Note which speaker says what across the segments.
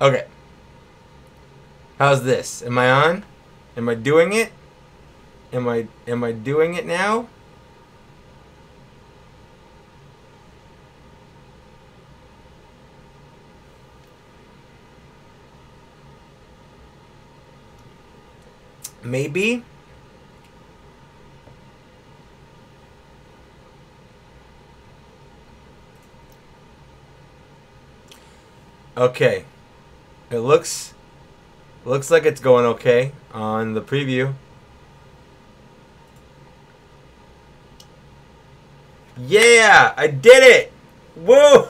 Speaker 1: Okay. How's this? Am I on? Am I doing it? Am I doing it now? Maybe. Okay. It looks like it's going okay on the preview. Yeah, I did it. Woo!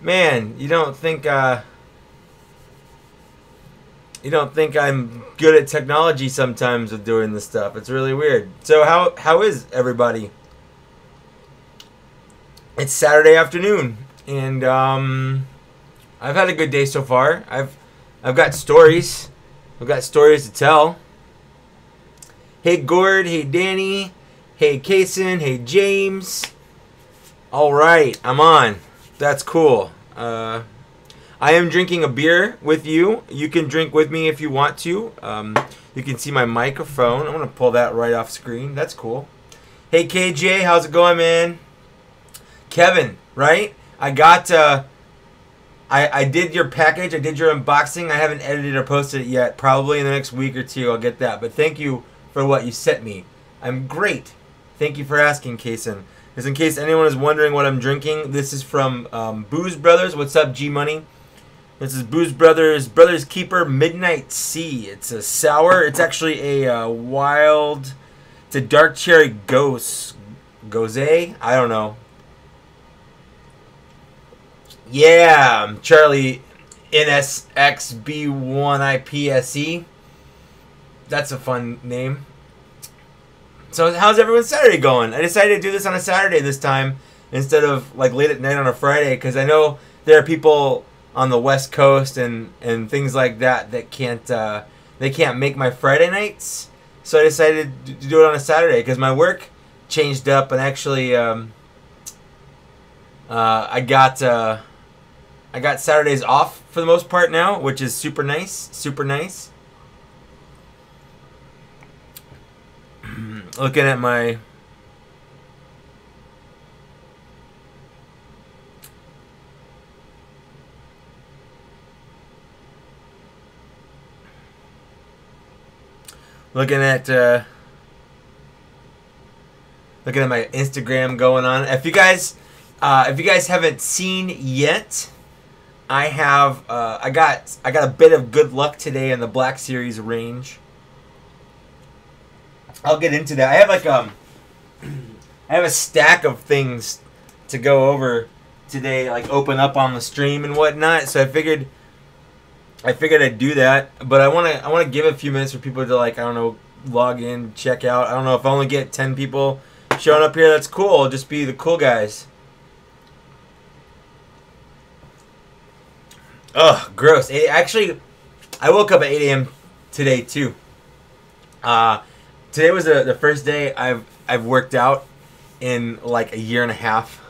Speaker 1: Man, you don't think I'm good at technology sometimes with doing this stuff. It's really weird. So how is everybody? It's Saturday afternoon, and I've had a good day so far. I've got stories. I've got stories to tell. Hey Gord, hey Danny, hey Kason, hey James. All right, I'm on. That's cool. I am drinking a beer with you. You can drink with me if you want to. You can see my microphone. I'm gonna pull that right off screen. That's cool. Hey KJ, how's it going, man? Kevin, right? I got. I did your package. I did your unboxing. I haven't edited or posted it yet. Probably in the next week or two, I'll get that. But thank you for what you sent me. I'm great. Thank you for asking, Kason. Because in case anyone is wondering what I'm drinking, this is from Booze Brothers. What's up, G Money? This is Booze Brothers Brothers Keeper Midnight Sea. It's a sour. It's actually a wild. It's a dark cherry gose. Gose? I don't know. Yeah, Charlie NSXB1IPSE. That's a fun name. So how's everyone's Saturday going? I decided to do this on a Saturday this time instead of like late at night on a Friday because I know there are people on the West Coast and things like that that they can't make my Friday nights. So I decided to do it on a Saturday because my work changed up and actually I got Saturdays off for the most part now, which is super nice. Super nice. Looking at my looking at my Instagram going on. If you guys haven't seen yet, I got a bit of good luck today in the Black Series range. I'll get into that. I have a stack of things to go over today, like open up on the stream and whatnot. So I figured I'd do that. But I wanna give a few minutes for people to like, I don't know, log in, check out. I don't know if I only get 10 people showing up here. That's cool. I'll just be the cool guys. Ugh, gross. Actually, I woke up at 8 a.m. today too. Today was the first day I've worked out in like a year and a half,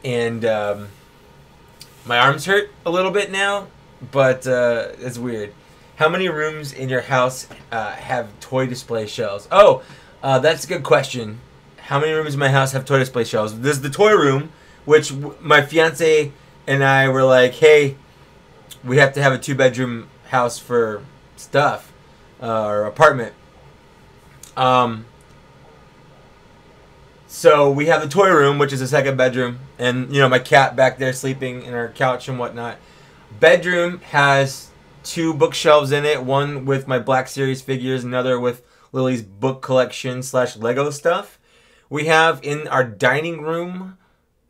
Speaker 1: and my arms hurt a little bit now, but it's weird. How many rooms in your house have toy display shelves? Oh, that's a good question. How many rooms in my house have toy display shelves? This is the toy room, which my fiance and I were like, hey, we have to have a 2-bedroom house for stuff or apartment. So we have the toy room, which is a 2nd bedroom, and my cat back there sleeping in our couch and whatnot. Bedroom has 2 bookshelves in it, one with my Black Series figures, another with Lily's book collection / Lego stuff. We have in our dining room,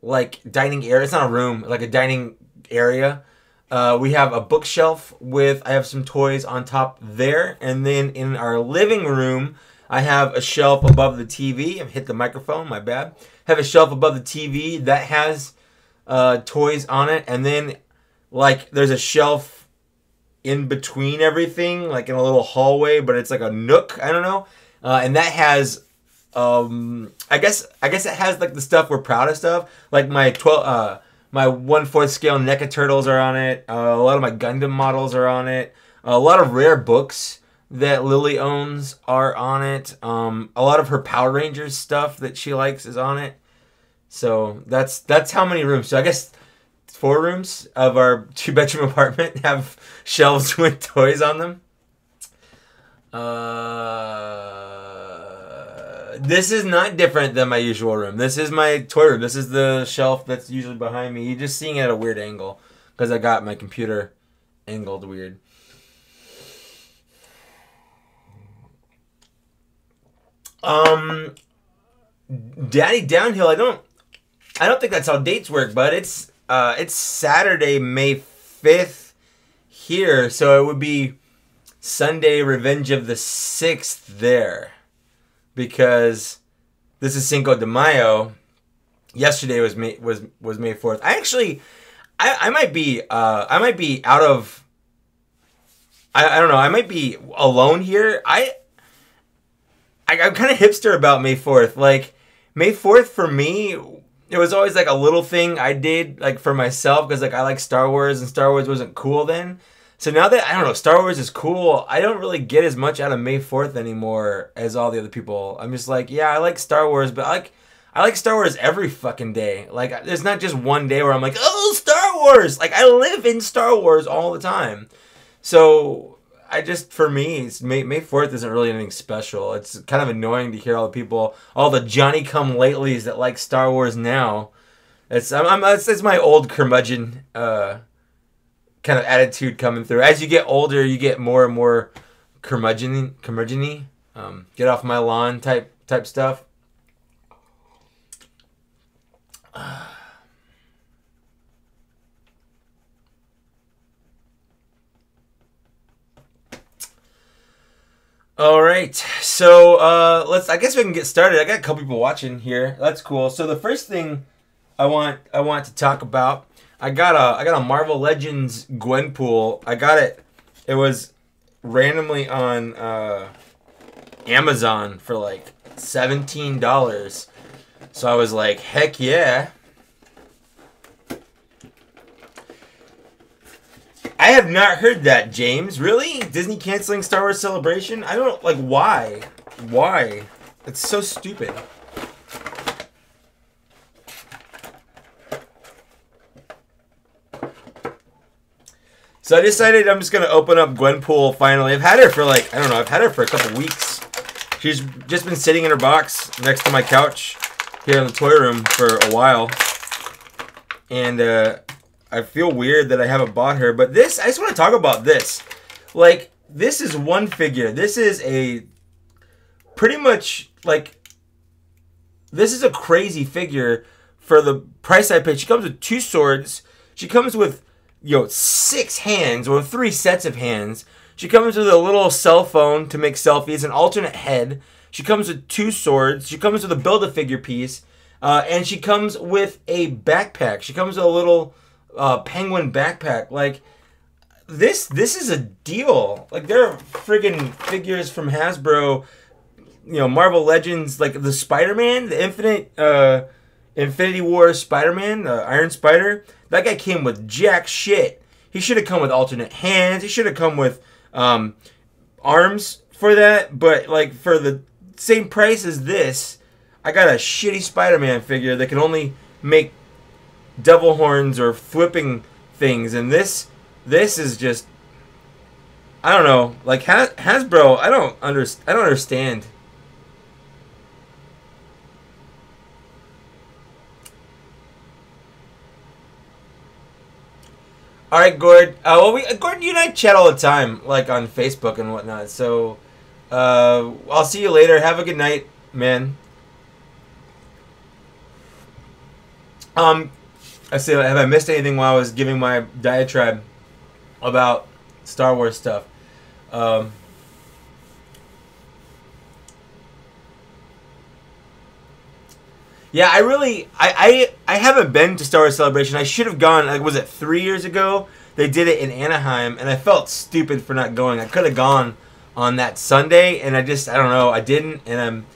Speaker 1: like dining area. It's not a room, like a dining area. We have a bookshelf I have some toys on top there, and then in our living room, I have a shelf above the TV. I've hit the microphone, my bad. I have a shelf above the TV that has toys on it, and then like there's a shelf in between everything, like in a little hallway, but it's like a nook. I don't know, and that has I guess it has like the stuff we're proudest of, like my my 1/4 scale NECA turtles are on it. A lot of my Gundam models are on it. A lot of rare books that Lily owns are on it. A lot of her Power Rangers stuff that she likes is on it. So that's how many rooms. So I guess 4 rooms of our 2-bedroom apartment have shelves with toys on them. This is not different than my usual room. This is my toy room. This is the shelf that's usually behind me. You're just seeing it at a weird angle because I got my computer angled weird. Daddy Downhill. I don't think that's how dates work, but it's Saturday, May 5th here, so it would be Sunday, Revenge of the 6th there, because this is Cinco de Mayo. Yesterday was May 4th. I might be out of. I don't know. I might be alone here. I'm kind of hipster about May 4th. Like, May 4th for me, it was always like a little thing I did like for myself because like I like Star Wars and Star Wars wasn't cool then. So now that, I don't know, Star Wars is cool, I don't really get as much out of May 4th anymore as all the other people. I'm just like, yeah, I like Star Wars, but I like Star Wars every fucking day. Like, there's not just one day where I'm like, oh, Star Wars! Like, I live in Star Wars all the time. So for me, May 4th isn't really anything special. It's kind of annoying to hear all the people, all the Johnny-come-latelys that like Star Wars now. It's my old curmudgeon kind of attitude coming through. As you get older, you get more and more curmudgeon-y, get off my lawn type stuff. All right, so I guess we can get started. I got a couple people watching here. That's cool. So the first thing I want to talk about, I got a Marvel Legends Gwenpool. I got it. It was randomly on Amazon for like $17. So I was like, heck yeah. I have not heard that, James. Really? Disney canceling Star Wars Celebration? I don't, like, why? Why? It's so stupid. So I decided I'm just going to open up Gwenpool finally. I've had her for like, I don't know, I've had her for a couple weeks. She's just been sitting in her box next to my couch here in the toy room for a while. And, I feel weird that I haven't bought her, but I just want to talk about this. Like, this is one figure. This is a pretty much, like, this is a crazy figure for the price I paid. She comes with 2 swords. She comes with, 6 hands, or 3 sets of hands. She comes with a little cell phone to make selfies, an alternate head. She comes with 2 swords. She comes with a Build-A-Figure piece. And she comes with a backpack. She comes with a little penguin backpack. Like, this is a deal. Like, there are friggin' figures from Hasbro, Marvel Legends, like the Spider-Man, the Infinity War Spider-Man, Iron Spider. That guy came with jack shit. He should have come with alternate hands. He should have come with arms for that. But like, for the same price as this, I got a shitty Spider-Man figure that can only make devil horns or flipping things, and this is just, I don't know, like Hasbro. I don't understand. All right, Gord. Gordon, you and I chat all the time, like on Facebook and whatnot. So, I'll see you later. Have a good night, man. I say, have I missed anything while I was giving my diatribe about Star Wars stuff? Yeah, I haven't been to Star Wars Celebration. I should have gone, like, was it 3 years ago? They did it in Anaheim, and I felt stupid for not going. I could have gone on that Sunday, and I don't know, I didn't, and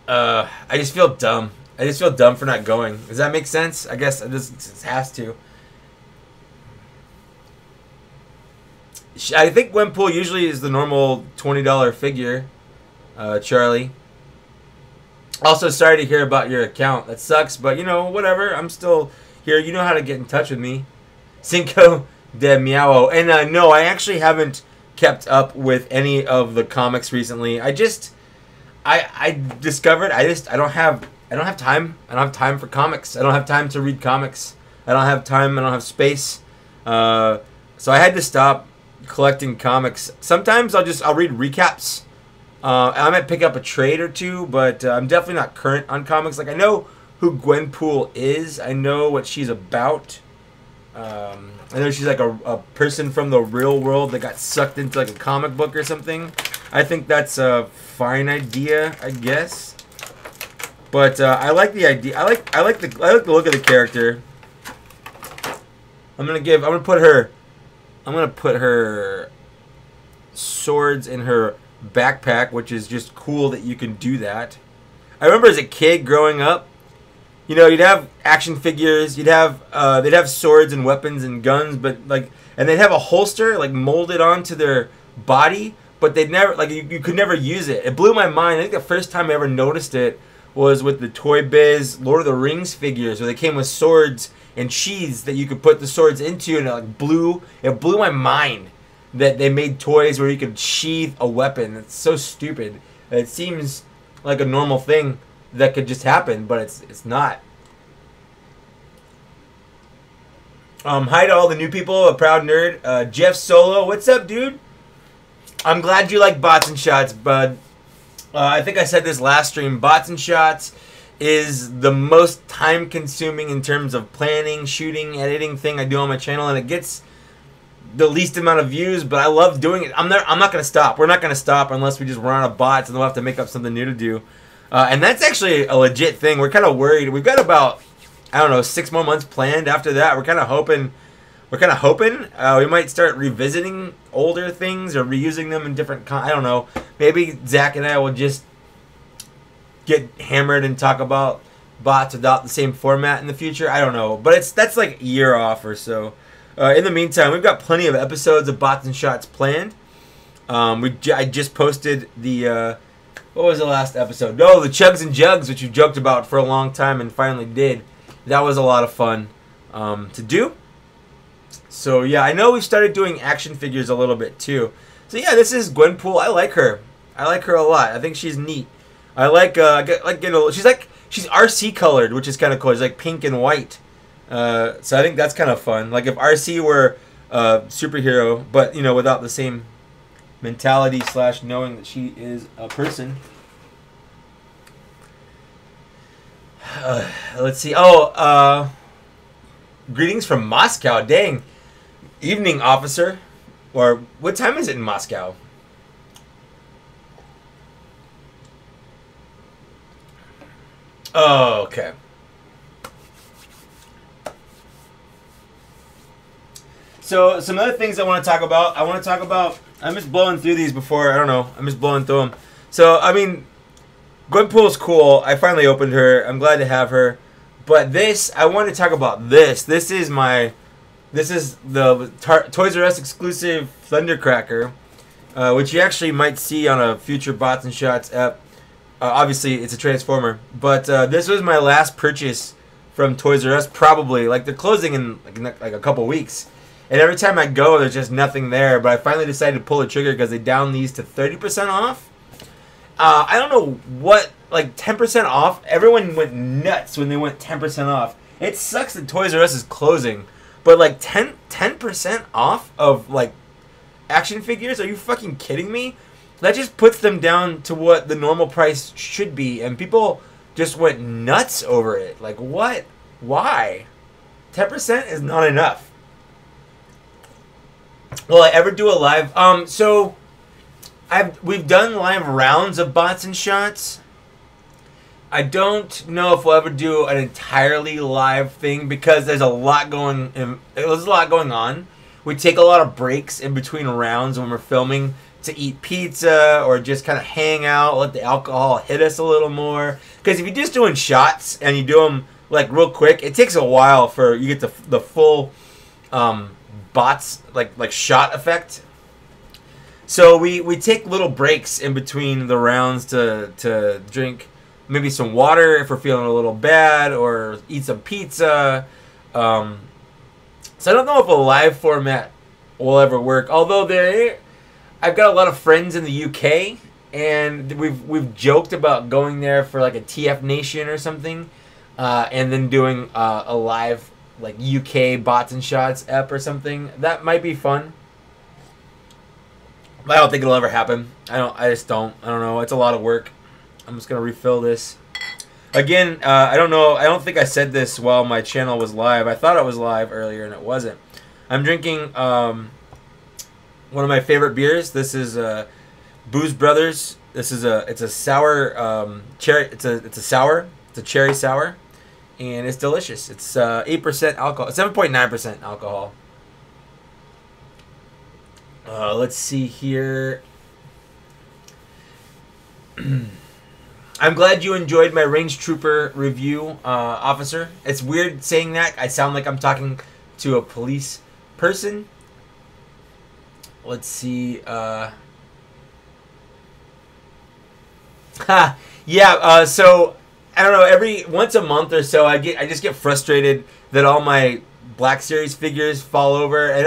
Speaker 1: I just feel dumb. I just feel dumb for not going. Does that make sense? I guess it just has to. I think Gwenpool usually is the normal $20 figure, Charlie. Also, sorry to hear about your account. That sucks, but, you know, whatever. I'm still here. You know how to get in touch with me. Cinco de Miao. And, no, I actually haven't kept up with any of the comics recently. I discovered I don't have time. I don't have time for comics. I don't have time to read comics. I don't have time. I don't have space. So I had to stop collecting comics. Sometimes I'll read recaps. I might pick up a trade or two, but I'm definitely not current on comics. Like, I know who Gwenpool is. I know what she's about. I know she's like a person from the real world that got sucked into like a comic book or something. I think that's a fine idea, I guess. But I like the idea. I like the look of the character. I'm gonna put her swords in her backpack, which is just cool that you can do that. I remember as a kid growing up, you know, you'd have action figures, they'd have swords and weapons and guns, but like, and they'd have a holster like molded onto their body, but they'd never, like, you could never use it. It blew my mind. I think the first time I ever noticed it was with the Toy Biz Lord of the Rings figures, where they came with swords and sheaths that you could put the swords into, and it blew my mind that they made toys where you could sheath a weapon. It's so stupid. It seems like a normal thing that could just happen, but it's not. Hi to all the new people, a proud nerd. Jeff Solo, what's up, dude? I'm glad you like bots and shots, bud. I think I said this last stream. Bots and shots is the most time-consuming in terms of planning, shooting, editing thing I do on my channel, and it gets the least amount of views, but I love doing it. I'm not going to stop. We're not going to stop unless we just run out of bots, and then we'll have to make up something new to do. And that's actually a legit thing. We're kind of worried. We've got about, I don't know, 6 more months planned after that. We're kind of hoping we might start revisiting older things or reusing them in different I don't know. Maybe Zach and I will just get hammered and talk about bots without the same format in the future. I don't know. But that's like a year off or so. In the meantime, we've got plenty of episodes of Bots and Shots planned. I just posted the, what was the last episode? No, the Chugs and Jugs, which you joked about for a long time and finally did. That was a lot of fun to do. So yeah, I know we started doing action figures a little bit too. So yeah, this is Gwenpool. I like her. I like her a lot. I think she's neat. I like, she's RC colored, which is kind of cool. She's like pink and white. So I think that's kind of fun. Like if RC were a superhero, but you know, without the same mentality / knowing that she is a person. Let's see. Oh, greetings from Moscow. Dang. Evening, officer. Or what time is it in Moscow? Oh, okay. So, some other things I want to talk about. I'm just blowing through these before, I don't know. I'm just blowing through them. So, I mean, Gwenpool's cool. I finally opened her. I'm glad to have her. But this, I want to talk about this. This is the Toys R Us exclusive Thundercracker, which you actually might see on a future Bots and Shots app. Obviously, it's a Transformer. But this was my last purchase from Toys R Us, probably. Like, they're closing in like a couple weeks. And every time I go, there's just nothing there. But I finally decided to pull the trigger because they down these to 30% off. I don't know what, like 10% off. Everyone went nuts when they went 10% off. It sucks that Toys R Us is closing. But like 10% off of like action figures? Are you fucking kidding me? That just puts them down to what the normal price should be. And people just went nuts over it. Like what? Why? 10% is not enough. Will I ever do a live? So we've done live rounds of Bots and Shots. I don't know if we'll ever do an entirely live thing because there's a lot going on. We take a lot of breaks in between rounds when we're filming to eat pizza or just kind of hang out, let the alcohol hit us a little more. Because if you're just doing shots and you do them like real quick, it takes a while for you get the full bots like shot effect. So we take little breaks in between the rounds to drink maybe some water if we're feeling a little bad, or eat some pizza. So I don't know if a live format will ever work. Although I've got a lot of friends in the UK, and we've joked about going there for like a TF Nation or something, and then doing a live like UK bots and shots ep or something. That might be fun. I don't think it'll ever happen. I just don't. I don't know. It's a lot of work. I'm just gonna refill this. Again, I don't know. I don't think I said this while my channel was live. I thought it was live earlier and it wasn't. I'm drinking one of my favorite beers. This is Booze Brothers. It's a sour cherry. It's a sour. It's a cherry sour, and it's delicious. It's 8% alcohol. 7.9% alcohol. Let's see here. I'm glad you enjoyed my Range Trooper review, officer. It's weird saying that. I sound like I'm talking to a police person. Let's see. Yeah. So I don't know. Once a month or so, I just get frustrated that all my Black Series figures fall over, and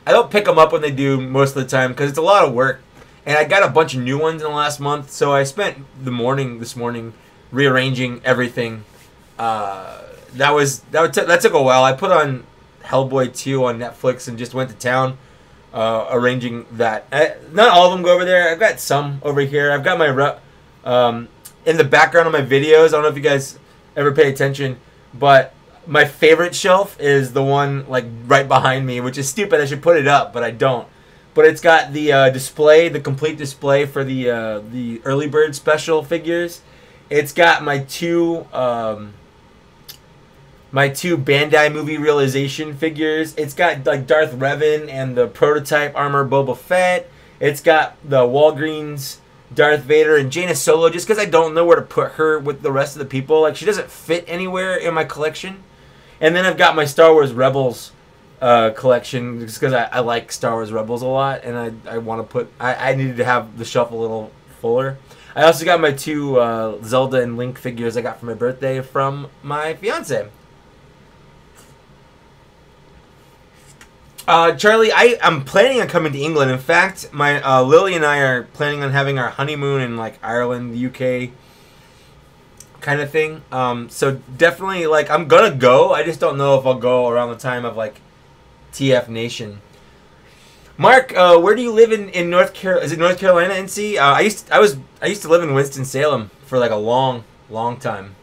Speaker 1: I don't pick them up when they do most of the time because it's a lot of work. And I got a bunch of new ones in the last month, so I spent this morning rearranging everything. That took a while. I put on Hellboy 2 on Netflix and just went to town arranging that. Not all of them go over there. I've got some over here. I've got my in the background of my videos. I don't know if you guys ever pay attention, but my favorite shelf is the one like right behind me, which is stupid. I should put it up, but I don't. But it's got the display, the complete display for the early bird special figures. It's got my two Bandai movie realization figures. It's got like Darth Revan and the prototype armor Boba Fett. It's got the Walgreens Darth Vader and Jaina Solo, just because I don't know where to put her with the rest of the people. Like, she doesn't fit anywhere in my collection. And then I've got my Star Wars Rebels collection, just because I like Star Wars Rebels a lot, and I want to put I needed to have the shelf a little fuller. I also got my two Zelda and Link figures I got for my birthday from my fiance. Charlie, I'm planning on coming to England. In fact, my Lily and I are planning on having our honeymoon in like Ireland, the UK kind of thing. So definitely, like, I'm gonna go. I just don't know if I'll go around the time of like TF Nation. Mark, where do you live in North Carolina? Is it North Carolina, NC? I used to live in Winston-Salem for like a long time.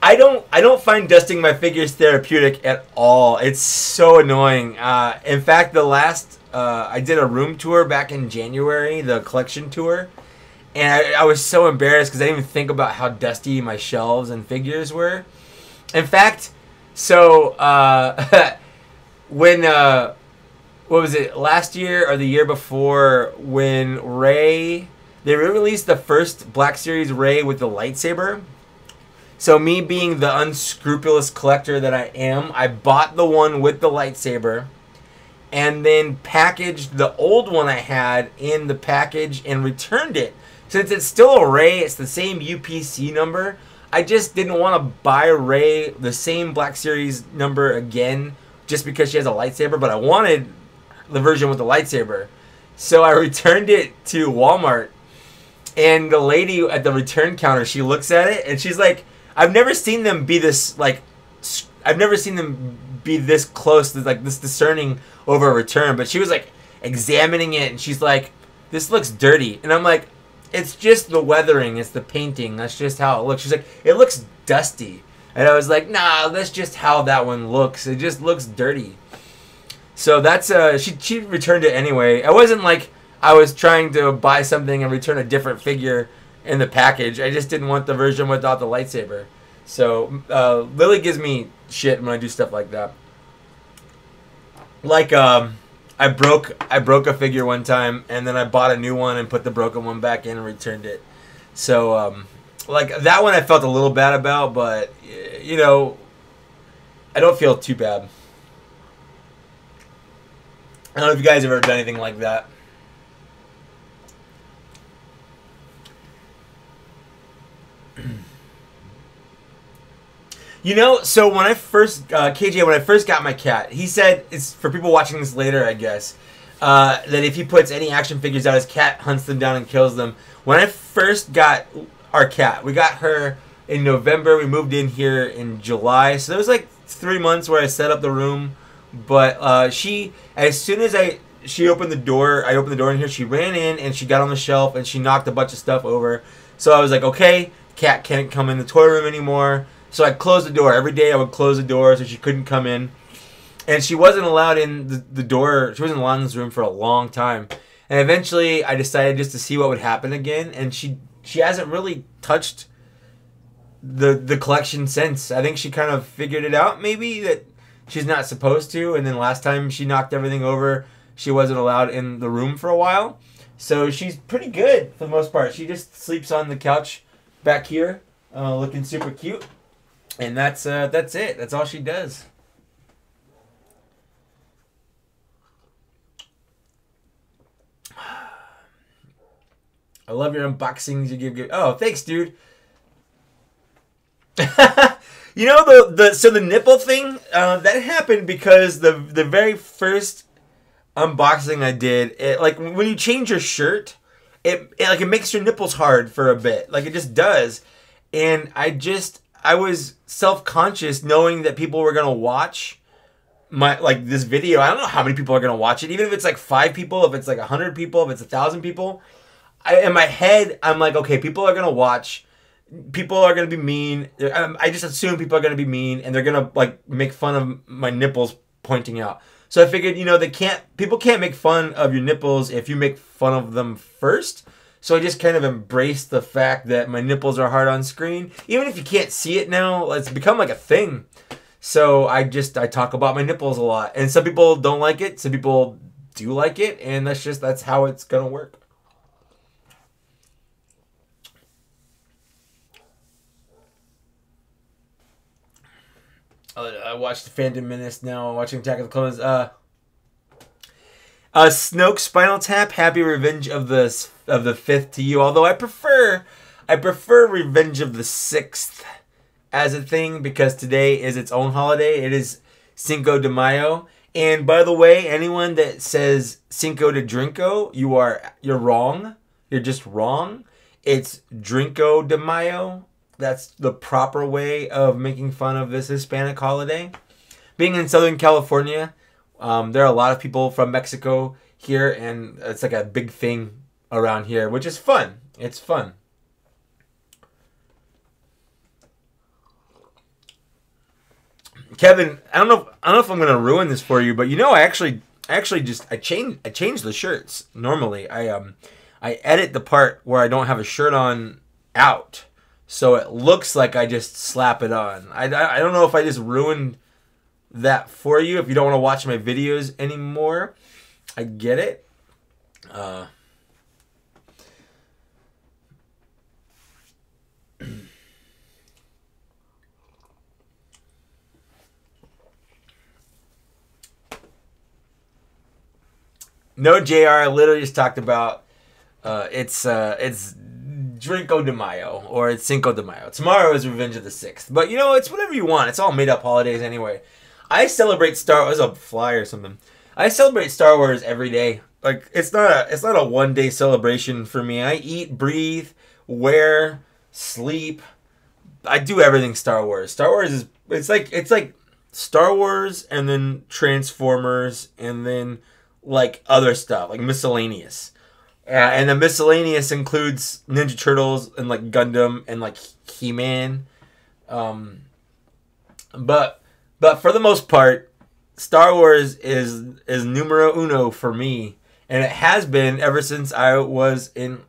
Speaker 1: I don't find dusting my figures therapeutic at all. It's so annoying. In fact, the last I did a room tour back in January, the collection tour, and I was so embarrassed because I didn't even think about how dusty my shelves and figures were. In fact, so when what was it, last year or the year before, when they released the first Black Series Rey with the lightsaber. So me being the unscrupulous collector that I am, I bought the one with the lightsaber and then packaged the old one I had in the package and returned it. Since it's still a Rey, it's the same UPC number, I just didn't want to buy Rey the same Black Series number again just because she has a lightsaber, but I wanted the version with the lightsaber. So I returned it to Walmart, and the lady at the return counter, she looks at it and she's like, I've never seen them be this, like, I've never seen them be this close to, like, this discerning over a return. But she was, like, examining it, and she's like, this looks dirty. And I'm like, it's just the weathering, it's the painting, that's just how it looks. She's like, it looks dusty. And I was like, nah, that's just how that one looks. It just looks dirty. So that's, she returned it anyway. It wasn't like I was trying to buy something and return a different figure in the package. I just didn't want the version without the lightsaber. So Lily gives me shit when I do stuff like that. Like I broke a figure one time, and then I bought a new one and put the broken one back in and returned it. So like that one I felt a little bad about, but you know, I don't feel too bad. I don't know if you guys have ever done anything like that. You know, so when I first, KJ, when I first got my cat, he said, it's for people watching this later, I guess, that if he puts any action figures out, his cat hunts them down and kills them. When I first got our cat, we got her in November, we moved in here in July, so there was like 3 months where I set up the room, but she, as soon as she opened the door, I opened the door in here, she ran in and she got on the shelf and she knocked a bunch of stuff over. So I was like, okay, cat can't come in the toy room anymore. So I closed the door. Every day I would close the door so she couldn't come in. And she wasn't allowed in the door. She wasn't allowed in this room for a long time. And eventually I decided just to see what would happen again. And she hasn't really touched the collection since. I think she kind of figured it out maybe that she's not supposed to. And then last time she knocked everything over, she wasn't allowed in the room for a while. So she's pretty good for the most part. She just sleeps on the couch back here, looking super cute. And that's it. That's all she does. I love your unboxings. You give. Oh, thanks, dude. You know the nipple thing that happened because the very first unboxing I did, it, like when you change your shirt, it makes your nipples hard for a bit. Like it just does, and I was self-conscious knowing that people were gonna watch this video. I don't know how many people are gonna watch it, even if it's like 5 people, if it's like 100 people, if it's 1,000 people. In my head, I'm like, okay, people are gonna watch. People are gonna be mean. I just assume people are gonna be mean, and they're gonna like make fun of my nipples pointing out. So I figured, you know, people can't make fun of your nipples if you make fun of them first. So I just kind of embraced the fact that my nipples are hard on screen. Even if you can't see it now, it's become like a thing. So I talk about my nipples a lot. And some people don't like it, some people do like it, and that's how it's gonna work. I watched the Fandom Menace now. I'm watching Attack of the Clones. Snoke Spinal Tap. Happy Revenge of the 5th to you. Although I prefer Revenge of the 6th as a thing because today is its own holiday. It is Cinco de Mayo. And by the way, anyone that says Cinco de Drinko, you're wrong. You're just wrong. It's Drinko de Mayo. That's the proper way of making fun of this Hispanic holiday. Being in Southern California, there are a lot of people from Mexico here, and it's like a big thing around here, which is fun. It's fun. Kevin, I don't know if I'm gonna ruin this for you, but you know, I changed the shirts. Normally, I edit the part where I don't have a shirt on out. So it looks like I just slap it on. I don't know if I just ruined that for you. If you don't want to watch my videos anymore, I get it. No, JR, I literally just talked about it's Drinko de Mayo, or it's Cinco de Mayo. Tomorrow is Revenge of the 6th. But, you know, it's whatever you want. It's all made-up holidays anyway. I celebrate Star Wars. A fly or something. I celebrate Star Wars every day. Like, it's not a one-day celebration for me. I eat, breathe, wear, sleep. I do everything Star Wars. Star Wars is... It's like Star Wars and then Transformers and then, like, other stuff. Like, miscellaneous. And the miscellaneous includes Ninja Turtles and like Gundam and like He-Man. But for the most part, Star Wars is numero uno for me, and it has been ever since I was in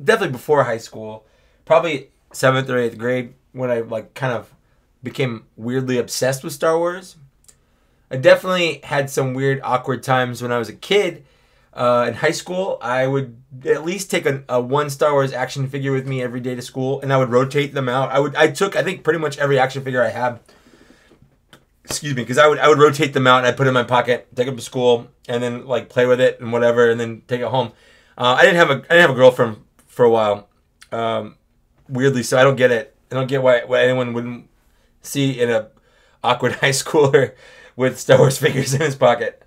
Speaker 1: definitely before high school, probably 7th or 8th grade when I like kind of became weirdly obsessed with Star Wars. I definitely had some weird, awkward times when I was a kid. In high school, I would at least take a one Star Wars action figure with me every day to school, and I would rotate them out. I took, I think, pretty much every action figure I had. Excuse me, because I would rotate them out and I'd put it in my pocket, take them to school, and then like play with it and whatever, and then take it home. I didn't have a girlfriend for a while, weirdly, so I don't get it. I don't get why anyone wouldn't see in a awkward high schooler with Star Wars figures in his pocket.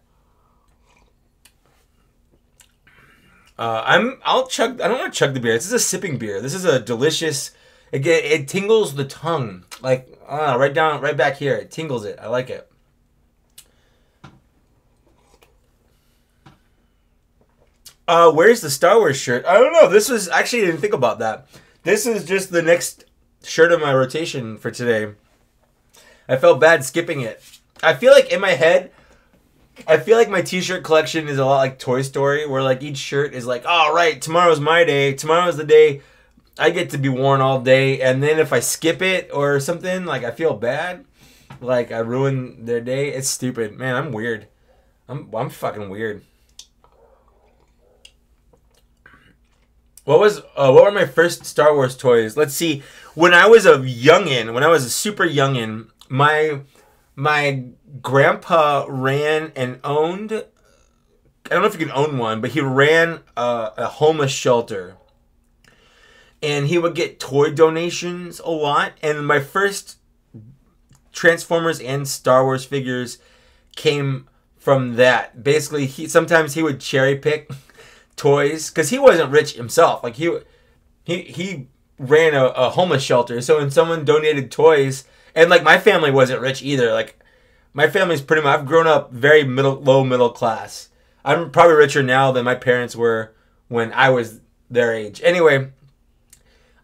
Speaker 1: I don't want to chug the beer. This is a sipping beer. This is a delicious. Again, it tingles the tongue, like right back here. It tingles it. I like it. Where's the Star Wars shirt? I don't know. This was actually, I didn't think about that. This is just the next shirt of my rotation for today. I felt bad skipping it. I feel like in my head, I feel like my t-shirt collection is a lot like Toy Story, where like each shirt is like, all right, tomorrow's my day. Tomorrow's the day I get to be worn all day. And then if I skip it or something, like I feel bad. Like I ruin their day. It's stupid. Man, I'm weird. I'm fucking weird. What were my first Star Wars toys? Let's see. When I was a youngin', when I was a super youngin', my grandpa ran and owned, I don't know if you can own one, but he ran a homeless shelter. And he would get toy donations a lot. And my first Transformers and Star Wars figures came from that. Basically, sometimes he would cherry pick toys, because he wasn't rich himself. Like he ran a homeless shelter. So when someone donated toys, and like my family wasn't rich either. Like my family's pretty much, I've grown up very low middle class. I'm probably richer now than my parents were when I was their age. Anyway,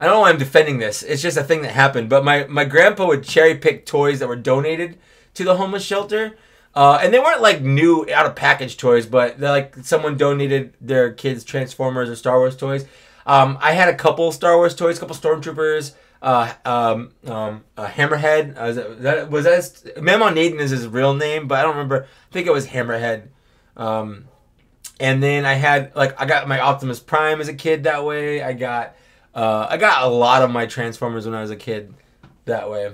Speaker 1: I don't know why I'm defending this. It's just a thing that happened. But my grandpa would cherry pick toys that were donated to the homeless shelter. And they weren't like new out of package toys, but they're like someone donated their kids Transformers or Star Wars toys. I had a couple Star Wars toys, a couple Stormtroopers, Hammerhead. Was that Memo Naden is his real name, but I don't remember. I think it was Hammerhead. And then I got my Optimus Prime as a kid that way. I got a lot of my Transformers when I was a kid that way.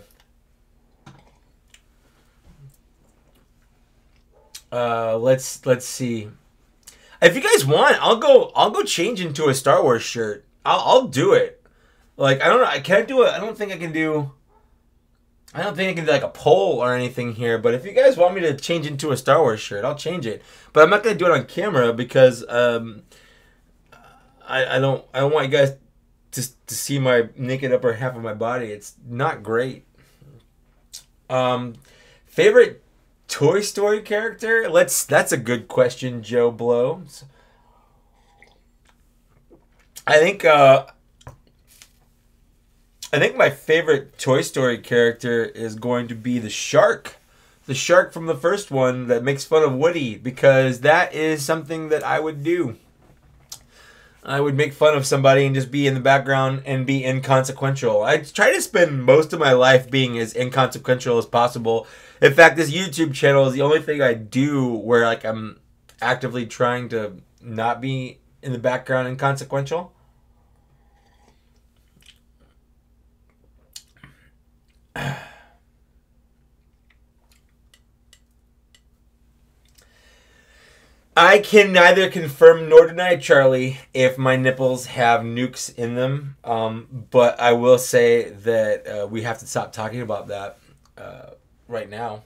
Speaker 1: Let's see. If you guys want, I'll go change into a Star Wars shirt. I'll do it. Like I don't know. Can I do it? I don't think I can do like a poll or anything here. But if you guys want me to change into a Star Wars shirt, I'll change it. But I'm not gonna do it on camera because I don't want you guys to see my naked upper half of my body. It's not great. Favorite Toy Story character? That's a good question, Joe Blow. I think my favorite Toy Story character is going to be the shark. The shark from the first one that makes fun of Woody, because that is something that I would do. I would make fun of somebody and just be in the background and be inconsequential. I try to spend most of my life being as inconsequential as possible. In fact, this YouTube channel is the only thing I do where like I'm actively trying to not be in the background inconsequential. I can neither confirm nor deny, Charlie, if my nipples have nukes in them. But I will say that we have to stop talking about that right now.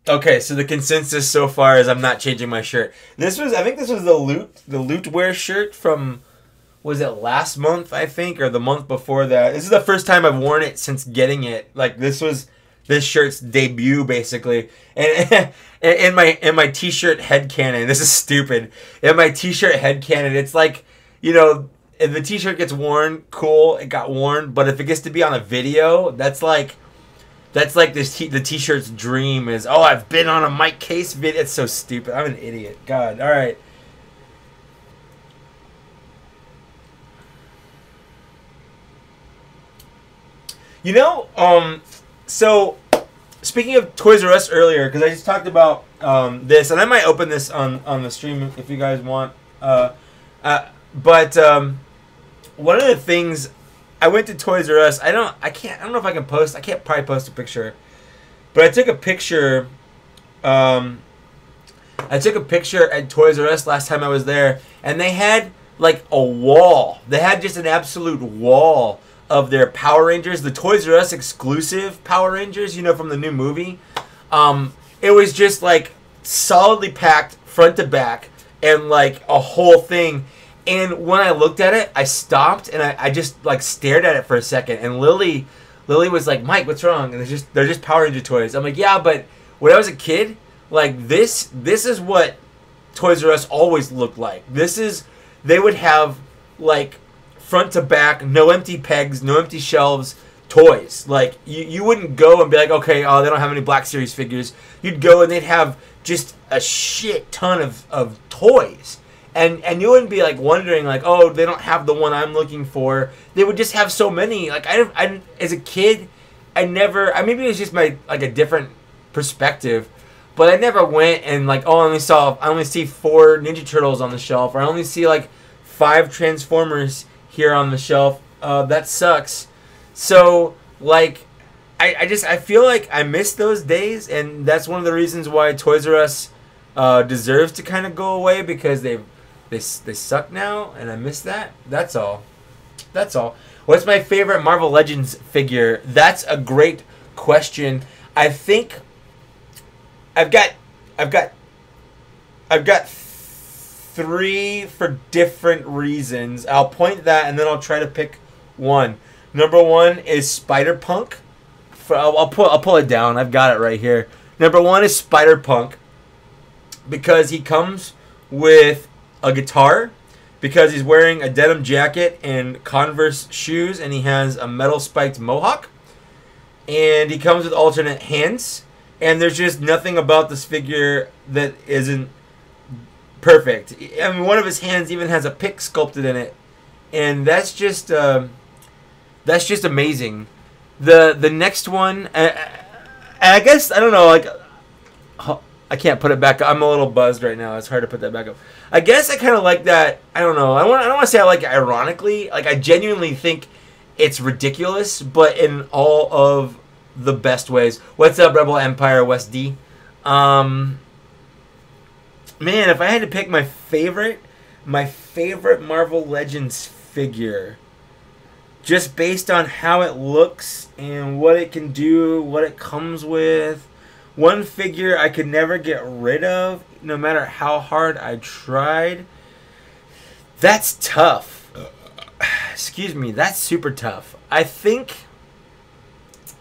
Speaker 1: Okay, so the consensus so far is I'm not changing my shirt. I think this was the loot wear shirt from, was it last month, I think, or the month before that? This is the first time I've worn it since getting it. Like this was this shirt's debut, basically. And in my t-shirt headcanon, this is stupid. In my t-shirt headcanon, it's like, you know, if the t-shirt gets worn, cool, it got worn. But if it gets to be on a video, that's like the t-shirt's dream is, oh, I've been on a Mike Case video. It's so stupid. I'm an idiot. God. All right. You know, so speaking of Toys R Us earlier, because I just talked about this, and I might open this on the stream if you guys want. But one of the things, I went to Toys R Us. I don't know if I can post. I can't probably post a picture, but I took a picture. I took a picture at Toys R Us last time I was there, and they had like a wall. They had just an absolute wall of their Power Rangers, the Toys R Us exclusive Power Rangers, you know, from the new movie. It was just like solidly packed front to back and like a whole thing. And when I looked at it, I stopped and I just like stared at it for a second. And Lily was like, "Mike, what's wrong?" And they're just Power Ranger toys. I'm like, "Yeah, but when I was a kid, like this is what Toys R Us always looked like. They would have like front to back, no empty pegs, no empty shelves, toys. Like you wouldn't go and be like, okay, oh, they don't have any Black Series figures. You'd go and they'd have just a shit ton of toys. And you wouldn't be like wondering like, oh, they don't have the one I'm looking for. They would just have so many. Like I as a kid, maybe it was just my like a different perspective, but I never went and like, oh, I only see 4 Ninja Turtles on the shelf, or I only see like 5 Transformers here on the shelf. That sucks. So like I feel like I miss those days, and that's one of the reasons why Toys R Us deserves to kind of go away, because they suck now, and I miss that. That's all. What's my favorite Marvel Legends figure? That's a great question. I think I've got 3 for different reasons. I'll point that, and then I'll try to pick one. Number 1 is Spider-Punk. I'll pull it down. I've got it right here. Number 1 is Spider-Punk, because he comes with a guitar, because he's wearing a denim jacket and Converse shoes, and he has a metal spiked mohawk, and he comes with alternate hands, and there's just nothing about this figure that isn't perfect. I mean, one of his hands even has a pick sculpted in it, and that's just amazing. The next one, I guess, I don't know, like, I can't put it back up. I'm a little buzzed right now. It's hard to put that back up. I guess I kind of like that. I don't know. I don't want to say I like it ironically. Like, I genuinely think it's ridiculous, but in all of the best ways. What's up, Rebel Empire West D? Man, if I had to pick my favorite Marvel Legends figure, just based on how it looks and what it can do, what it comes with, one figure I could never get rid of, no matter how hard I tried. That's tough. Excuse me, that's super tough. I think,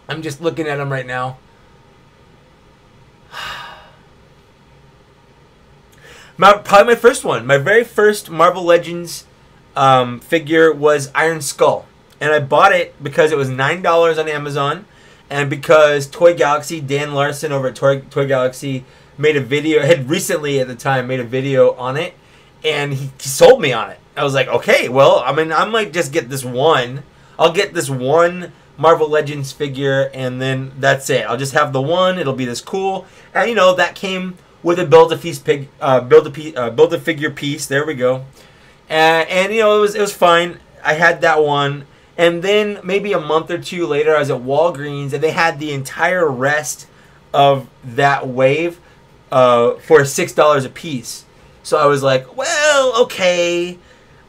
Speaker 1: I'm just looking at them right now. Probably my first one. My very first Marvel Legends figure was Iron Skull. And I bought it because it was $9 on Amazon. And because Toy Galaxy, Dan Larson over at Toy Galaxy, made a video, had recently at the time made a video on it. And he sold me on it. I was like, okay, well, I mean, I might just get this one. I'll get this one Marvel Legends figure, and then that's it. I'll just have the one. It'll be this cool. And, you know, that came with a Build-A-Figure piece. There we go. And you know, it was fine. I had that one. And then maybe a month or 2 later, I was at Walgreens, and they had the entire rest of that wave for $6 a piece. So I was like, well, okay,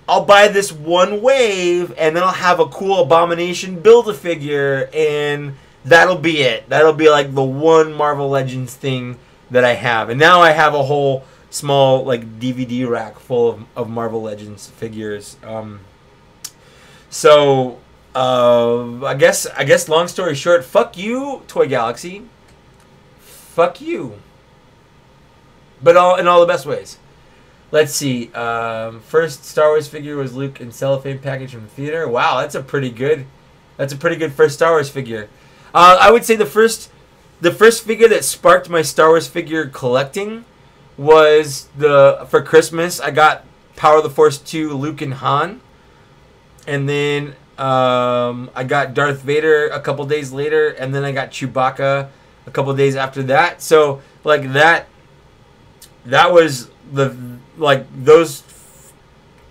Speaker 1: I'll buy this one wave, and then I'll have a cool Abomination Build-A-Figure, and that'll be it. That'll be like the one Marvel Legends thing that I have. And now I have a whole small like DVD rack full of Marvel Legends figures. So I guess long story short, fuck you, Toy Galaxy. Fuck you. But in all the best ways. Let's see. First Star Wars figure was Luke in cellophane package from the theater. Wow, that's a pretty good first Star Wars figure. I would say the first figure that sparked my Star Wars figure collecting was for Christmas I got Power of the Force 2 Luke and Han. And then I got Darth Vader a couple days later, and then I got Chewbacca a couple days after that. So like that was those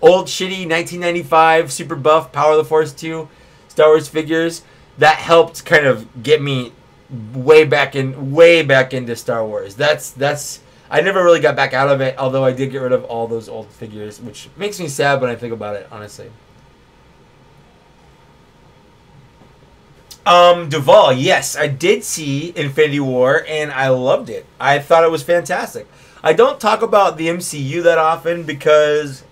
Speaker 1: old shitty 1995 Super Buff Power of the Force 2 Star Wars figures that helped kind of get me way back into Star Wars. That's I never really got back out of it, although I did get rid of all those old figures, which makes me sad when I think about it, honestly. Duvall, yes, I did see Infinity War, and I loved it. I thought it was fantastic. I don't talk about the MCU that often because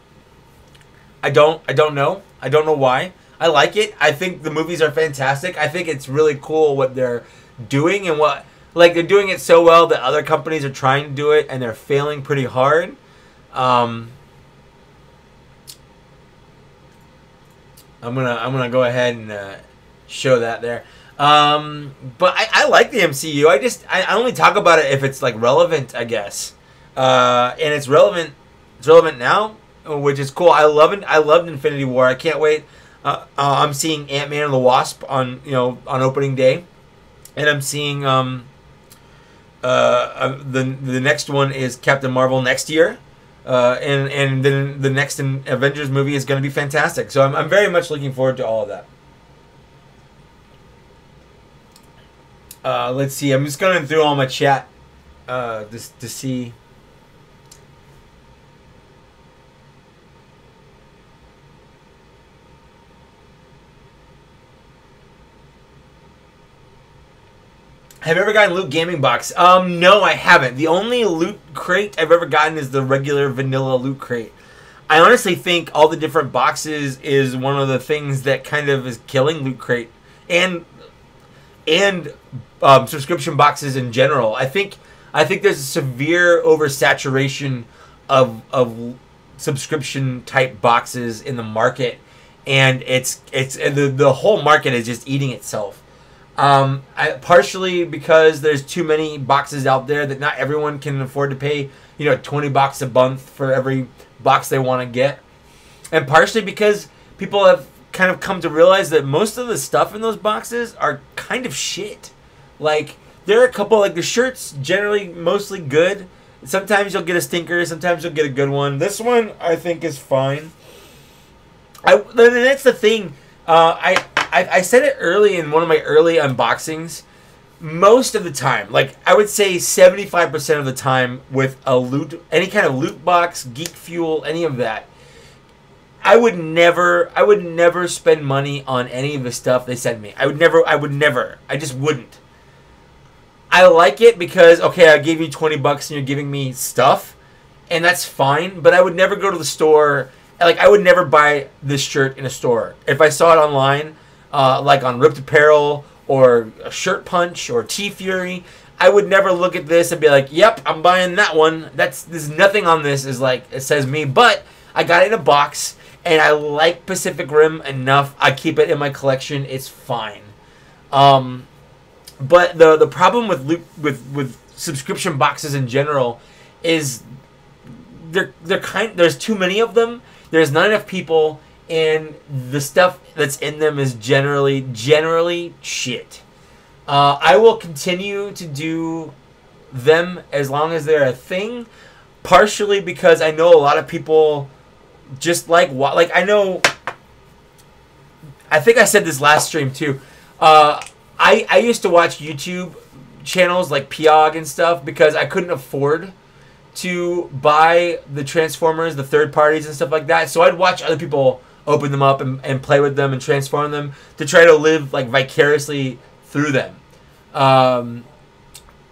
Speaker 1: I don't know. I don't know why. I like it. I think the movies are fantastic. I think it's really cool what they're doing and they're doing it so well that other companies are trying to do it and they're failing pretty hard. I'm gonna go ahead and show that there. But I like the MCU. I only talk about it if it's like relevant, I guess. And it's relevant. It's relevant now, which is cool. I loved Infinity War. I can't wait. I'm seeing Ant-Man and the Wasp on opening day, and I'm seeing the next one is Captain Marvel next year, and then the next Avengers movie is going to be fantastic. So I'm very much looking forward to all of that. Let's see. I'm just going through all my chat just to see. Have you ever gotten Loot Gaming Box? No, I haven't. The only Loot Crate I've ever gotten is the regular vanilla Loot Crate. I honestly think all the different boxes is one of the things that kind of is killing Loot Crate and subscription boxes in general. I think there's a severe oversaturation of subscription type boxes in the market, and the whole market is just eating itself. Partially because there's too many boxes out there that not everyone can afford to pay, $20 a month for every box they want to get. And partially because people have kind of come to realize that most of the stuff in those boxes are kind of shit. Like, there are a couple, like the shirts generally mostly good. Sometimes you'll get a stinker, sometimes you'll get a good one. This one I think is fine. That's the thing. I said it early in one of my early unboxings. Most of the time, like I would say 75% of the time with any kind of loot box, Geek Fuel, any of that, I would never spend money on any of the stuff they send me. I would never. I just wouldn't. I like it because, okay, I gave you $20 and you're giving me stuff, and that's fine, but I would never go to the store. Like, I would never buy this shirt in a store. If I saw it online, like on Ripped Apparel or Shirt Punch or T-Fury, I would never look at this and be like, yep, I'm buying that one. There's nothing on this is like, it says me, but I got it in a box and I like Pacific Rim enough. I keep it in my collection. It's fine. But the problem with subscription boxes in general is there's too many of them. There's not enough people, and the stuff that's in them is generally shit. I will continue to do them as long as they're a thing, partially because I know a lot of people just like I think I said this last stream too. I used to watch YouTube channels like Piog and stuff because I couldn't afford to buy the Transformers, the third parties and stuff like that. So I'd watch other people open them up and play with them and transform them to try to live like vicariously through them. And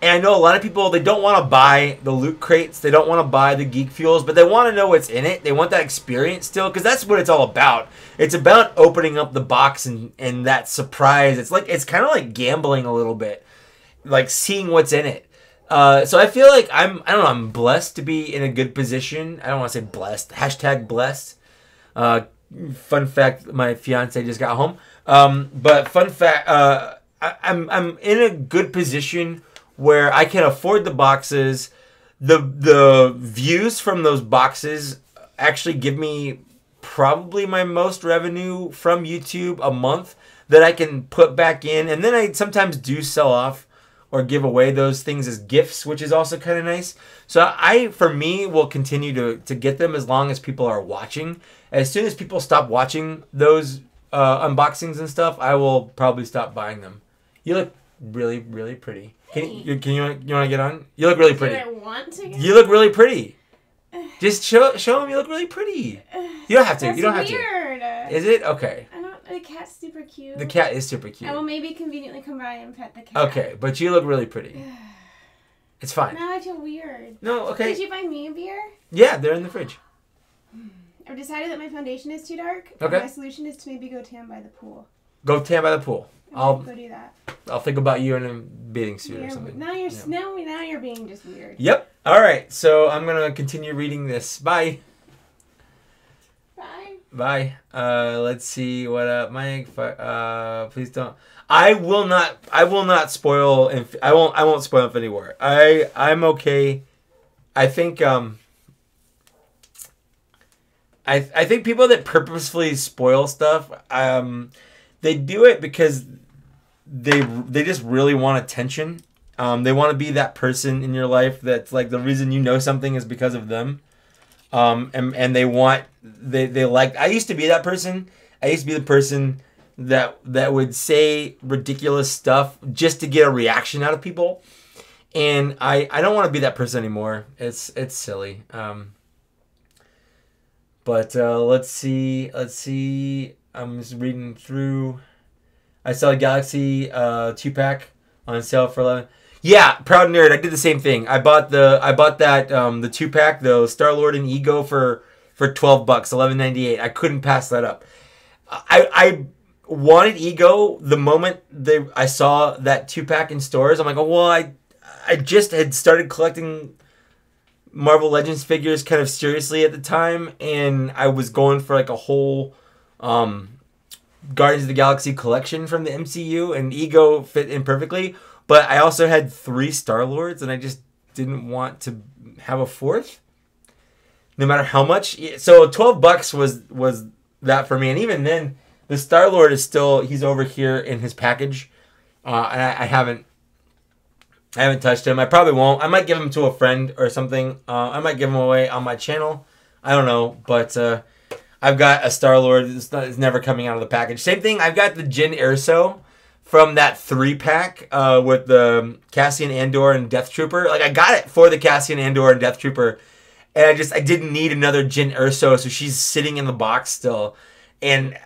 Speaker 1: I know a lot of people, they don't want to buy the loot crates, they don't want to buy the Geek Fuels, but they want to know what's in it. They want that experience still, because that's what it's all about. It's about opening up the box and that surprise. It's kind of like gambling a little bit, like seeing what's in it. So I feel like I'm blessed to be in a good position. I don't want to say blessed. Hashtag blessed. Fun fact, my fiance just got home. But fun fact, I'm in a good position where I can afford the boxes. The views from those boxes actually give me probably my most revenue from YouTube a month that I can put back in. And then I sometimes do sell off or give away those things as gifts, which is also kind of nice. So for me, will continue to get them as long as people are watching. As soon as people stop watching those unboxings and stuff, I will probably stop buying them. You look really, really pretty. You want to get on? You look really pretty.
Speaker 2: Do I want to get
Speaker 1: You look really pretty. Just show them you look really pretty. You don't have to.
Speaker 2: That's
Speaker 1: you don't have
Speaker 2: weird.
Speaker 1: to. Is it? Okay.
Speaker 2: I don't. The cat's super cute.
Speaker 1: The cat is super cute.
Speaker 2: I will maybe conveniently come by and pet the cat.
Speaker 1: Okay, but you look really pretty. It's fine.
Speaker 2: Now I feel weird.
Speaker 1: No, okay.
Speaker 2: Did you buy me a beer?
Speaker 1: Yeah, they're in the fridge.
Speaker 2: I've decided that my foundation is too dark.
Speaker 1: Okay.
Speaker 2: My solution is to maybe go tan by the pool.
Speaker 1: Go tan by the pool.
Speaker 2: I'll go do that.
Speaker 1: I'll think about you in a bathing suit or something.
Speaker 2: Now you're being just weird.
Speaker 1: Yep. All right. So I'm gonna continue reading this. Bye.
Speaker 2: Bye.
Speaker 1: Let's see what Mike. Please don't. I will not spoil. I won't spoil Infinity War. I'm okay. I think I think people that purposefully spoil stuff, they do it because they just really want attention. They want to be that person in your life that's like the reason you know something is because of them. And they like. I used to be that person. I used to be the person that would say ridiculous stuff just to get a reaction out of people. And I don't want to be that person anymore. It's silly. But let's see. I'm just reading through. I saw a Galaxy 2-pack on sale for $11. Yeah, proud nerd. I did the same thing. I bought that the 2-pack, the Star-Lord and Ego for $12, $11.98. I couldn't pass that up. I wanted Ego the moment I saw that 2-pack in stores. I'm like, oh well, I just had started collecting Marvel Legends figures kind of seriously at the time, and I was going for like a whole Guardians of the Galaxy collection from the MCU, and Ego fit in perfectly. But I also had 3 Star-Lords, and I just didn't want to have a 4th, no matter how much. So $12 was that for me, and even then, the Star-Lord is still, he's over here in his package, and I haven't touched him. I probably won't. I might give him to a friend or something. I might give him away on my channel. I don't know, but I've got a Star-Lord. It's never coming out of the package. Same thing. I've got the Jyn Erso from that 3-pack with the Cassian Andor and Death Trooper. Like, I got it for the Cassian Andor and Death Trooper, and I didn't need another Jyn Erso, so she's sitting in the box still. And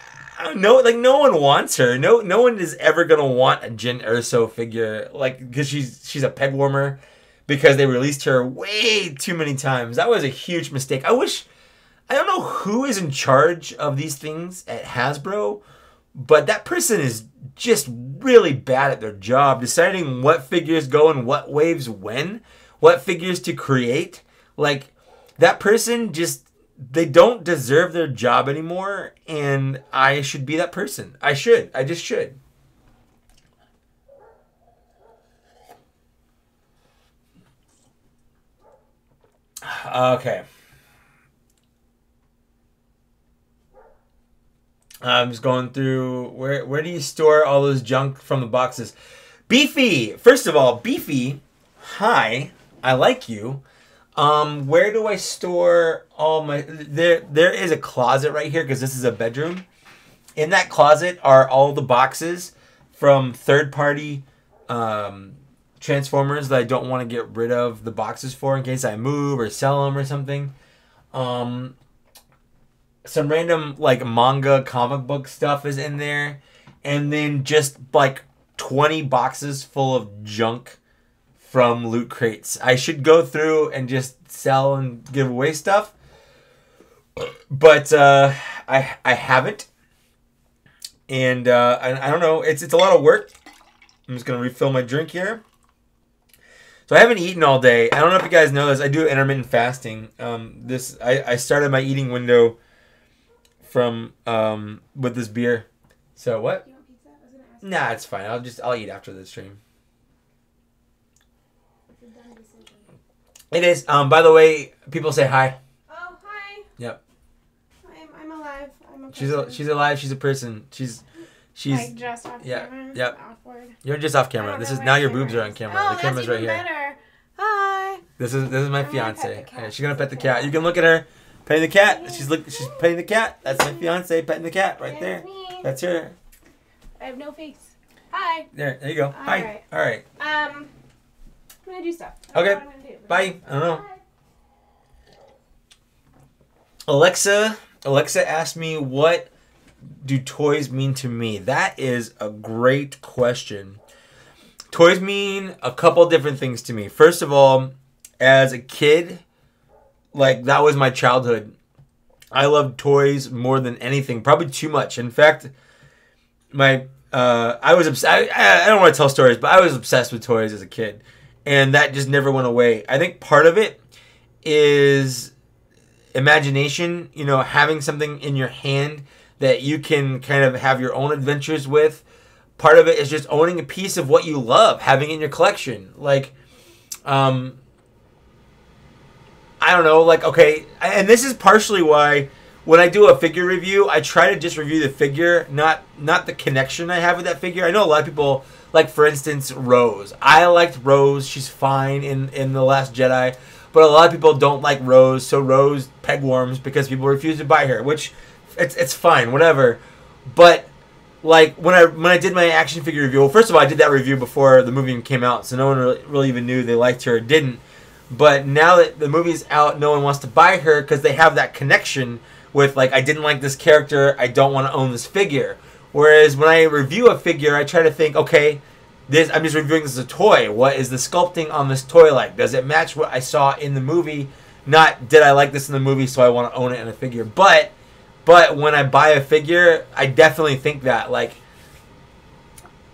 Speaker 1: no one wants her. No one is ever gonna want a Jyn Erso figure, like, because she's a peg warmer, because they released her way too many times. That was a huge mistake. I don't know who is in charge of these things at Hasbro, but that person is just really bad at their job, deciding what figures go in what waves when, what figures to create. Like, that person they don't deserve their job anymore, and I should be that person. I just should. Okay. I'm just going through, where do you store all those junk from the boxes? Beefy! First of all, Beefy, hi, I like you. Where do I store all my... There is a closet right here, because this is a bedroom. In that closet are all the boxes from third-party Transformers that I don't want to get rid of the boxes for in case I move or sell them or something. Some random, like, manga comic book stuff is in there. And then just, like, 20 boxes full of junk from loot crates. I should go through and just sell and give away stuff. But I haven't. And I don't know. It's a lot of work. I'm just going to refill my drink here. So I haven't eaten all day. I don't know if you guys know this. I do intermittent fasting. I started my eating window from with this beer. So what?
Speaker 2: You want pizza? I was gonna ask.
Speaker 1: Nah, it's fine. I'll eat after the stream.
Speaker 2: It's a done decision.
Speaker 1: It is. By the way, people say hi.
Speaker 2: Oh, hi.
Speaker 1: Yep.
Speaker 2: I'm alive. a
Speaker 1: She's
Speaker 2: person.
Speaker 1: she's alive. She's a person. She's
Speaker 2: like just off
Speaker 1: yeah,
Speaker 2: camera.
Speaker 1: yep.
Speaker 2: Awkward.
Speaker 1: You're just off
Speaker 2: I
Speaker 1: camera.
Speaker 2: don't
Speaker 1: This
Speaker 2: know
Speaker 1: is
Speaker 2: where
Speaker 1: now
Speaker 2: the
Speaker 1: your
Speaker 2: camera
Speaker 1: boobs are on
Speaker 2: is.
Speaker 1: camera.
Speaker 2: Oh,
Speaker 1: The camera's
Speaker 2: that's
Speaker 1: right
Speaker 2: even
Speaker 1: here.
Speaker 2: better. Hi.
Speaker 1: This is my
Speaker 2: I'm gonna pet
Speaker 1: fiance.
Speaker 2: the cat.
Speaker 1: Yeah, she's gonna pet the
Speaker 2: Okay.
Speaker 1: cat. You can look at her petting the cat. She's petting the cat. That's my fiance petting the cat right
Speaker 2: That's
Speaker 1: there.
Speaker 2: me.
Speaker 1: That's her.
Speaker 2: I have no face. Hi.
Speaker 1: There you go. Hi.
Speaker 2: right.
Speaker 1: All right.
Speaker 2: I'm gonna do stuff. I don't
Speaker 1: Okay.
Speaker 2: know what I'm gonna do.
Speaker 1: Bye. I don't know.
Speaker 2: Bye.
Speaker 1: Alexa asked me, what do toys mean to me? That is a great question. Toys mean a couple different things to me. First of all, as a kid, like, that was my childhood. I loved toys more than anything, probably too much. In fact, I was obsessed. I don't want to tell stories, but I was obsessed with toys as a kid, and that just never went away. I think part of it is imagination, you know, having something in your hand that you can kind of have your own adventures with. Part of it is just owning a piece of what you love, having it in your collection. Like, I don't know, like, okay, and this is partially why when I do a figure review, I try to just review the figure, not the connection I have with that figure. I know a lot of people, like, for instance, Rose. I liked Rose. She's fine in The Last Jedi. But a lot of people don't like Rose, so Rose pegworms because people refuse to buy her, which it's fine, whatever. But like when I did my action figure review, well, first of all, I did that review before the movie came out, so no one really even knew they liked her or didn't. But now that the movie's out, no one wants to buy her because they have that connection with, like, I didn't like this character, I don't want to own this figure. Whereas when I review a figure, I try to think, okay, I'm just reviewing this as a toy. What is the sculpting on this toy like? Does it match what I saw in the movie? Not, did I like this in the movie, so I want to own it in a figure. But when I buy a figure, I definitely think that, like,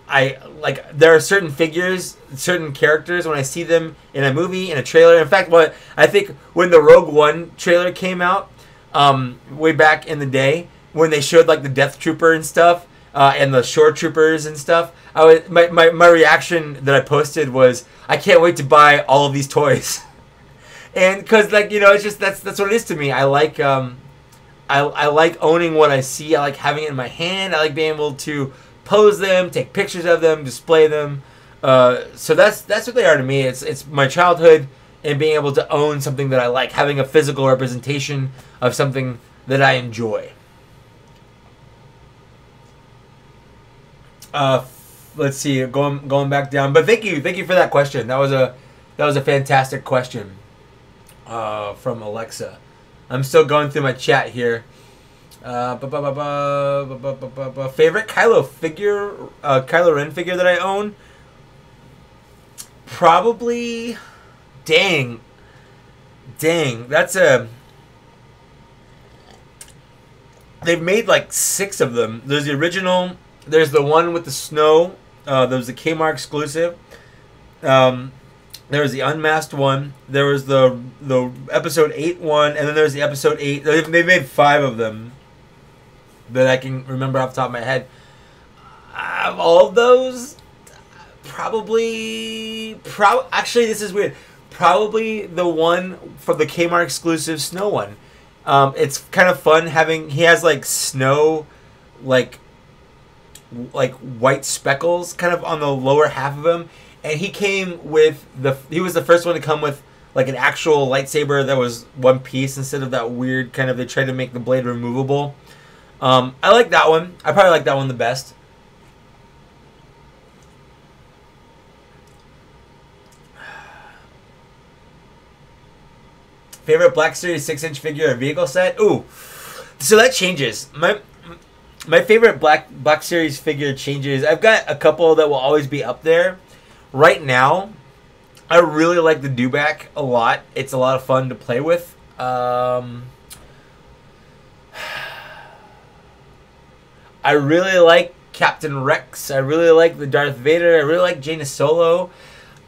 Speaker 1: there are certain figures, certain characters, when I see them in a movie, in a trailer. In fact, I think when the Rogue One trailer came out, way back in the day, when they showed, like, the Death Trooper and stuff, and the Shore Troopers and stuff, my reaction that I posted was, I can't wait to buy all of these toys. And because, like, you know, it's just that's what it is to me. I like I like owning what I see. I like having it in my hand. I like being able to pose them, take pictures of them, display them. So that's what they are to me. It's my childhood and being able to own something that I like, having a physical representation of something that I enjoy. Let's see, going back down. But thank you for that question. That was a fantastic question from Alexa. I'm still going through my chat here. Favorite Kylo Ren figure that I own? Probably, dang, that's they've made like 6 of them. There's the original. There's the one with the snow. There was the Kmart exclusive. There was the unmasked one. There was the episode 8 one, and then there's the episode 8. They made 5 of them that I can remember off the top of my head. All of those, actually, this is weird. Probably the one from the Kmart exclusive snow one. It's kind of fun having. He has like snow, like white speckles kind of on the lower half of him, and he was the first one to come with like an actual lightsaber that was one piece instead of that weird kind of, they tried to make the blade removable. I like that one. I probably like that one the best. Favorite Black Series 6-inch figure or vehicle set? Ooh, so that changes. My favorite Black Series figure changes. I've got a couple that will always be up there. Right now, I really like the Dewback a lot. It's a lot of fun to play with. I really like Captain Rex. I really like the Darth Vader. I really like Jaina Solo.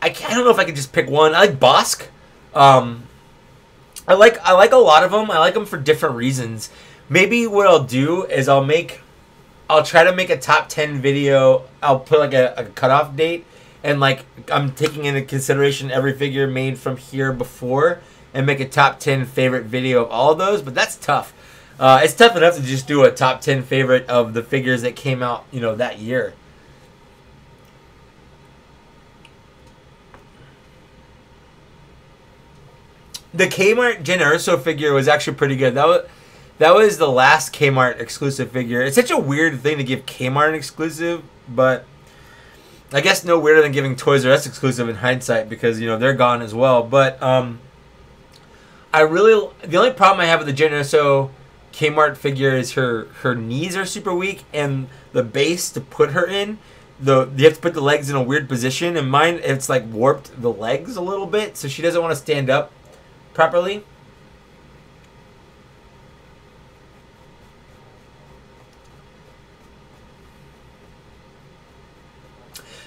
Speaker 1: I don't know if I could just pick one. I like Bosk. I like a lot of them. I like them for different reasons. Maybe what I'll do is I'll try to make a top 10 video. I'll put like a cutoff date, and like I'm taking into consideration every figure made from here before, and make a top 10 favorite video of all of those. But that's tough. It's tough enough to just do a top 10 favorite of the figures that came out, you know, that year. The Kmart Jen Erso figure was actually pretty good. That was the last Kmart exclusive figure. It's such a weird thing to give Kmart an exclusive, but I guess no weirder than giving Toys R Us exclusive in hindsight because, you know, they're gone as well. But the only problem I have with the Jen Erso Kmart figure is her knees are super weak, and the base to put her in, you have to put the legs in a weird position, and mine, it's like warped the legs a little bit, so she doesn't want to stand up properly.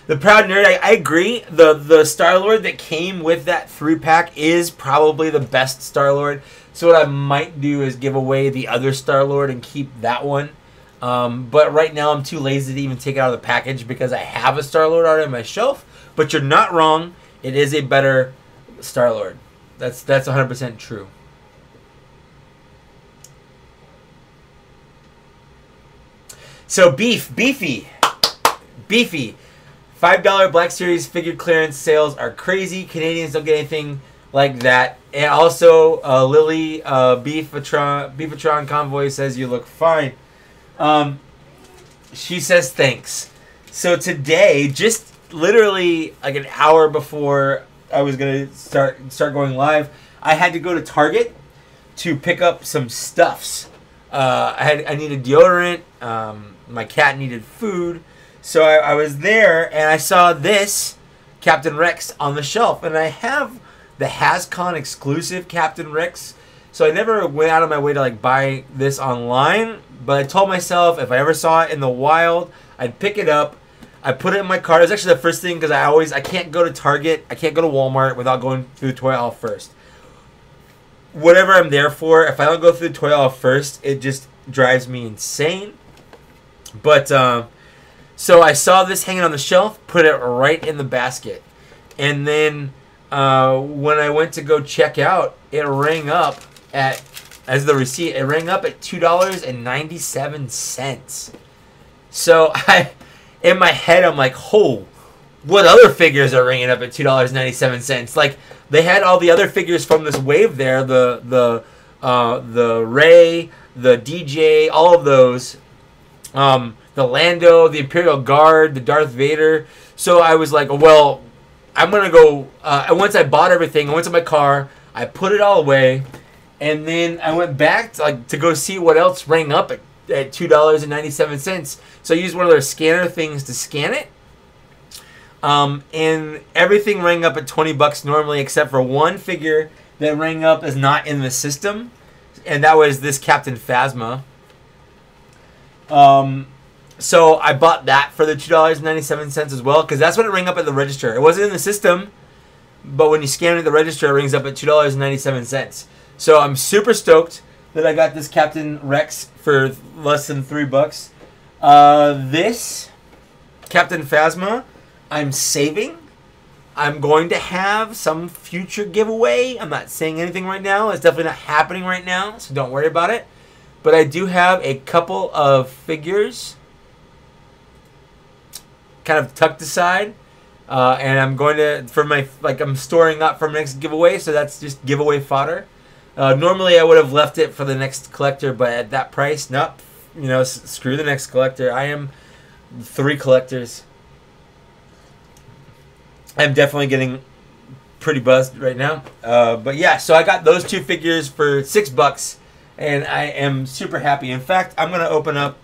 Speaker 1: The Proud Nerd, I agree. The Star-Lord that came with that 3-pack is probably the best Star-Lord. So what I might do is give away the other Star-Lord and keep that one. But right now I'm too lazy to even take it out of the package because I have a Star-Lord already on my shelf. But you're not wrong. It is a better Star-Lord. That's 100% true. So beefy. $5 Black Series figure clearance sales are crazy. Canadians don't get anything like that. And also, Lily Beefatron Convoy says you look fine. She says thanks. So today, just literally like an hour before I was gonna start going live, I had to go to Target to pick up some stuffs. I needed deodorant. My cat needed food. So I was there, and I saw this Captain Rex on the shelf. And I have the HasCon exclusive Captain Rex. So I never went out of my way to like buy this online. But I told myself if I ever saw it in the wild, I'd pick it up. I put it in my cart. It was actually the first thing because I can't go to Target. I can't go to Walmart without going through the toy aisle first. Whatever I'm there for, if I don't go through the toy aisle first, it just drives me insane. But so I saw this hanging on the shelf, put it right in the basket. And then when I went to go check out, it rang up at, as the receipt, it rang up at $2.97. So in my head, I'm like, oh, what other figures are ringing up at $2.97? Like, they had all the other figures from this wave there, the Ray, the DJ, all of those. The Lando, the Imperial Guard, the Darth Vader. So I was like, well, I'm going to go. And once I bought everything, I went to my car, I put it all away, and then I went back to go see what else rang up at $2.97. So I used one of their scanner things to scan it. And everything rang up at $20 normally, except for one figure that rang up is not in the system. And that was this Captain Phasma. So I bought that for the $2.97 as well, because that's when it rang up at the register. It wasn't in the system, but when you scan it at the register, it rings up at $2.97. So I'm super stoked that I got this Captain Rex for less than $3. This Captain Phasma, I'm saving. I'm going to have some future giveaway. I'm not saying anything right now. It's definitely not happening right now, so don't worry about it. But I do have a couple of figures kind of tucked aside. And I'm going to, I'm storing up for my next giveaway, so that's just giveaway fodder. Normally I would have left it for the next collector, but at that price, nope. You know, screw the next collector. I am 3 collectors. I'm definitely getting pretty buzzed right now. But yeah, so I got those 2 figures for $6. And I am super happy. In fact, I'm going to open up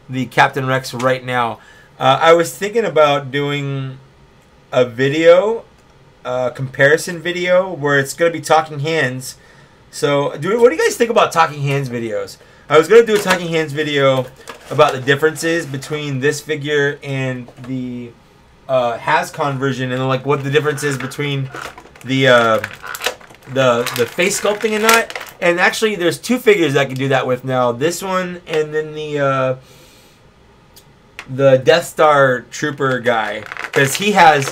Speaker 1: the Captain Rex right now. I was thinking about doing a video, comparison video, where it's going to be talking hands. So, what do you guys think about talking hands videos? I was going to do a talking hands video about the differences between this figure and the HasCon version, and like what the difference is between the face sculpting and not. And actually, there's 2 figures I can do that with now. This one, and then the Death Star Trooper guy, because he has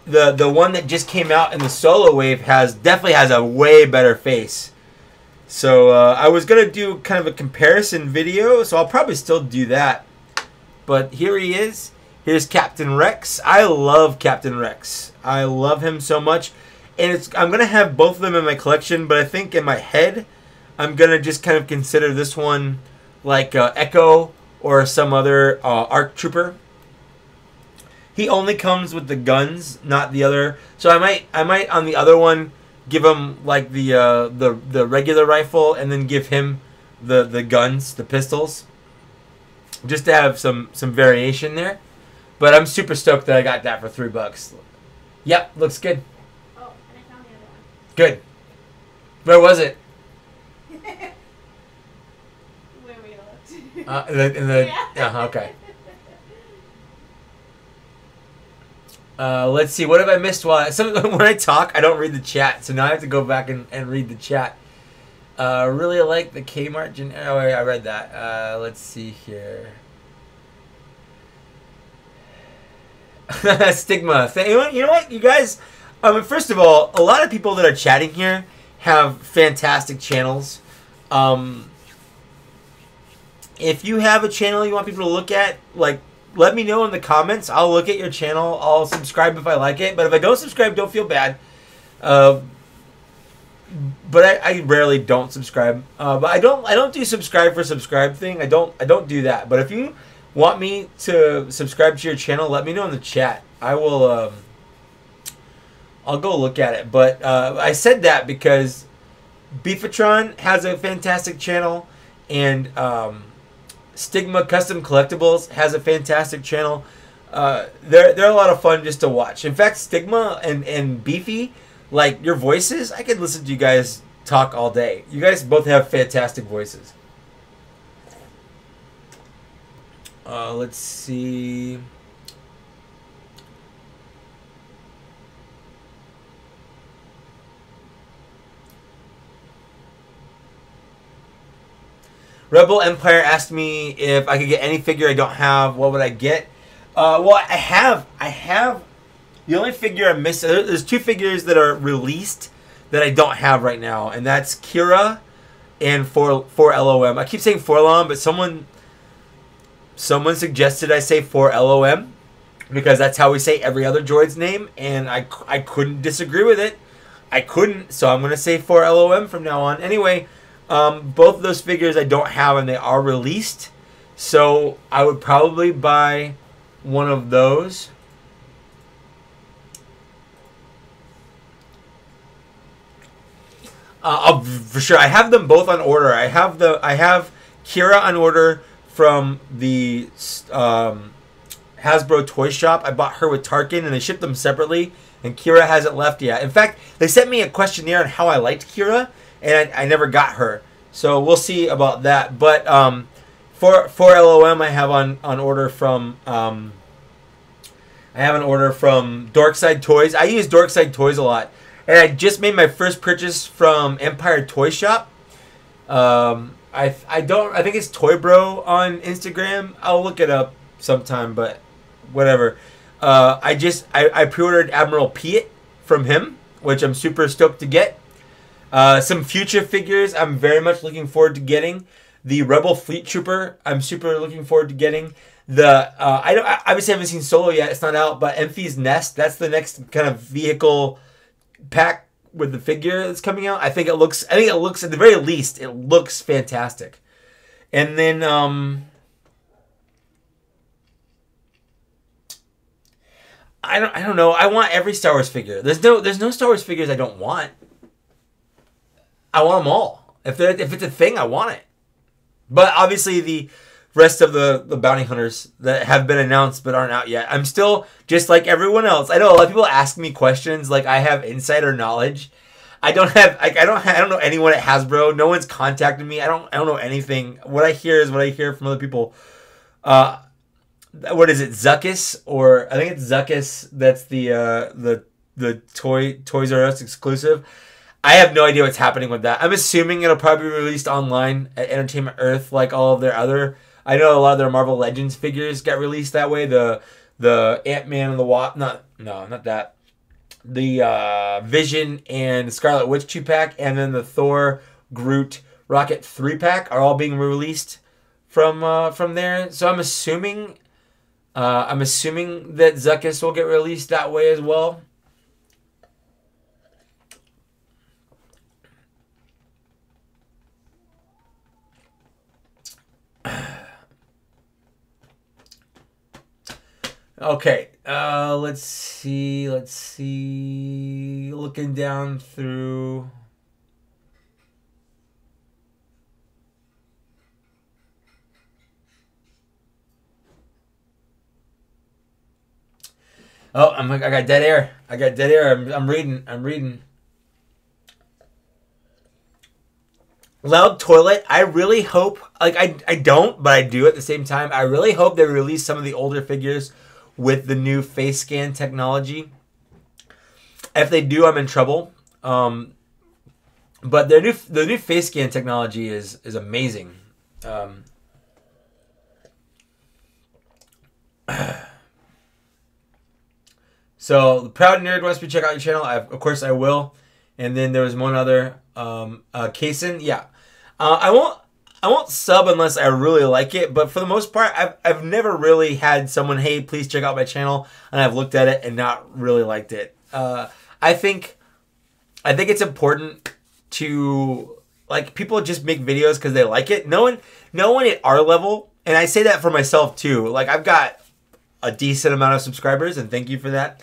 Speaker 1: the one that just came out in the solo wave definitely has a way better face. So I was going to do kind of a comparison video, so I'll probably still do that. But here he is. Here's Captain Rex. I love Captain Rex. I love him so much. And I'm going to have both of them in my collection, but I think in my head, I'm going to just kind of consider this one like Echo or some other ARC Trooper. He only comes with the guns, not the other. So I might on the other one give him like the regular rifle, and then give him the guns, the pistols, just to have some variation there. But I'm super stoked that I got that for $3. Yep, looks good.
Speaker 2: Oh, and I found the other one.
Speaker 1: Good. Where was it?
Speaker 2: Where we looked.
Speaker 1: Yeah. Okay. Let's see. What have I missed? When I talk, I don't read the chat, so now I have to go back and read the chat. Really like the Kmart. Oh, I read that. Let's see here. Stigma. You know what, you guys? First of all, a lot of people that are chatting here have fantastic channels. If you have a channel you want people to look at, like, let me know in the comments. I'll look at your channel. I'll subscribe if I like it. But if I don't subscribe, don't feel bad. But I rarely don't subscribe. But I don't do subscribe for subscribe thing. I don't do that. But if you want me to subscribe to your channel, let me know in the chat. I will. I'll go look at it. But I said that because Beefatron has a fantastic channel, and Stigma Custom Collectibles has a fantastic channel. They're a lot of fun just to watch. In fact, Stigma and Beefy, like your voices, I could listen to you guys talk all day. You guys both have fantastic voices. Let's see. Rebel Empire asked me if I could get any figure I don't have. What would I get? Well, I have. The only figure I'm missing. There's two figures that are released that I don't have right now, and that's Kira and 4LOM. I keep saying 4LOM, but someone suggested I say 4LOM because that's how we say every other droid's name, and I couldn't disagree with it. I couldn't, so I'm gonna say 4LOM from now on. Anyway. Both of those figures I don't have, and they are released, so I would probably buy one of those. For sure, I have them both on order. I have Kira on order from the Hasbro Toy Shop. I bought her with Tarkin, and they shipped them separately, and Kira hasn't left yet. In fact, they sent me a questionnaire on how I liked Kira, and I never got her. So we'll see about that. But for LOM, I have on order from Dorkside Toys. I use Dorkside Toys a lot, and I just made my first purchase from Empire Toy Shop. I think it's Toy Bro on Instagram. I'll look it up sometime, but whatever. I pre-ordered Admiral Piet from him, which I'm super stoked to get. Some future figures I'm very much looking forward to getting. The Rebel Fleet Trooper I'm super looking forward to getting. I obviously haven't seen Solo yet. It's not out, but Enfy's Nest, that's the next kind of vehicle pack with the figure that's coming out. I think it looks at the very least it looks fantastic. And then I don't know. I want every Star Wars figure. There's no Star Wars figures I don't want. I want them all. If it's a thing, I want it. But obviously the rest of the bounty hunters that have been announced but aren't out yet, I'm still just like everyone else. I know a lot of people ask me questions like I have insider knowledge. I don't know anyone at Hasbro. No one's contacted me. I don't know anything. What I hear is what I hear from other people. What is it, Zuckus? Or I think it's Zuckus. That's the Toys R Us exclusive. I have no idea what's happening with that. I'm assuming it'll probably be released online at Entertainment Earth, like all of their other. I know a lot of their Marvel Legends figures got released that way. The Ant-Man and the Wasp. Not that. The Vision and Scarlet Witch 2-pack, and then the Thor Groot, Rocket 3-pack are all being released from there. So I'm assuming that Zuckuss will get released that way as well. Okay, let's see. Looking down through. Oh, I got dead air. I'm reading. Loud toilet. I really hope, like I don't, but I do at the same time. I really hope they release some of the older figures with the new face scan technology. If they do, I'm in trouble. But the new face scan technology is amazing. So the Proud Nerd wants me to check out your channel. Of course I will. And then there was one other, Kaysen. Yeah, I won't sub unless I really like it. But for the most part, I've never really had someone, hey, please check out my channel, and I've looked at it and not really liked it. I think it's important to people just make videos because they like it. No one at our level, and I say that for myself too. Like I've got a decent amount of subscribers, and thank you for that.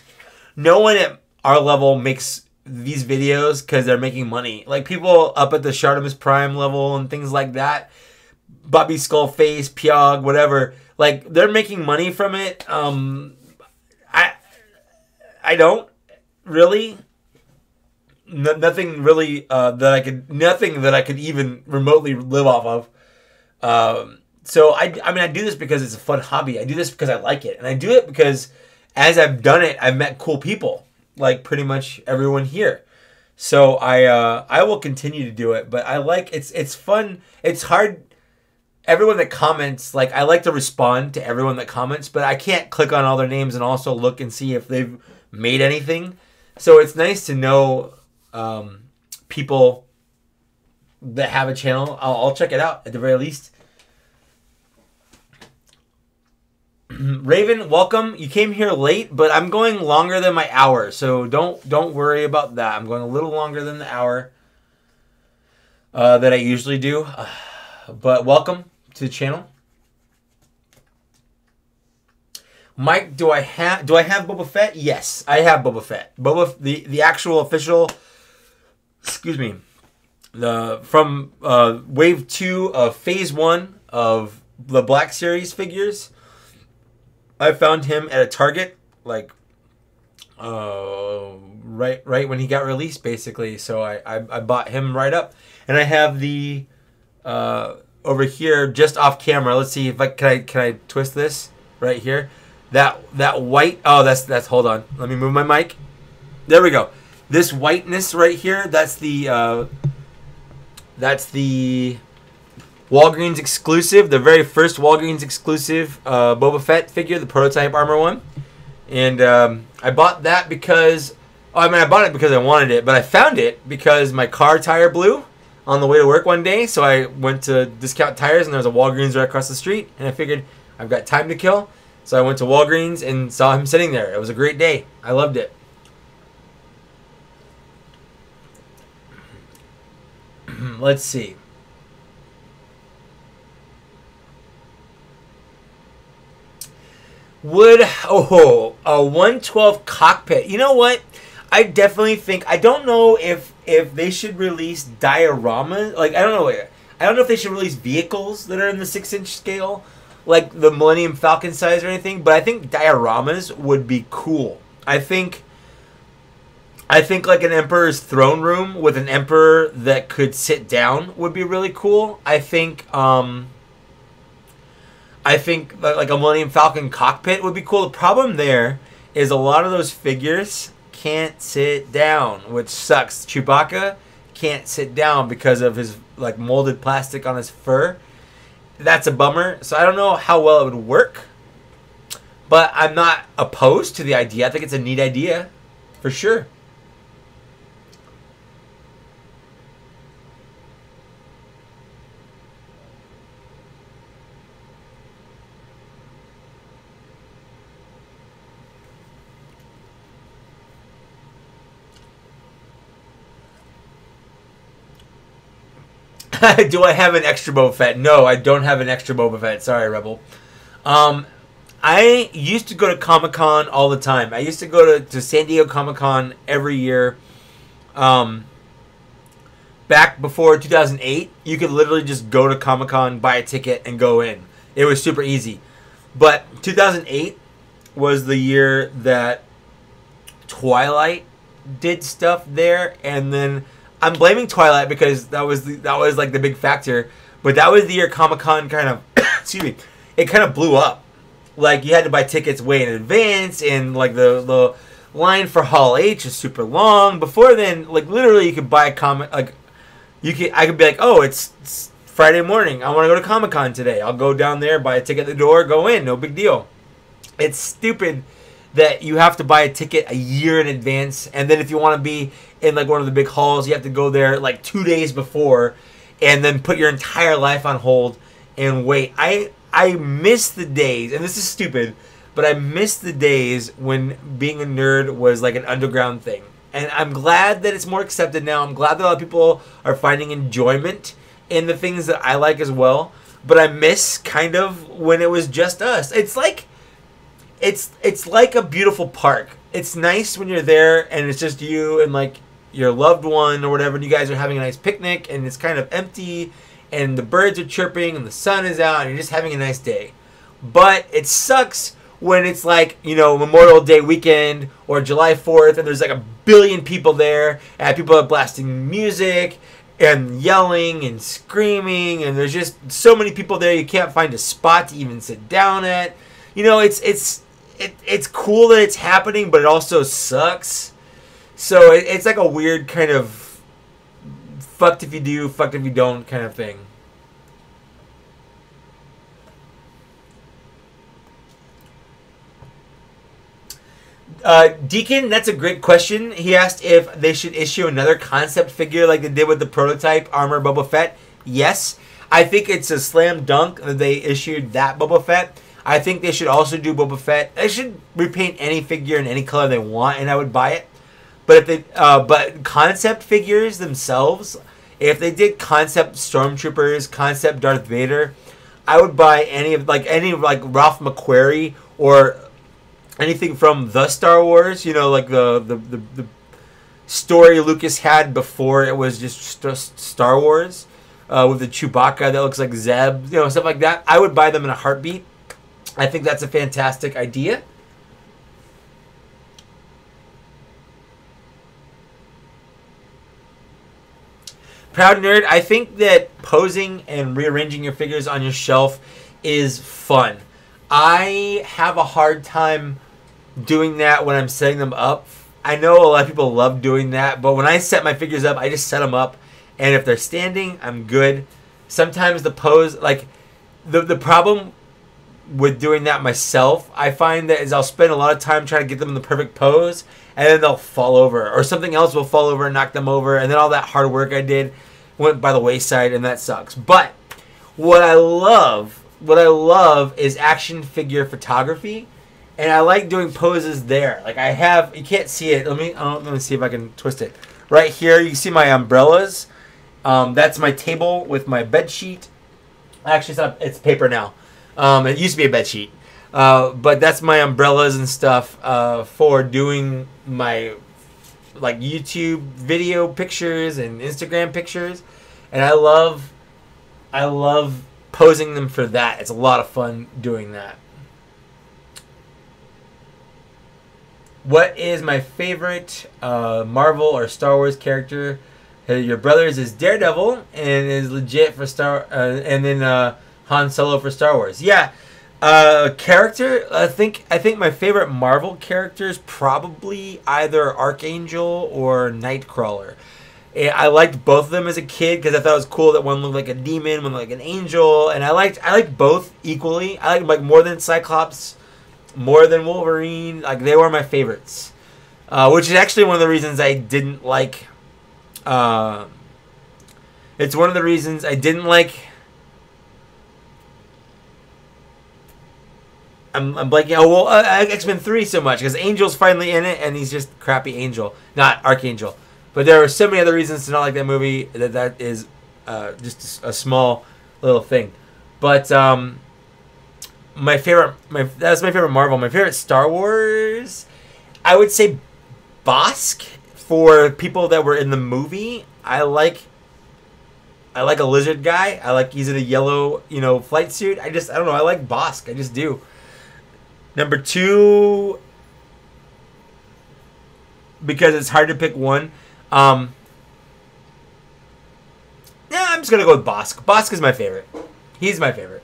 Speaker 1: No one at our level makes these videos because they're making money. Like people up at the Shartimus Prime level and things like that, Bobby Skullface, Pyog, whatever, like they're making money from it. I don't really. Nothing really nothing that I could even remotely live off of. So I do this because it's a fun hobby. I do this because I like it, and I do it because as I've done it, I've met cool people, like pretty much everyone here. So I will continue to do it, but I like it's fun. It's hard. Everyone that comments, like I like to respond to everyone that comments, but I can't click on all their names and also look and see if they've made anything. So it's nice to know people that have a channel. I'll check it out at the very least. Raven, welcome. You came here late, but I'm going longer than my hour, so don't worry about that. I'm going a little longer than the hour that I usually do. But welcome to the channel. Mike, do I have Boba Fett? Yes, I have Boba Fett. The actual official, excuse me, from wave 2 of phase 1 of the Black Series figures. I found him at a Target, like right when he got released, basically. So I bought him right up, and I have the over here just off camera. Let's see if can I twist this right here. That white. Oh, that's. Hold on. Let me move my mic. There we go. This whiteness right here. That's the Walgreens exclusive, the very first Walgreens exclusive Boba Fett figure, the prototype armor one. And I bought that because, I bought it because I wanted it, but I found it because my car tire blew on the way to work one day. So I went to Discount Tires, and there was a Walgreens right across the street, and I figured I've got time to kill. So I went to Walgreens and saw him sitting there. It was a great day. I loved it. Let's see. Would a 112 cockpit? You know what? I definitely think, I don't know if they should release dioramas. Like I don't know if they should release vehicles that are in the 6-inch scale, like the Millennium Falcon size or anything. But I think dioramas would be cool. I think like an Emperor's throne room with an Emperor that could sit down would be really cool. I think like a Millennium Falcon cockpit would be cool. The problem there is a lot of those figures can't sit down, which sucks. Chewbacca can't sit down because of his like molded plastic on his fur. That's a bummer. So I don't know how well it would work, but I'm not opposed to the idea. I think it's a neat idea for sure. Do I have an extra Boba Fett? No, I don't have an extra Boba Fett. Sorry, Rebel. I used to go to Comic-Con all the time. I used to go to San Diego Comic-Con every year. Back before 2008, you could literally just go to Comic-Con, buy a ticket, and go in. It was super easy. But 2008 was the year that Twilight did stuff there, and then I'm blaming Twilight because that was like the big factor. But that was the year Comic-Con kind of excuse me, it kind of blew up. Like, you had to buy tickets way in advance, and like the line for Hall H is super long. Before then, like, literally you could buy a comic, like I could be like, oh, it's Friday morning, I want to go to Comic-Con today. I'll go down there, buy a ticket at the door, go in, no big deal. It's stupid that you have to buy a ticket a year in advance, and then if you want to be in like one of the big halls, you have to go there like 2 days before, and then put your entire life on hold and wait. I miss the days, and this is stupid, but I miss the days when being a nerd was like an underground thing. And I'm glad that it's more accepted now. I'm glad that a lot of people are finding enjoyment in the things that I like as well. But I miss kind of when it was just us. It's like a beautiful park. It's nice when you're there and it's just you and like your loved one or whatever, and you guys are having a nice picnic and it's kind of empty and the birds are chirping and the sun is out and you're just having a nice day. But it sucks when it's like, you know, Memorial Day weekend or July 4th and there's like a billion people there and people are blasting music and yelling and screaming and there's just so many people there you can't find a spot to even sit down at. You know, it's cool that it's happening, but it also sucks. So it's like a weird kind of fucked if you do, fucked if you don't kind of thing. Deacon, that's a great question. He asked if they should issue another concept figure like they did with the prototype armor Boba Fett. Yes. I think it's a slam dunk that they issued that Boba Fett. I think they should also do Boba Fett. They should repaint any figure in any color they want, and I would buy it. But if they, but concept figures themselves, if they did concept Stormtroopers, concept Darth Vader, I would buy any of like Ralph McQuarrie or anything from the Star Wars. You know, like the story Lucas had before it was just Star Wars, with the Chewbacca that looks like Zeb, you know, stuff like that. I would buy them in a heartbeat. I think that's a fantastic idea. Proud Nerd, I think that posing and rearranging your figures on your shelf is fun. I have a hard time doing that when I'm setting them up. I know a lot of people love doing that, but when I set my figures up, I just set them up. And if they're standing, I'm good. Sometimes the pose, like, the problem with doing that myself, I find that is I'll spend a lot of time trying to get them in the perfect pose, and then they'll fall over, or something else will fall over and knock them over, and then all that hard work I did went by the wayside, and that sucks. But what I love is action figure photography, and I like doing poses there. Like I have, you can't see it. Let me see if I can twist it. Right here, you can see my umbrellas. That's my table with my bed sheet. Actually, it's paper now. It used to be a bed sheet. But that's my umbrellas and stuff for doing my like YouTube video pictures and Instagram pictures. And I love posing them for that. It's a lot of fun doing that. What is my favorite Marvel or Star Wars character? Your brother's is Daredevil and is legit for and then Han Solo for Star Wars. Yeah, character. I think my favorite Marvel character is probably either Archangel or Nightcrawler. I liked both of them as a kid because I thought it was cool that one looked like a demon, one looked like an angel, and I liked both equally. I liked like more than Cyclops, more than Wolverine. Like they were my favorites, which is actually one of the reasons I didn't like. It's one of the reasons I didn't like. I'm blanking. Oh well, X-Men 3 so much because Angel's finally in it, and he's just crappy Angel, not Archangel. But there are so many other reasons to not like that movie that is just a small little thing. But that's my favorite Marvel. My favorite Star Wars, I would say Bosk. For people that were in the movie, I like a lizard guy. He's in a yellow, flight suit. I don't know. I like Bosk. I just do. Number 2, because it's hard to pick one. Yeah, I'm just gonna go with Bosk. Bosk is my favorite. He's my favorite.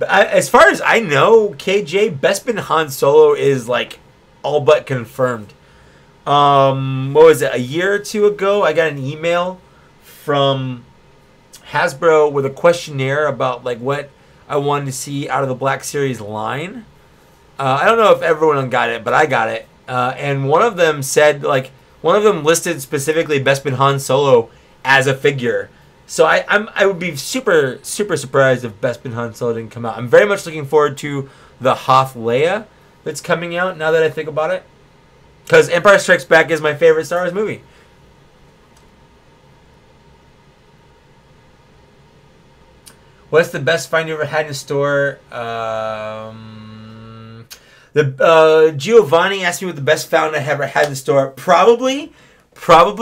Speaker 1: As far as I know, KJ, Bespin Han Solo is like all but confirmed. What was it? A year or two ago, I got an email from Hasbro with a questionnaire about like what I wanted to see out of the Black Series line. I don't know if everyone got it, but I got it. And one of them listed specifically Bespin Han Solo as a figure. So I would be super, super surprised if Bespin Han Solo didn't come out. I'm very much looking forward to the Hoth Leia that's coming out, now that I think about it. Because Empire Strikes Back is my favorite Star Wars movie. What's the best find you ever had in a store? Giovanni asked me what the best found I ever had in the store. Probably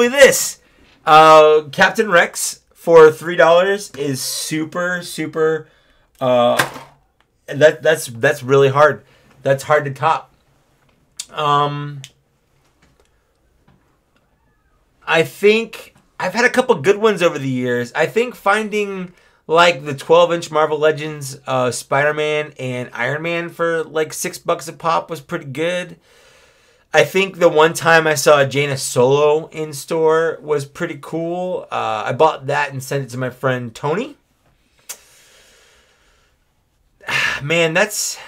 Speaker 1: this. Captain Rex for $3 is super, super. That's really hard. That's hard to top. I think I've had a couple good ones over the years. I think finding like the 12-inch Marvel Legends Spider-Man and Iron Man for like $6 a pop was pretty good. I think the one time I saw a Jaina Solo in store was pretty cool. I bought that and sent it to my friend Tony. Man, that's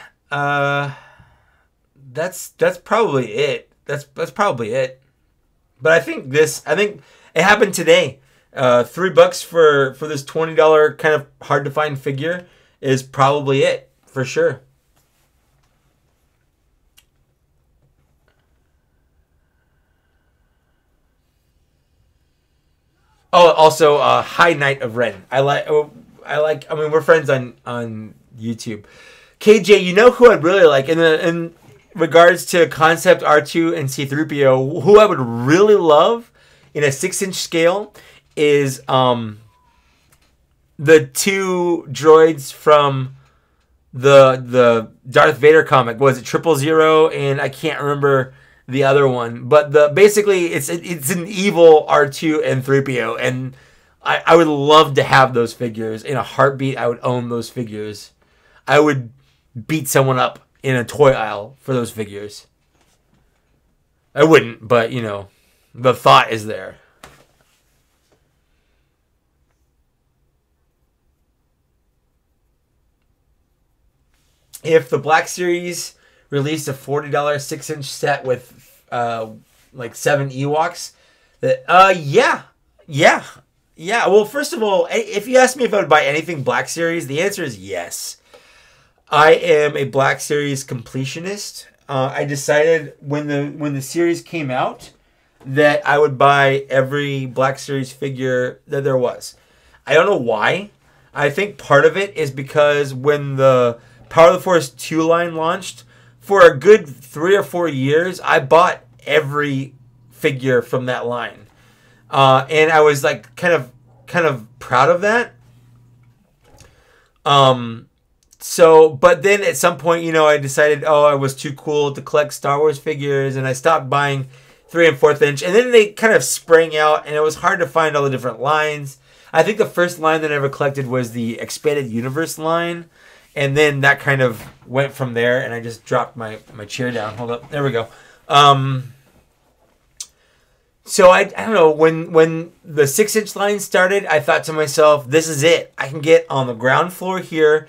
Speaker 1: probably it. That's probably it. But I think it happened today. $3 for this $20 kind of hard to find figure is probably it for sure. Oh, also, High Knight of Ren. I mean, we're friends on YouTube. KJ, you know who I'd really like in regards to concept R2 and C-3PO, who I would really love in a 6-inch scale is the two droids from the Darth Vader comic. Was it 000? And I can't remember the other one, but basically it's an evil R2 and 3PO, and I would love to have those figures in a heartbeat. I would own those figures. I would beat someone up in a toy aisle for those figures. I wouldn't, but the thought is there. If the Black Series released a $40 6-inch set with like 7 Ewoks, yeah. Well, first of all, if you ask me if I would buy anything Black Series, the answer is yes. I am a Black Series completionist. I decided when the series came out that I would buy every Black Series figure that there was. I don't know why. I think part of it is because when the Power of the Force 2 line launched, for a good 3 or 4 years, I bought every figure from that line. And I was like kind of proud of that. But then at some point, I decided, I was too cool to collect Star Wars figures, and I stopped buying 3 and 4th inch. And then they kind of sprang out, and it was hard to find all the different lines. I think the first line that I ever collected was the Expanded Universe line. And then that kind of went from there, and I just dropped my chair down. Hold up. There we go. So I don't know, when the 6-inch line started, I thought to myself, this is it. I can get on the ground floor here,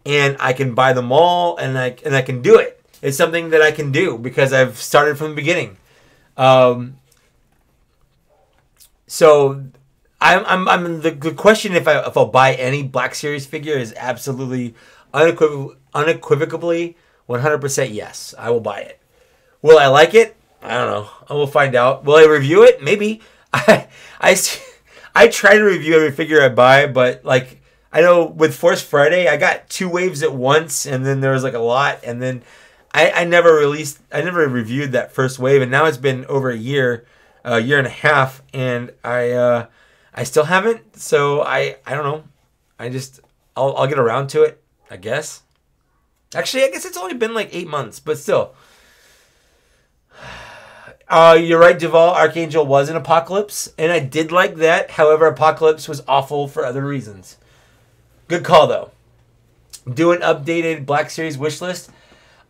Speaker 1: and I can buy them all, and I can do it. It's something that I can do because I've started from the beginning. So I'm the question if I'll buy any Black Series figure is absolutely unequivocally 100% yes. I will buy it. Will I like it? I don't know. I will find out. Will I review it? Maybe. I try to review every figure I buy, but like I know with Force Friday, I got 2 waves at once, and then there was like a lot, and then I never reviewed that first wave, and now it's been over a year and a half, and I still haven't. So I don't know. I'll get around to it, I guess. Actually, I guess it's only been like 8 months, but still. You're right, Duval. Archangel was an Apocalypse, and I did like that. However, Apocalypse was awful for other reasons. Good call, though. Do an updated Black Series wish list.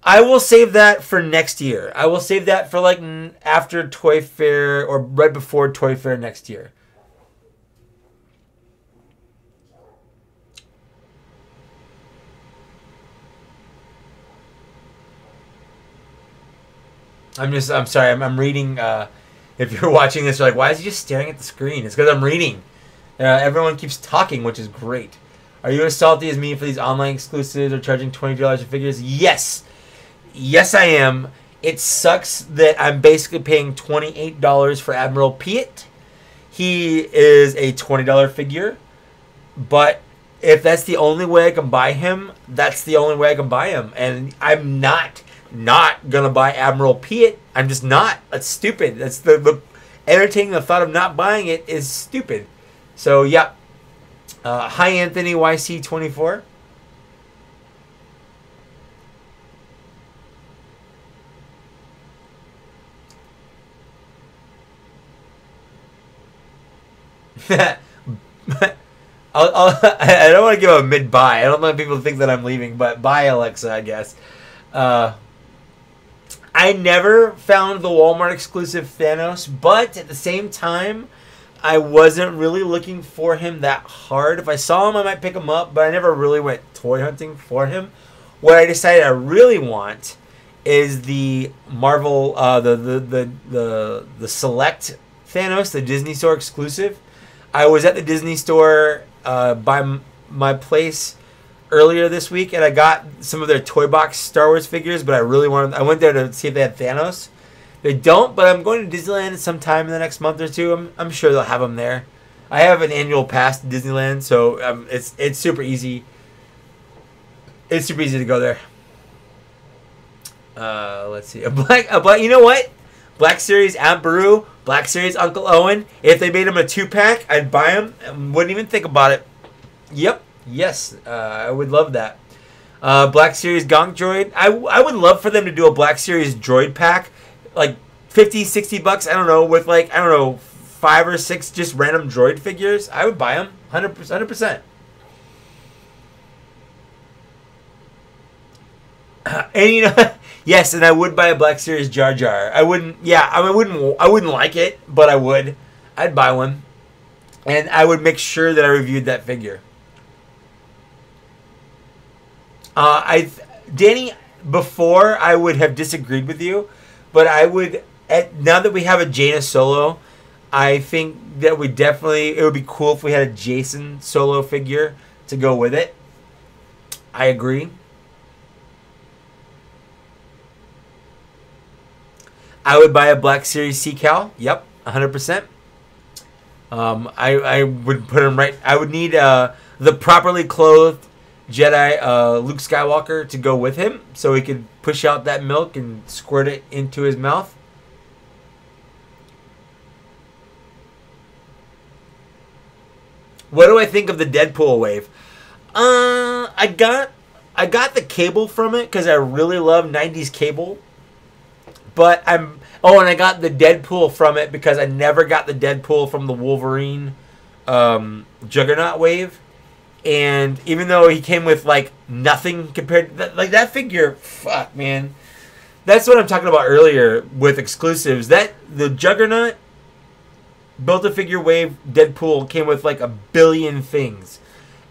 Speaker 1: I will save that for next year. I will save that for like after Toy Fair or right before Toy Fair next year. I'm sorry. I'm reading. If you're watching this, you're like, why is he just staring at the screen? It's because I'm reading. Everyone keeps talking, which is great. Are you as salty as me for these online exclusives or charging $20 for figures? Yes. Yes, I am. It sucks that I'm basically paying $28 for Admiral Piet. He is a $20 figure. But if that's the only way I can buy him, that's the only way I can buy him. And I'm not gonna buy Admiral Piet. I'm just not. That's stupid. That's the entertaining the thought of not buying it is stupid. So yeah. Hi Anthony YC24. I don't want to give a mid-buy. I don't want people to think that I'm leaving, but buy Alexa, I guess. I never found the Walmart exclusive Thanos, but at the same time, I wasn't really looking for him that hard. If I saw him, I might pick him up, but I never really went toy hunting for him. What I decided I really want is the Marvel, the Select Thanos, the Disney Store exclusive. I was at the Disney Store by my place earlier this week, and I got some of their Toy Box Star Wars figures, but I went there to see if they had Thanos. They don't, but I'm going to Disneyland sometime in the next month or two. I'm sure they'll have them there. I have an annual pass to Disneyland, so it's super easy. It's super easy to go there. Let's see. A black. You know what? Black Series Aunt Beru, Black Series Uncle Owen. If they made them a 2-pack, I'd buy them and wouldn't even think about it. Yep. Yes. I would love that. Black Series Gonk Droid. I would love for them to do a Black Series Droid pack. Like $50, $60, I don't know, with like, I don't know, 5 or 6 just random droid figures. I would buy them 100%. And you know, yes, and I would buy a Black Series Jar Jar. I wouldn't. Yeah, I wouldn't like it, but I would. I'd buy one, and I would make sure that I reviewed that figure. Danny, before I would have disagreed with you, but I would. Now that we have a Jaina Solo, I think that it would be cool if we had a Jason Solo figure to go with it. I agree. I would buy a Black Series Sea-Cal. Yep, 100%. I would put him right. I would need the properly clothed Jedi Luke Skywalker to go with him, so he could push out that milk and squirt it into his mouth. What do I think of the Deadpool wave? I got the cable from it because I really love 90s cable. But and I got the Deadpool from it because I never got the Deadpool from the Wolverine Juggernaut wave. And even though he came with like nothing compared to that figure, fuck man. That's what I'm talking about earlier with exclusives. That the Juggernaut Build-A-Figure wave Deadpool came with like a billion things.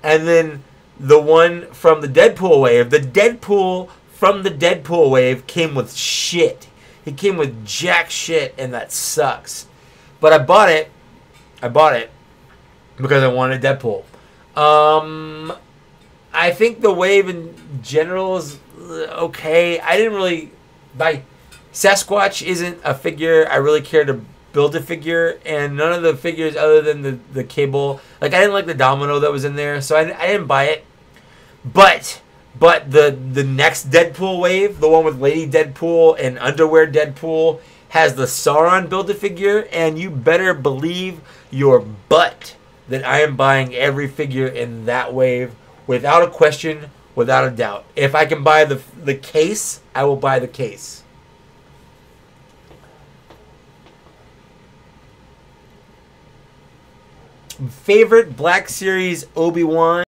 Speaker 1: And then the one from the Deadpool wave, the Deadpool from the Deadpool wave came with shit. He came with jack shit, and that sucks. But I bought it. I bought it because I wanted Deadpool. I I think the wave in general is okay. I didn't really buy Sasquatch isn't a figure I really care to build a figure, and none of the figures other than the cable, like I didn't like the domino that was in there, so I didn't buy it. But the next Deadpool wave, the one with Lady Deadpool and Underwear Deadpool, has the Sauron Build-A-Figure, and you better believe your butt that I am buying every figure in that wave without a question, without a doubt. If I can buy the case, I will buy the case. Favorite Black Series Obi-Wan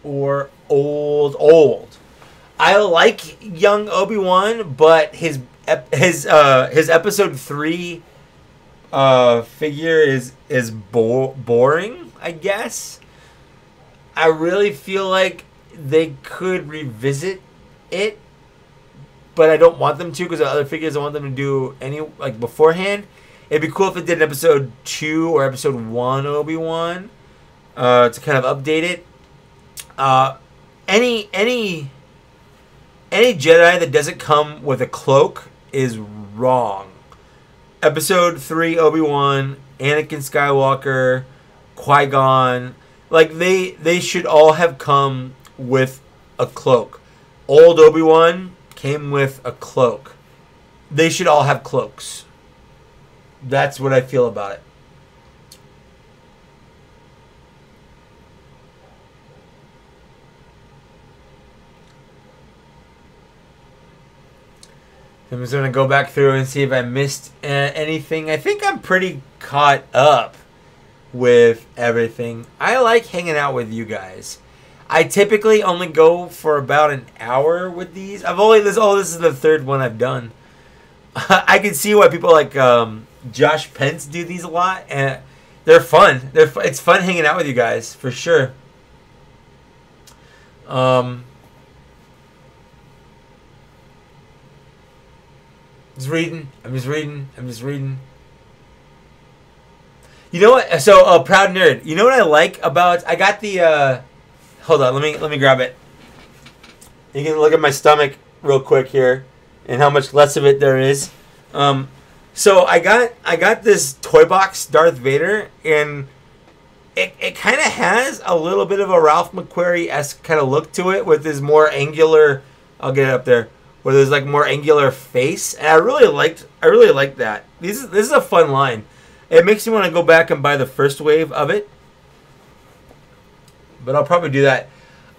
Speaker 1: or old? I like young Obi-Wan, but his episode 3 figure is boring, I guess. I really feel like they could revisit it, but I don't want them to because the other figures I want them to do beforehand. It'd be cool if it did an episode 2 or episode 1 Obi-Wan to kind of update it. Any Jedi that doesn't come with a cloak is wrong. Episode 3 Obi-Wan, Anakin Skywalker, Qui-Gon, like they should all have come with a cloak. Old Obi-Wan came with a cloak. They should all have cloaks. That's what I feel about it. I'm just going to go back through and see if I missed anything. I think I'm pretty caught up with everything. I like hanging out with you guys. I typically only go for about an hour with these. This is the third one I've done. I can see why people like Josh Pence do these a lot, and they're fun. It's fun hanging out with you guys for sure. Just reading. I'm just reading. You know what? So, Proud Nerd. You know what I like about? I got the. Hold on. Let me grab it. You can look at my stomach real quick here, and how much less of it there is. So I got this toy box Darth Vader, and it kind of has a little bit of a Ralph McQuarrie-esque kind of look to it with his more angular. I'll get it up there. Where there's like more angular face, and I really liked that. This is a fun line. It makes me want to go back and buy the first wave of it, but I'll probably do that.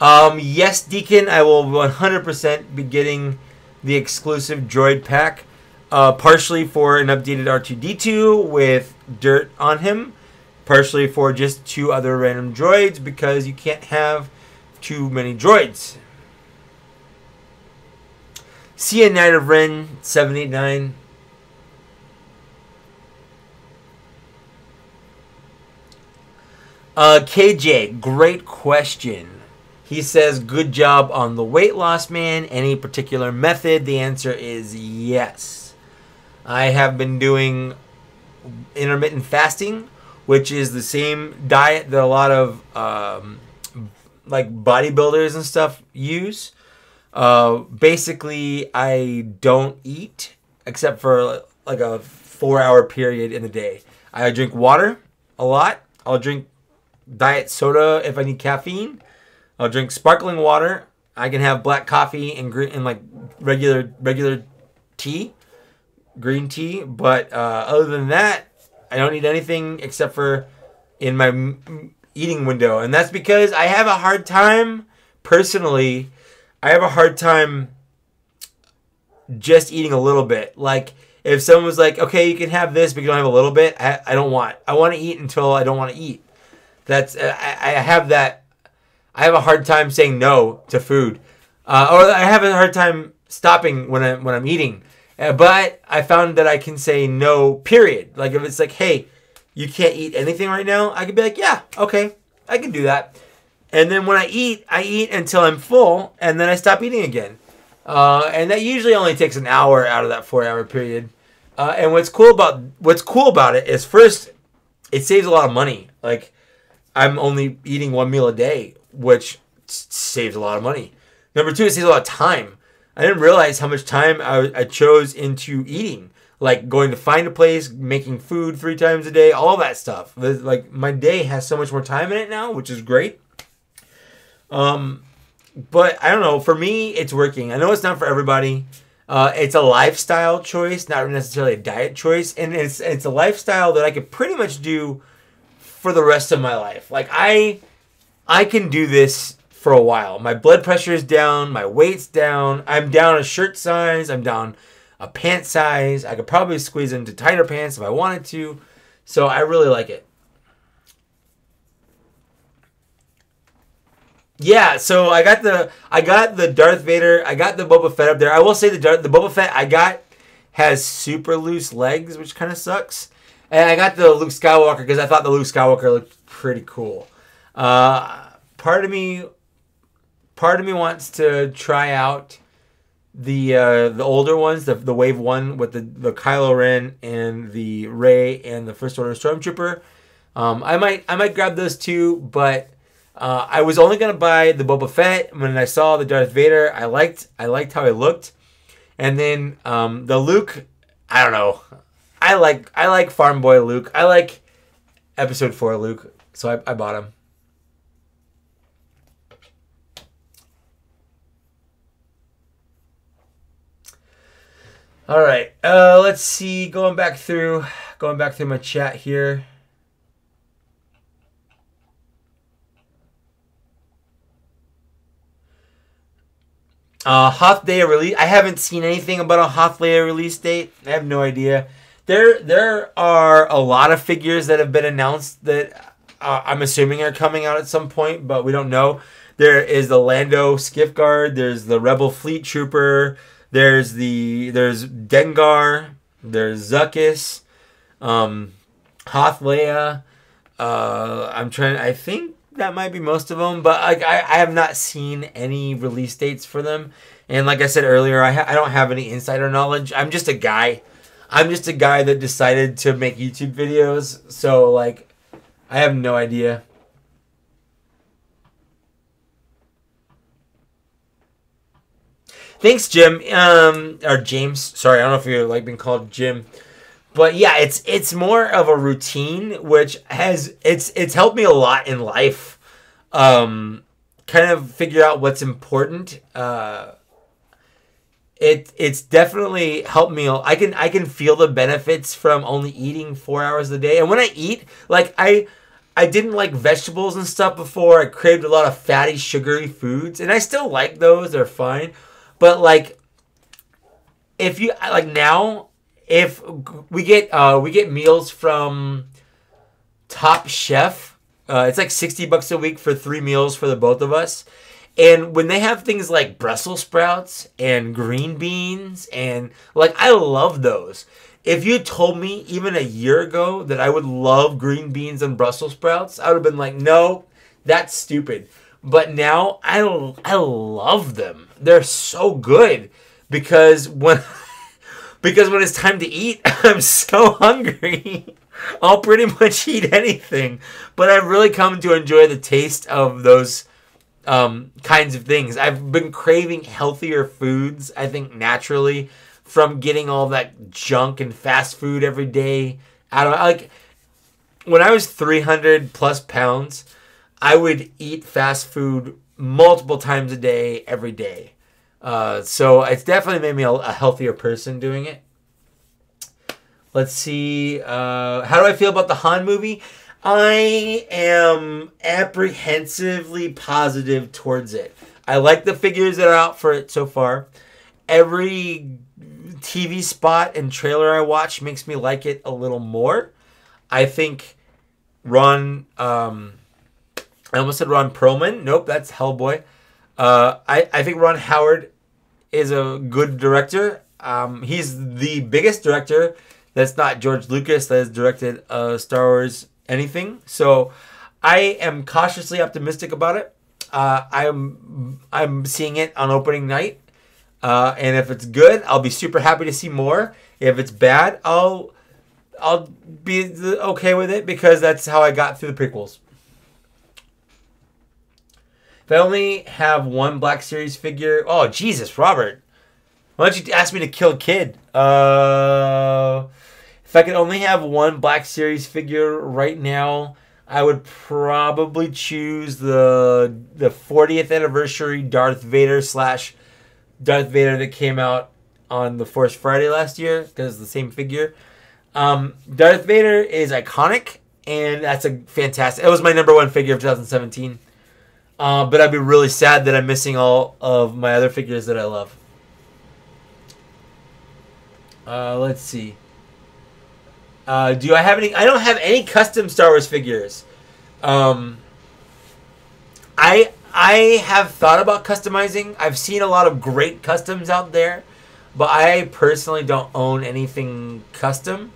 Speaker 1: Yes, Deacon, I will 100% be getting the exclusive droid pack, partially for an updated R2-D2 with dirt on him, partially for just 2 other random droids because you can't have too many droids. See a Knight of Ren 789. KJ, great question. He says, good job on the weight loss, man. Any particular method? The answer is yes. I have been doing intermittent fasting, which is the same diet that a lot of like bodybuilders and stuff use. Basically, I don't eat except for like a 4-hour period in the day. I drink water a lot. I'll drink diet soda if I need caffeine. I'll drink sparkling water. I can have black coffee and green and like regular tea, green tea. But other than that, I don't eat anything except for in my eating window, and that's because I have a hard time personally. I have a hard time just eating a little bit. Like, if someone was like, okay, you can have this, but you don't have a little bit, I don't want. I want to eat until I don't want to eat. That's I have that. I have a hard time saying no to food. Or I have a hard time stopping when I'm eating. But I found that I can say no, period. Like, if it's like, hey, you can't eat anything right now, I could be like, yeah, okay, I can do that. And then when I eat until I'm full, and then I stop eating again. And that usually only takes an hour out of that 4-hour period. And what's cool about it is, first, it saves a lot of money. Like, I'm only eating 1 meal a day, which saves a lot of money. Number 2, it saves a lot of time. I didn't realize how much time I chose into eating. Like going to find a place, making food 3 times a day, all that stuff. Like my day has so much more time in it now, which is great. But I don't know. For me, it's working. I know it's not for everybody. It's a lifestyle choice, not necessarily a diet choice. And it's a lifestyle that I could pretty much do for the rest of my life. Like I can do this for a while. My blood pressure is down. My weight's down. I'm down a shirt size. I'm down a pant size. I could probably squeeze into tighter pants if I wanted to. So I really like it. Yeah, so I got the Darth Vader. I got the Boba Fett up there. I will say the Boba Fett I got has super loose legs, which kind of sucks. And I got the Luke Skywalker because I thought the Luke Skywalker looked pretty cool. Part of me wants to try out the older ones, the Wave 1 with the Kylo Ren and the Rey and the First Order Stormtrooper. I might grab those too, but I was only gonna buy the Boba Fett. When I saw the Darth Vader, I liked how he looked, and then the Luke, I don't know. I like Farm Boy Luke. I like Episode 4 Luke, so I bought him. All right, let's see. Going back through my chat here. Hoth Day of release. I haven't seen anything about a Hoth Day release date. I have no idea. There are a lot of figures that have been announced that I'm assuming are coming out at some point, but we don't know. There is the Lando Skiff Guard. There's the Rebel Fleet Trooper. There's Dengar. There's Zuckuss. Hoth Leia. I think that might be most of them, but I have not seen any release dates for them. And like I said earlier, I don't have any insider knowledge. I'm just a guy that decided to make YouTube videos. So like, I have no idea. Thanks, Jim. Or James. Sorry, I don't know if you're like being called Jim. But yeah, it's more of a routine, which it's helped me a lot in life. Kind of figure out what's important. It's definitely helped me. I can feel the benefits from only eating 4 hours a day. And when I eat, like I didn't like vegetables and stuff before. I craved a lot of fatty, sugary foods, and I still like those. They're fine. But like, if you like now, if we get meals from Top Chef, it's like $60 a week for 3 meals for the both of us. And when they have things like Brussels sprouts and green beans, and like, I love those. If you told me even a year ago that I would love green beans and Brussels sprouts, I would have been like, no, that's stupid. But now I love them. They're so good because when it's time to eat, I'm so hungry. I'll pretty much eat anything. But I've really come to enjoy the taste of those kinds of things. I've been craving healthier foods, I think, naturally, from getting all that junk and fast food every day. Like, when I was 300 plus pounds, I would eat fast food multiple times a day, every day. So it's definitely made me a healthier person doing it. Let's see. How do I feel about the Han movie? I am apprehensively positive towards it. I like the figures that are out for it so far. Every TV spot and trailer I watch makes me like it a little more. I think I almost said Ron Perlman. Nope, that's Hellboy. I think Ron Howard is a good director. He's the biggest director that's not George Lucas that has directed Star Wars anything. So I am cautiously optimistic about it. I'm seeing it on opening night. And if it's good, I'll be super happy to see more. If it's bad, I'll be okay with it because that's how I got through the prequels. If I only have one Black Series figure... Oh, Jesus, Robert. Why don't you ask me to kill a kid? If I could only have one Black Series figure right now, I would probably choose the 40th anniversary Darth Vader / Darth Vader that came out on the Force Friday last year, because it's the same figure. Darth Vader is iconic, and that's a fantastic... It was my number one figure of 2017. But I'd be really sad that I'm missing all of my other figures that I love. Let's see. Do I have any... I don't have any custom Star Wars figures. I have thought about customizing. I've seen a lot of great customs out there, but I personally don't own anything custom.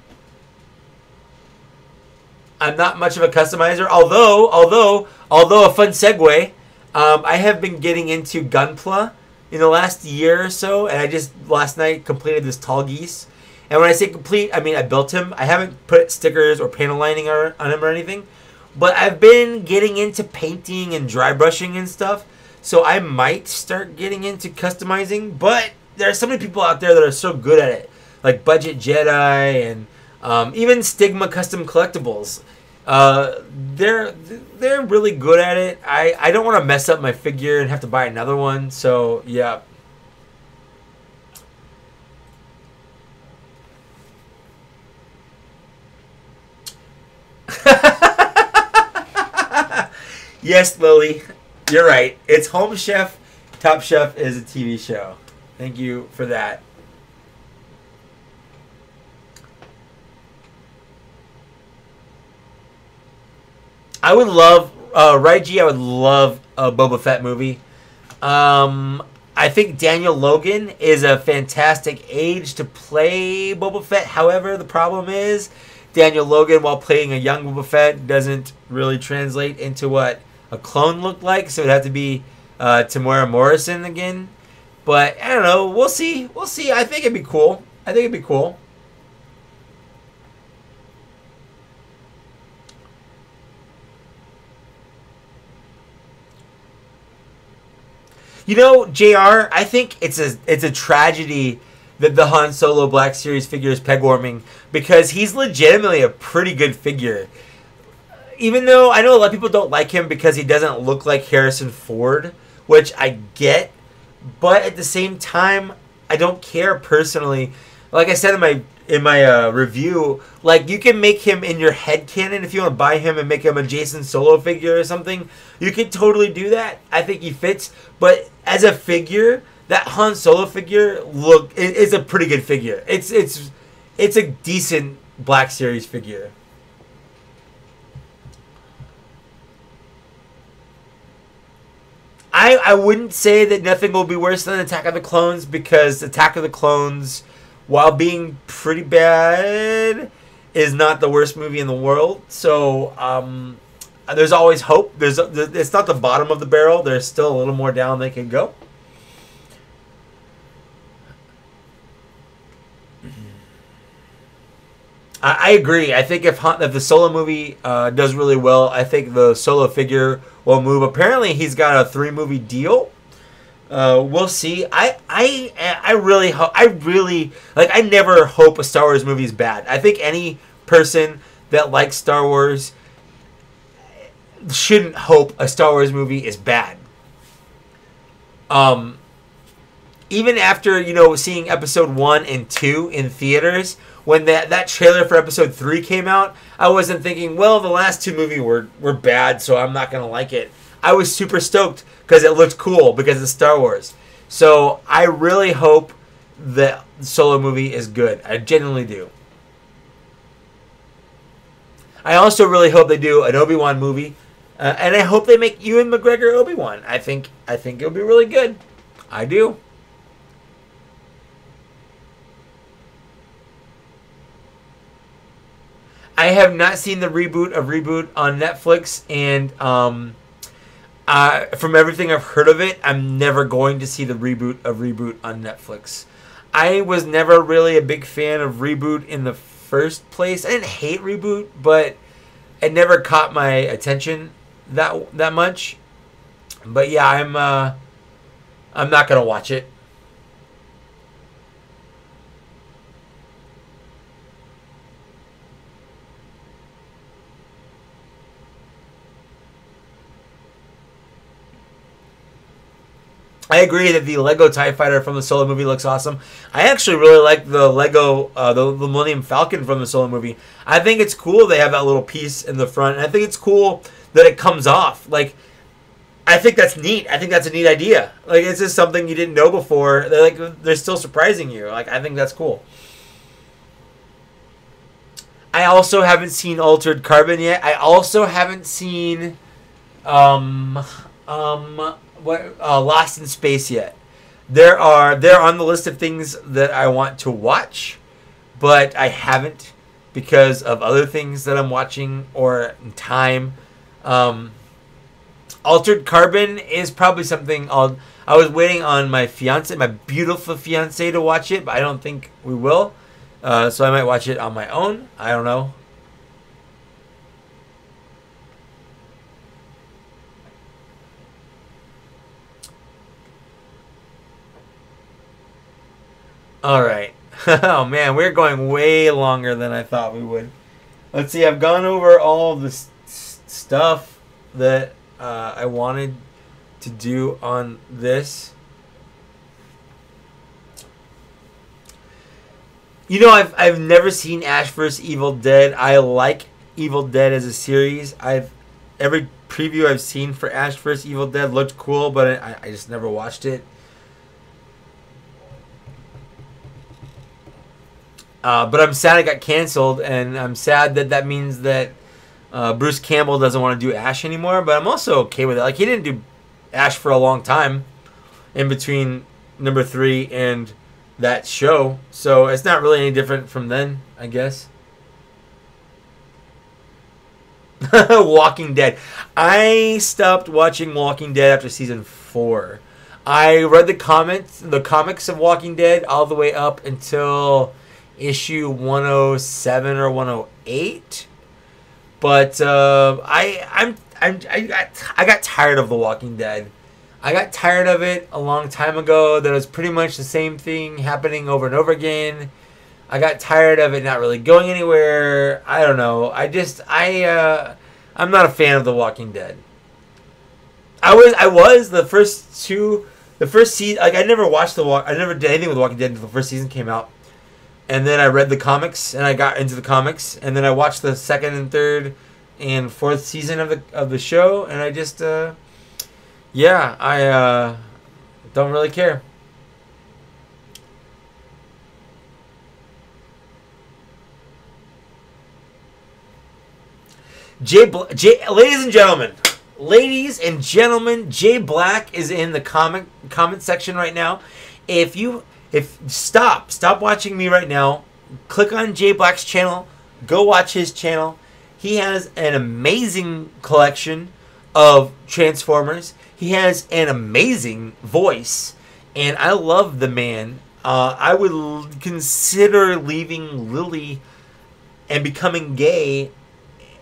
Speaker 1: I'm not much of a customizer, although a fun segue, I have been getting into Gunpla in the last year or so, and I just last night completed this Tall Geese. And when I say complete, I mean I built him. I haven't put stickers or panel lining on him or anything, but I've been getting into painting and dry brushing and stuff, so I might start getting into customizing. But there are so many people out there that are so good at it, like Budget Jedi and even Stigma Custom Collectibles. They're really good at it. I don't want to mess up my figure and have to buy another one, so yeah. Yes, Lily, you're right. It's Home Chef. Top Chef is a TV show. Thank you for that. I would love, right, G? I would love a Boba Fett movie. I think Daniel Logan is a fantastic age to play Boba Fett. However, the problem is Daniel Logan, while playing a young Boba Fett, doesn't really translate into what a clone looked like. So it'd have to be Tamora Morrison again. But I don't know. We'll see. We'll see. I think it'd be cool. I think it'd be cool. You know, JR, I think it's a tragedy that the Han Solo Black Series figure is peg warming, because he's legitimately a pretty good figure. Even though I know a lot of people don't like him because he doesn't look like Harrison Ford, which I get, but at the same time, I don't care personally. Like I said in my review, like, you can make him in your headcanon if you want to buy him and make him a Jason Solo figure or something. You could totally do that. I think he fits, but as a figure, that Han Solo figure is a pretty good figure. It's a decent Black Series figure. I wouldn't say that nothing will be worse than Attack of the Clones, because Attack of the Clones, while being pretty bad, is not the worst movie in the world. So there's always hope. It's not the bottom of the barrel. There's still a little more down they can go. I agree. I think if the Solo movie does really well, I think the Solo figure will move. Apparently, he's got a 3-movie deal. We'll see. I really like. I never hope a Star Wars movie is bad. I think any person that likes Star Wars shouldn't hope a Star Wars movie is bad. Even after seeing Episode 1 and 2 in theaters, when that trailer for Episode 3 came out, I wasn't thinking, well, the last 2 movies were bad, so I'm not gonna like it. I was super stoked because it looked cool because it's Star Wars. So I really hope the Solo movie is good. I genuinely do. I also really hope they do an Obi-Wan movie, and I hope they make Ewan McGregor Obi-Wan. I think it'll be really good. I do. I have not seen the reboot of Reboot on Netflix, and from everything I've heard of it, I'm never going to see the reboot of Reboot on Netflix. I was never really a big fan of Reboot in the first place. I didn't hate Reboot, but it never caught my attention that much. But yeah, I'm not gonna watch it. I agree that the Lego TIE Fighter from the Solo movie looks awesome. I actually really like the Lego, the Millennium Falcon from the Solo movie. I think it's cool they have that little piece in the front. And I think it's cool that it comes off. Like, I think that's neat. I think that's a neat idea. Like, it's just something you didn't know before. They're still surprising you. Like, I think that's cool. I also haven't seen Altered Carbon yet. I also haven't seen, Lost in Space yet. They're on the list of things that I want to watch, but I haven't because of other things that I'm watching or time. Altered Carbon is probably something I was waiting on my beautiful fiance, to watch it, but I don't think we will. So I might watch it on my own. I don't know. All right. Oh man, we're going way longer than I thought we would. Let's see. I've gone over all of the stuff that I wanted to do on this. You know, I've never seen Ash vs. Evil Dead. I like Evil Dead as a series. Every preview I've seen for Ash vs. Evil Dead looked cool, but I just never watched it. But I'm sad it got canceled, and I'm sad that means that Bruce Campbell doesn't want to do Ash anymore. But I'm also okay with it. Like, he didn't do Ash for a long time in between number 3 and that show, so it's not really any different from then, I guess. Walking Dead. I stopped watching Walking Dead after season 4. I read the comics of Walking Dead all the way up until issue 107 or 108, but I got tired of The Walking Dead. I got tired of it a long time ago. That was pretty much the same thing happening over and over again. I got tired of it not really going anywhere. I don't know. I'm not a fan of The Walking Dead. I was the first season. Like, I never did anything with The Walking Dead until the first season came out. And then I read the comics, and I got into the comics, and then I watched the second and third and fourth season of the show, and I just I don't really care. Ladies and gentlemen, Jay Black is in the comment section right now. Stop watching me right now. Click on Jay Black's channel. Go watch his channel. He has an amazing collection of Transformers. He has an amazing voice, and I love the man. I would consider leaving Lily and becoming gay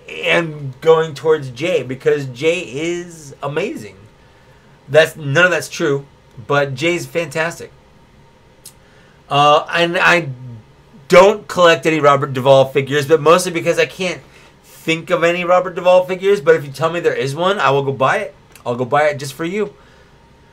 Speaker 1: and going towards Jay, because Jay is amazing. None of that's true, but Jay's fantastic. And I don't collect any Robert Duvall figures, but mostly because I can't think of any Robert Duvall figures. But if you tell me there is one, I will go buy it. I'll go buy it just for you.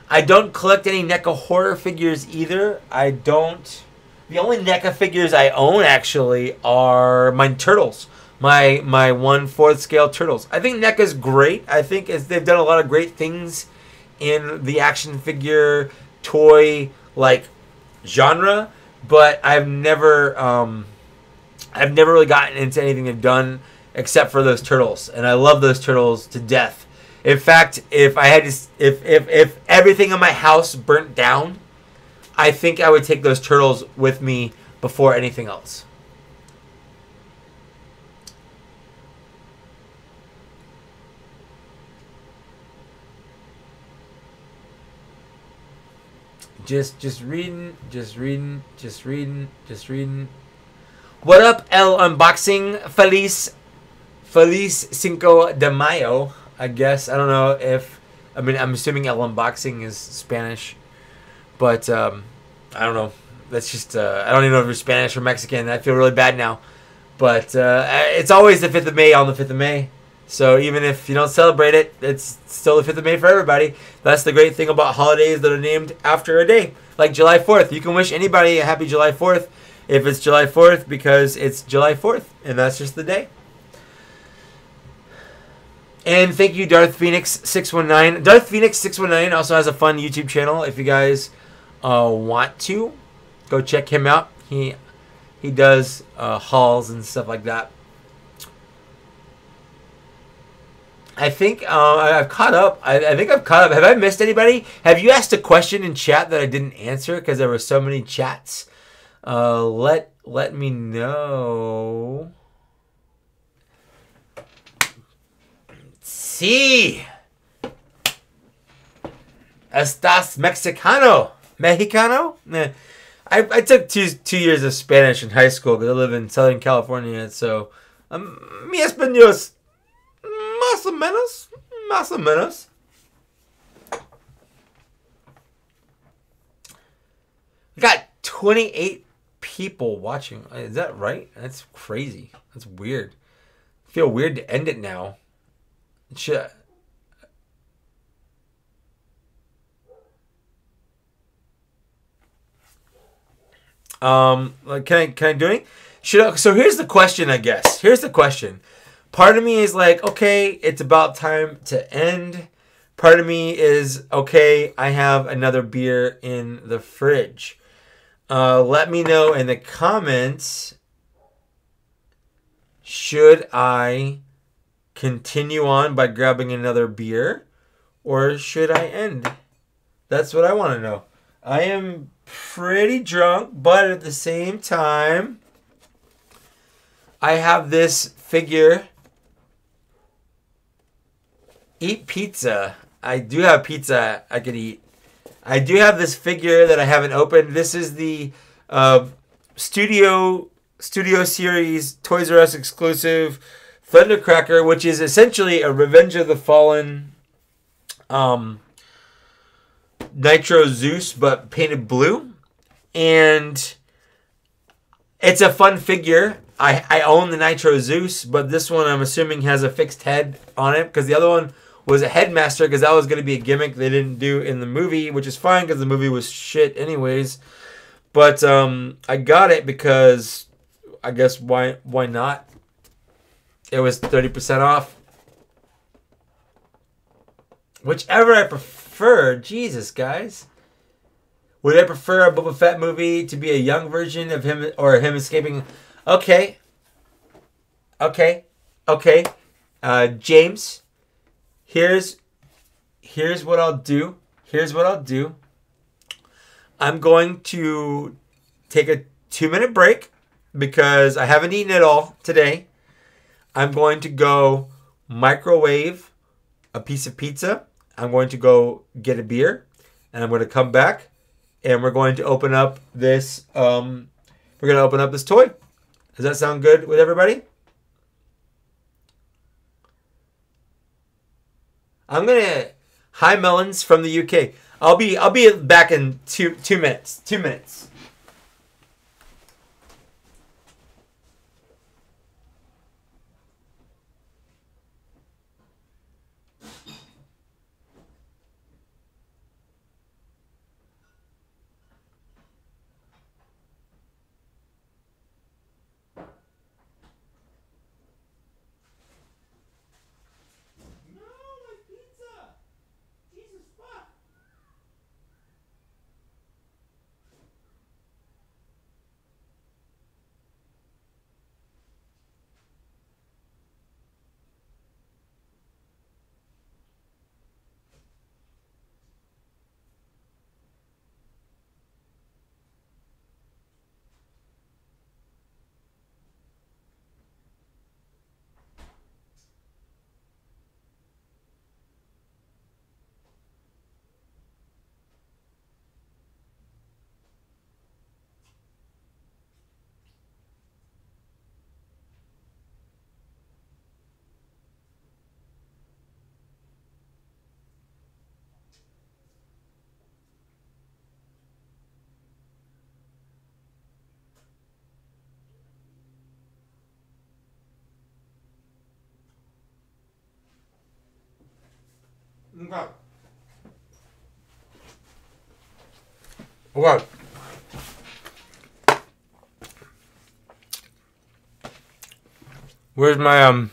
Speaker 1: I don't collect any NECA horror figures either. The only NECA figures I own, actually, are my Turtles. My 1/4 scale Turtles. I think NECA's great. I think they've done a lot of great things in the action figure toy genre, but I've never really gotten into anything they've done except for those Turtles, and I love those Turtles to death. In fact, if everything in my house burnt down, I think I would take those Turtles with me before anything else. Just reading. What up, El Unboxing? Feliz Cinco de Mayo, I guess. I don't know if I mean, I'm assuming El Unboxing is Spanish, but I don't know. That's just I don't even know if you're Spanish or Mexican. I feel really bad now, but it's always the 5th of May on the 5th of May. So even if you don't celebrate it, it's still the 5th of May for everybody. That's the great thing about holidays that are named after a day, like July 4th. You can wish anybody a happy July 4th if it's July 4th because it's July 4th, and that's just the day. And thank you, Darth Phoenix 619. Darth Phoenix 619 also has a fun YouTube channel. If you guys want to, go check him out. He does hauls and stuff like that. I think I've caught up. I think I've caught up. Have I missed anybody? Have you asked a question in chat that I didn't answer because there were so many chats? Let me know. Sí. Estás Mexicano? Mexicano? I took two years of Spanish in high school because I live in Southern California. So, mi español es más o menos. Más o menos. We got 28 people watching. Is that right? That's crazy. That's weird. I feel weird to end it now. Should can I do it? So here's the question, I guess. Here's the question. Part of me is like, okay, it's about time to end. Part of me is, okay, I have another beer in the fridge. Let me know in the comments, should I continue on by grabbing another beer, or should I end? That's what I want to know. I am pretty drunk, but at the same time, I have this figure. Eat pizza. I do have pizza I could eat. I do have this figure that I haven't opened. This is the Studio Series Toys R Us exclusive Thundercracker, which is essentially a Revenge of the Fallen Nitro Zeus, but painted blue. And it's a fun figure. I own the Nitro Zeus, but this one I'm assuming has a fixed head on it, because the other one was a headmaster, because that was going to be a gimmick they didn't do in the movie, which is fine because the movie was shit anyways. But I got it because I guess why not? It was 30% off. Whichever I prefer. Jesus, guys. Would I prefer a Boba Fett movie to be a young version of him, or him escaping? Okay. James, here's what I'll do. I'm going to take a 2-minute break because I haven't eaten it all today. I'm going to go microwave a piece of pizza. I'm going to go get a beer, and I'm going to come back, and we're going to open up this. We're going to open up this toy. Does that sound good with everybody? I'm gonna. Hi, Melons from the UK. I'll be back in two minutes. 2 minutes. Okay. Okay. Where's my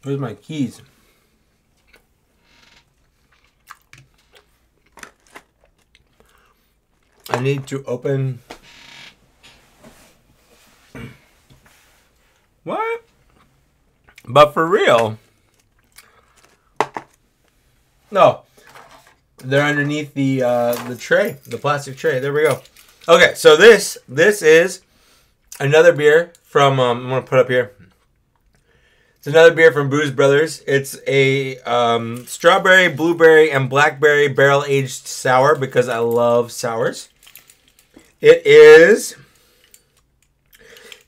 Speaker 1: Where's my keys? I need to open. What? But for real? No. They're underneath the tray, the plastic tray. There we go. Okay, so this is another beer from I'm gonna put up here. It's another beer from Booze Brothers. It's a strawberry, blueberry, and blackberry barrel aged sour because I love sours. It is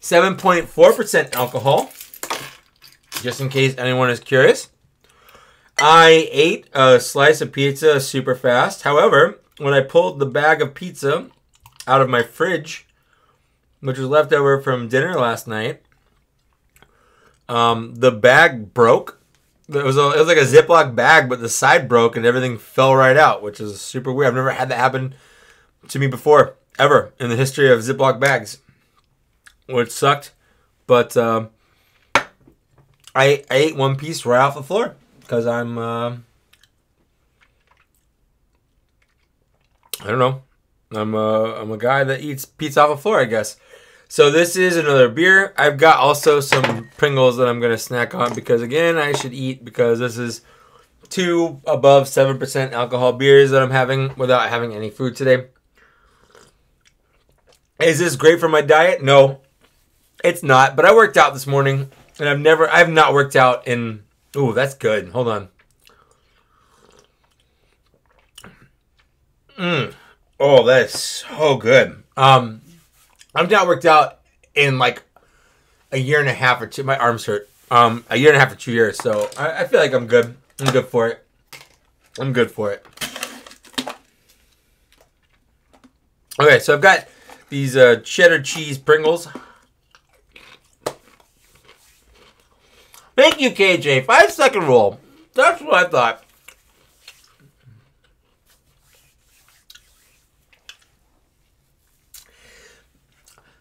Speaker 1: 7.4% alcohol, just in case anyone is curious. I ate a slice of pizza super fast. However, when I pulled the bag of pizza out of my fridge, which was left over from dinner last night, the bag broke. It was like a Ziploc bag, but the side broke and everything fell right out, which is super weird. I've never had that happen to me before, ever, in the history of Ziploc bags, which sucked. But I ate one piece right off the floor because I'm I don't know. I'm a guy that eats pizza off the floor, I guess. So this is another beer. I've got also some Pringles that I'm gonna snack on because again I should eat because this is 2 above 7% alcohol beers that I'm having without having any food today. Is this great for my diet? No, it's not. But I worked out this morning, and I've not worked out in. Ooh, that's good. Hold on. Oh, that's so good. I've not worked out in like a year and a half or two. My arms hurt. A year and a half or 2 years. So I feel like I'm good. I'm good for it. I'm good for it. Okay, so I've got these cheddar cheese Pringles. Thank you, KJ. 5-second rule. That's what I thought.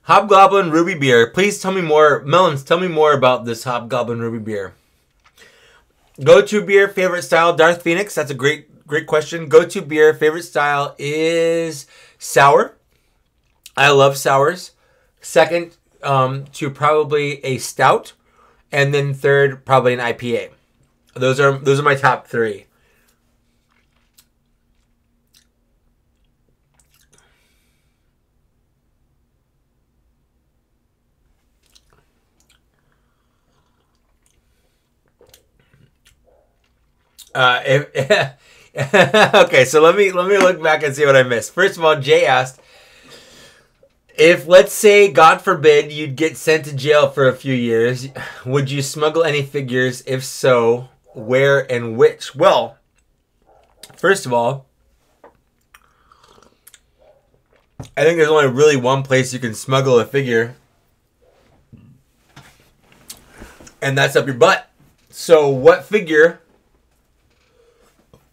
Speaker 1: Hobgoblin Ruby Beer. Please tell me more. Melons, tell me more about this Hobgoblin Ruby Beer. Go-to beer, favorite style, Darth Phoenix. That's a great question. Go-to beer, favorite style is sour. I love sours. Second, to probably a stout. And then third, probably an IPA. Those are my top 3. Okay, so let me look back and see what I missed. First of all, Jay asked if, let's say, God forbid, you'd get sent to jail for a few years, would you smuggle any figures? If so, where and which? Well, first of all, I think there's only really one place you can smuggle a figure, and that's up your butt. So what figure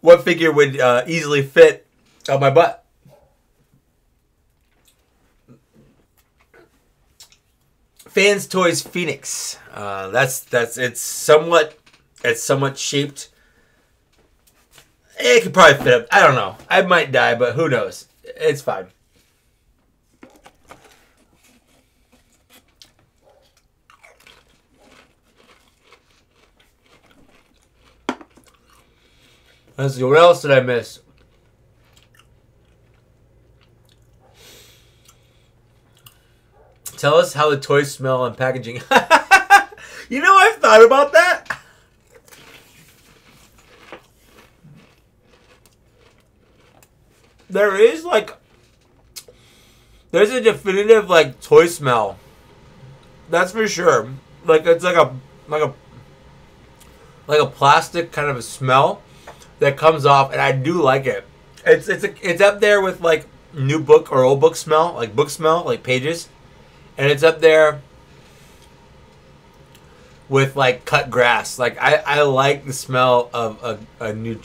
Speaker 1: would easily fit up my butt? Fans Toys Phoenix. It's somewhat shaped. It could probably fit up. I don't know. I might die, but who knows? It's fine. Let's see, what else did I miss? Tell us how the toys smell and packaging. You know, I've thought about that. There's a definitive like toy smell. That's for sure. Like it's like a plastic kind of a smell that comes off, and I do like it. It's up there with like new book or old book smell, like pages, and it's up there with like cut grass. Like I like the smell of a new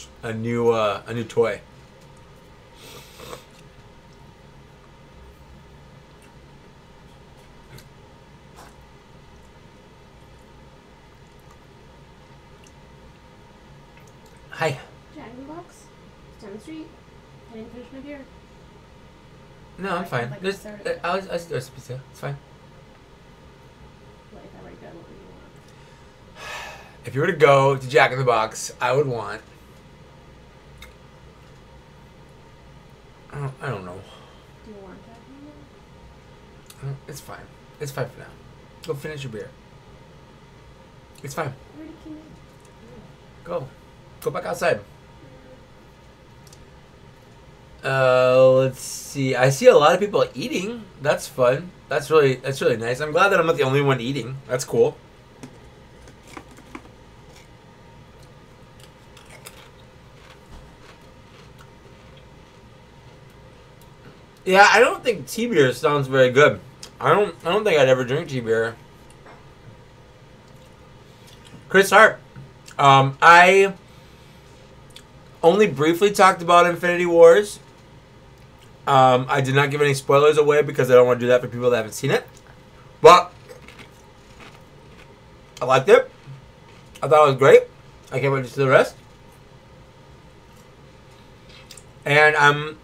Speaker 1: toy. Hi.
Speaker 2: Jack in the Box. It's down the street. I didn't finish my beer.
Speaker 1: No, I'm fine.
Speaker 2: Like
Speaker 1: Just I'll do a pizza. It's fine.
Speaker 2: Like, I already got what you want.
Speaker 1: If you were to go to Jack in the Box, I would want. I don't know.
Speaker 2: Do you want Jack in the Box?
Speaker 1: It's fine. It's fine for now. Go finish your beer. It's fine.
Speaker 2: I already came in.
Speaker 1: Go. Go back outside. Let's see. I see a lot of people eating. That's fun. That's really nice. I'm glad that I'm not the only one eating. That's cool. Yeah, I don't think tea beer sounds very good. I don't think I'd ever drink tea beer. Chris Hart. I only briefly talked about Infinity Wars. I did not give any spoilers away because I don't want to do that for people that haven't seen it. But I liked it. I thought it was great. I can't wait to see the rest. And I'm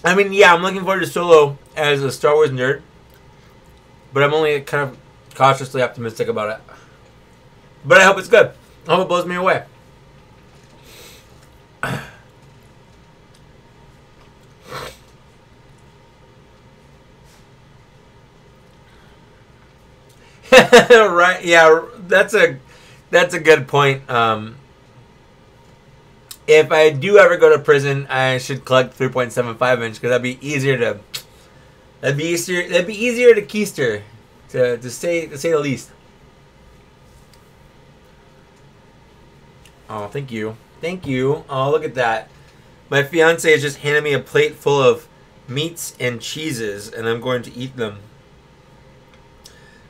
Speaker 1: looking forward to Solo as a Star Wars nerd. But I'm only kind of cautiously optimistic about it. But I hope it's good. I hope it blows me away. Right? Yeah, that's a good point. If I do ever go to prison, I should collect 3.75 inch because that'd be easier to keister, to say the least. Oh, thank you. Oh, look at that. My fiance has just handed me a plate full of meats and cheeses, and I'm going to eat them.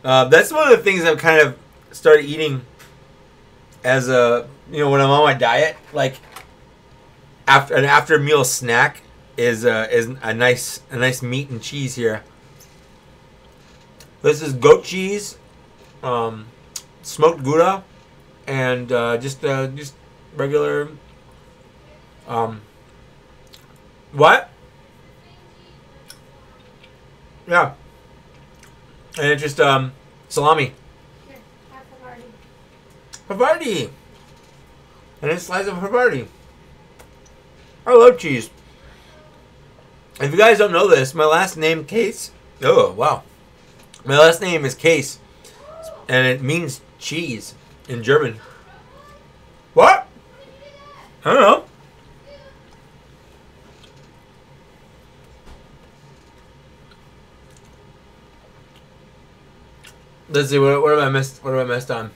Speaker 1: That's one of the things I've kind of started eating as when I'm on my diet. Like after meal snack is a nice meat and cheese here. This is goat cheese, smoked Gouda, and just regular. What? Yeah. And it's just salami.
Speaker 2: Here, have Havarti.
Speaker 1: Havarti. And a slice of Havarti. I love cheese. If you guys don't know this, my last name Case. Oh wow. My last name is Case, and it means cheese in German. What? I don't know. Let's see. What have I missed? What have I missed on?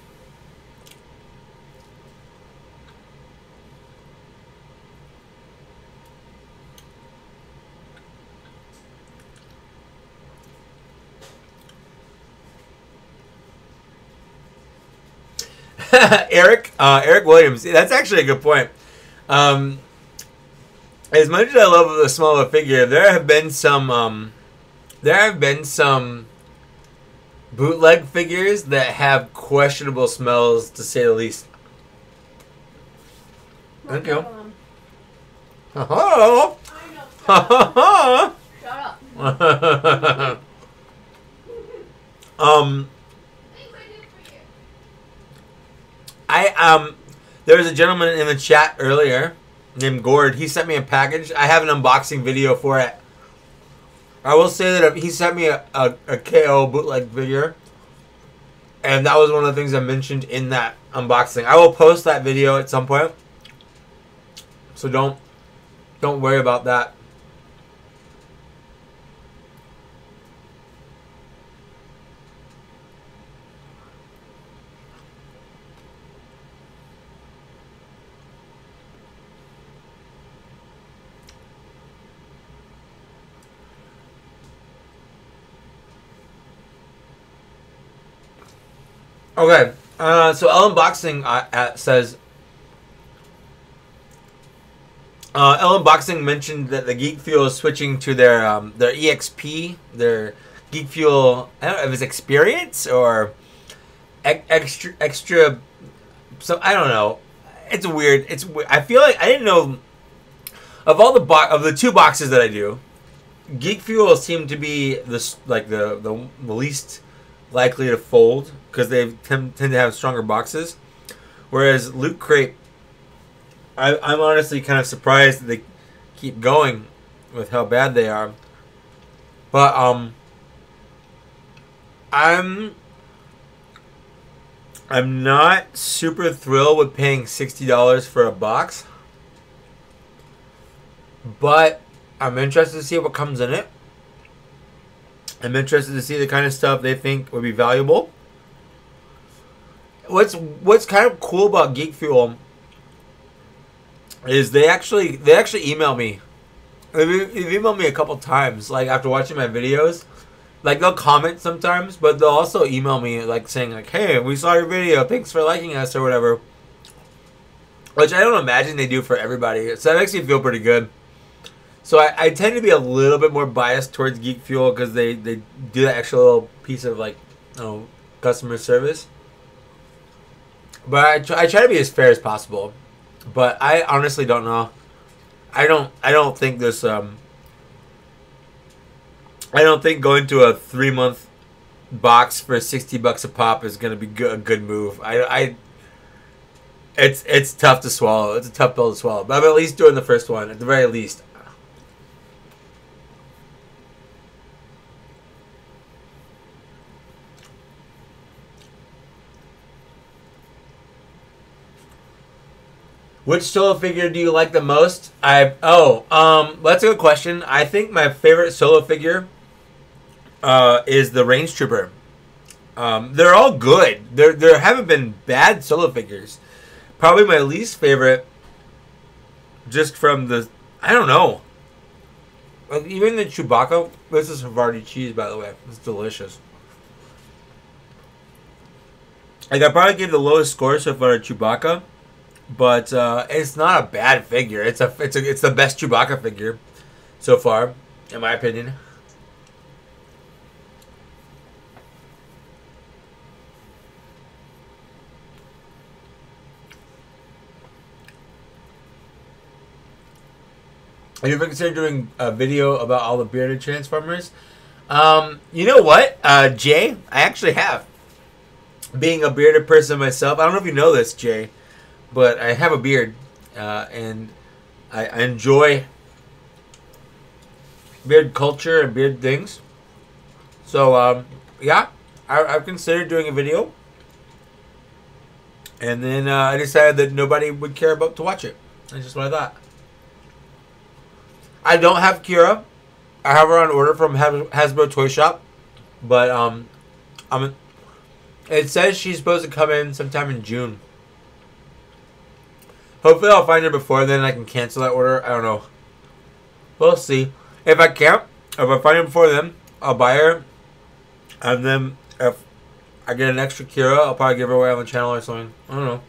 Speaker 1: Eric Williams. That's actually a good point. As much as I love the smell of a figure, there have been some bootleg figures that have questionable smells, to say the least. Thank you.
Speaker 2: Oh, I know. Shut up.
Speaker 1: There was a gentleman in the chat earlier named Gord. He sent me a package. I have an unboxing video for it. I will say that he sent me a KO bootleg figure, and that was one of the things I mentioned in that unboxing. I will post that video at some point, so don't worry about that. Okay. So Ellen Boxing says. Ellen Boxing mentioned that the Geek Fuel is switching to their EXP, their Geek Fuel. I don't know if it's experience or extra. So I don't know. It's weird. It's weird. I feel like I didn't know of all the two boxes that I do. Geek Fuel seemed to be the least likely to fold because they tend to have stronger boxes, whereas Loot Crate. I'm honestly kind of surprised that they keep going with how bad they are. But I'm not super thrilled with paying $60 for a box. But I'm interested to see what comes in it. I'm interested to see the kind of stuff they think would be valuable. What's kind of cool about Geek Fuel is they actually email me. They've emailed me a couple times, like after watching my videos. Like they'll comment sometimes, but they'll also email me like saying like, "Hey, we saw your video. Thanks for liking us," or whatever. Which I don't imagine they do for everybody. So that makes me feel pretty good. So I tend to be a little bit more biased towards Geek Fuel because they do that extra little piece of like, customer service. But I try to be as fair as possible. But I honestly don't know. I don't think this. I don't think going to a 3-month box for $60 a pop is going to be a good move. It's tough to swallow. It's a tough pill to swallow. But I'm at least doing the first one at the very least. Which solo figure do you like the most? That's a good question. I think my favorite solo figure is the Range Trooper. They're all good. There haven't been bad solo figures. Probably my least favorite, just from the, I don't know. Like even the Chewbacca. This is Havarti cheese, by the way. It's delicious. Like I probably gave the lowest score so far to Chewbacca. But it's not a bad figure. It's the best Chewbacca figure so far, in my opinion. Have you ever considered doing a video about all the bearded Transformers? You know what, Jay? I actually have. Being a bearded person myself, I don't know if you know this, Jay. But I have a beard, and I enjoy beard culture and beard things. So, yeah, I've considered doing a video. And then I decided that nobody would care about to watch it. That's just what I thought. I don't have Kira. I have her on order from Hasbro Toy Shop. But it says she's supposed to come in sometime in June. Hopefully I'll find her before then and I can cancel that order. I don't know. We'll see. If I can't, if I find her before then, I'll buy her. And then if I get an extra Kira, I'll probably give her away on the channel or something. I don't know.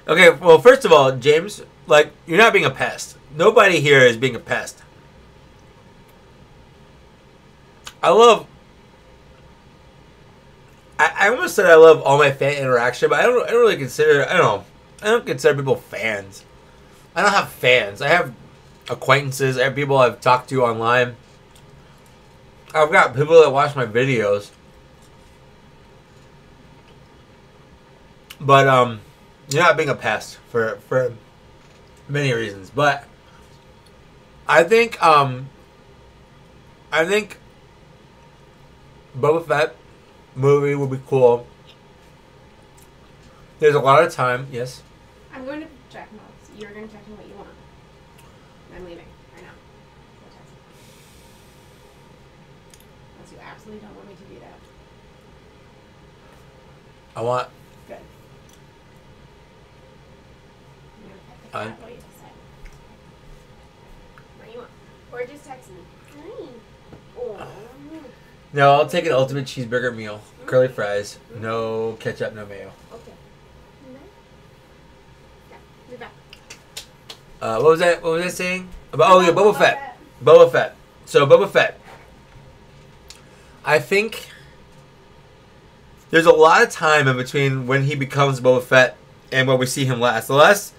Speaker 1: Okay, well, first of all, James, like, you're not being a pest. Nobody here is being a pest. I almost said I love all my fan interaction, but I don't really consider, I don't consider people fans. I don't have fans. I have acquaintances. I have people I've talked to online. I've got people that watch my videos. But, you're not being a pest for many reasons, but I think Boba Fett movie would be cool. There's a lot of time. Yes.
Speaker 2: I'm going to check notes. You're going to text me what you want. I'm leaving right now. Go text me. Unless you absolutely don't want me to do that.
Speaker 1: I want.
Speaker 2: Good. I'm gonna what you decide. What do you want? Or just text me. Oh.
Speaker 1: No, I'll take an ultimate cheeseburger meal. Curly fries. No ketchup, no mayo.
Speaker 2: Okay. Yeah, you're back.
Speaker 1: What was that? What was I saying? About, yeah, Boba Fett. Boba Fett. So Boba Fett. I think there's a lot of time in between when he becomes Boba Fett and when we see him last. The last,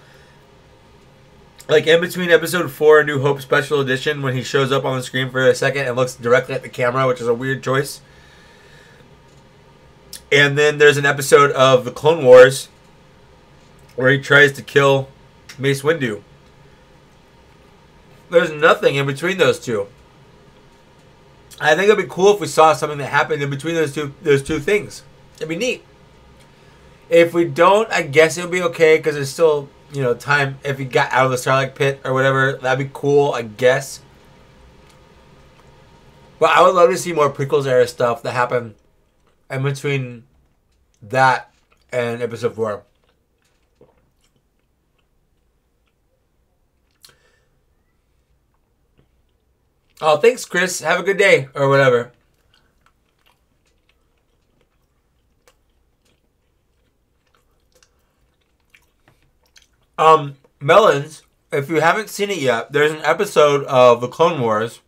Speaker 1: like in between episode 4 New Hope Special Edition, when he shows up on the screen for a second and looks directly at the camera, which is a weird choice. And then there's an episode of the Clone Wars where he tries to kill Mace Windu. There's nothing in between those two. I think it'd be cool if we saw something that happened in between those two things. It'd be neat. If we don't, I guess it'll be okay because there's still, you know, time. If he got out of the Sarlacc pit or whatever, that'd be cool, I guess. But I would love to see more prequels era stuff that happen in between that and episode 4. Oh, thanks, Chris. Have a good day, or whatever. Melons, if you haven't seen it yet, there's an episode of the Clone Wars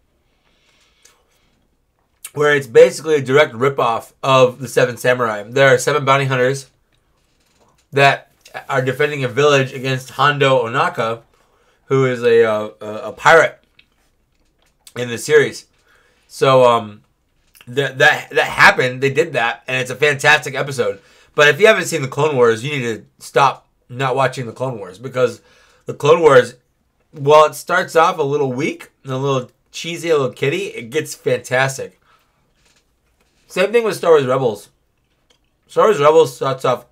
Speaker 1: where it's basically a direct ripoff of the 7 Samurai. There are 7 bounty hunters that are defending a village against Hondo Onaka, who is a pirate in the series. So that happened. They did that, and it's a fantastic episode. But if you haven't seen the Clone Wars, you need to stop not watching the Clone Wars, because the Clone Wars, while it starts off a little weak, a little cheesy, a little kiddie, it gets fantastic. Same thing with Star Wars Rebels. Star Wars Rebels starts off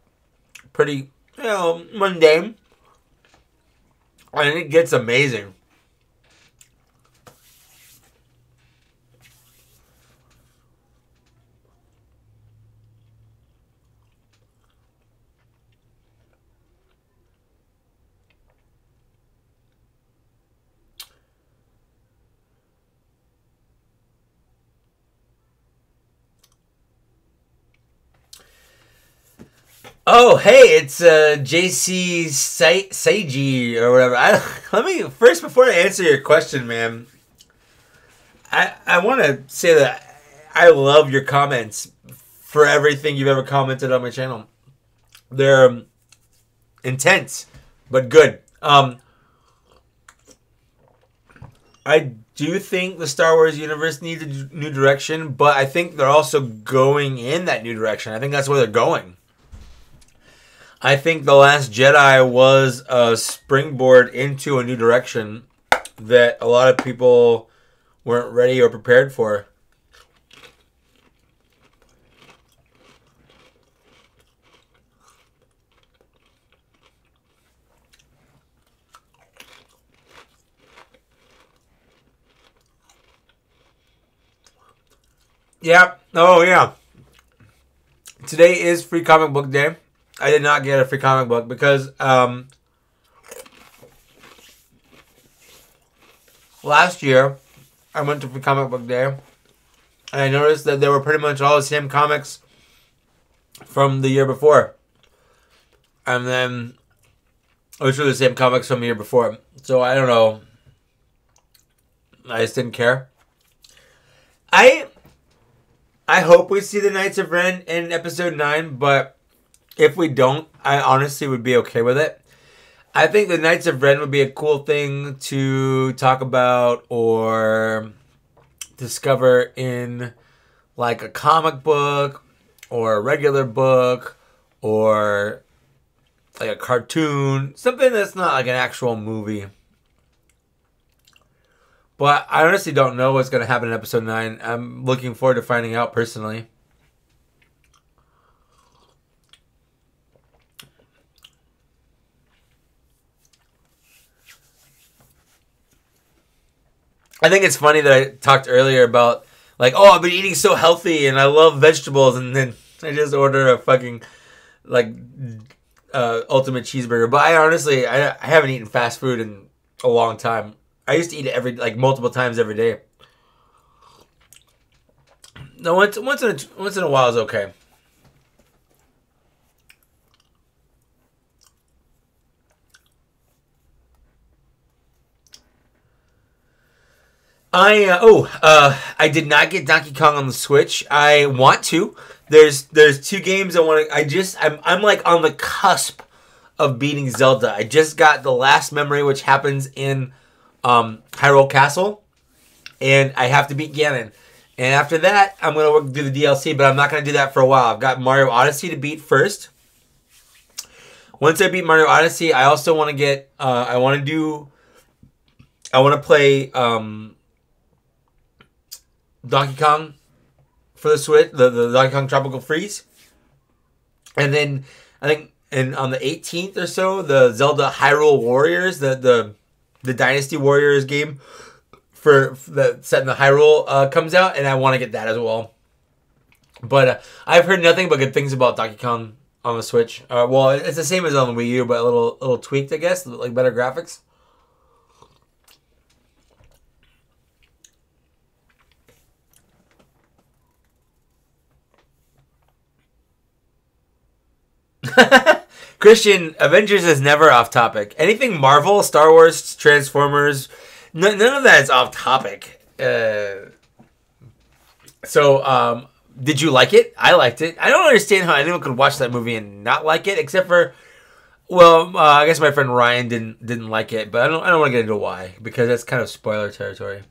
Speaker 1: pretty, you know, mundane, and it gets amazing. Oh, hey, it's JC Seiji or whatever. Let me first, before I answer your question, man. I want to say that I love your comments for everything you've ever commented on my channel. They're intense, but good. I do think the Star Wars universe needs a new direction, but I think they're also going in that new direction. I think that's where they're going. I think The Last Jedi was a springboard into a new direction that a lot of people weren't ready or prepared for. Yeah. Oh, yeah. Today is Free Comic Book Day. I did not get a free comic book because last year I went to Free Comic Book Day and I noticed that there were pretty much all the same comics from the year before. And then which were the same comics from the year before. So I don't know. I just didn't care. I hope we see the Knights of Ren in episode 9, but if we don't, I honestly would be okay with it. I think the Knights of Ren would be a cool thing to talk about or discover in like a comic book or a regular book or like a cartoon. Something that's not like an actual movie. But I honestly don't know what's going to happen in episode 9. I'm looking forward to finding out personally. I think it's funny that I talked earlier about, like, oh, I've been eating so healthy and I love vegetables, and then I just order a fucking ultimate cheeseburger. But I honestly, I haven't eaten fast food in a long time. I used to eat it multiple times every day. No, once in a while is okay. I did not get Donkey Kong on the Switch. I want to. There's 2 games I want to. I'm like on the cusp of beating Zelda. I just got the last memory, which happens in Hyrule Castle, and I have to beat Ganon. And after that, I'm gonna do the DLC, but I'm not gonna do that for a while. I've got Mario Odyssey to beat first. Once I beat Mario Odyssey, I also want to get. I want to play Donkey Kong for the Switch, the Donkey Kong Tropical Freeze, and then I think on the 18th or so, the Zelda Hyrule Warriors, the Dynasty Warriors game for the set in the Hyrule comes out, and I want to get that as well. But I've heard nothing but good things about Donkey Kong on the Switch. Well, it's the same as on the Wii U, but a little tweaked, I guess, like better graphics. Christian, Avengers is never off topic. Anything Marvel, Star Wars, Transformers, none of that is off topic. So, did you like it? I liked it. I don't understand how anyone could watch that movie and not like it, except for, well, I guess my friend Ryan didn't like it, but I don't want to get into why, because that's kind of spoiler territory.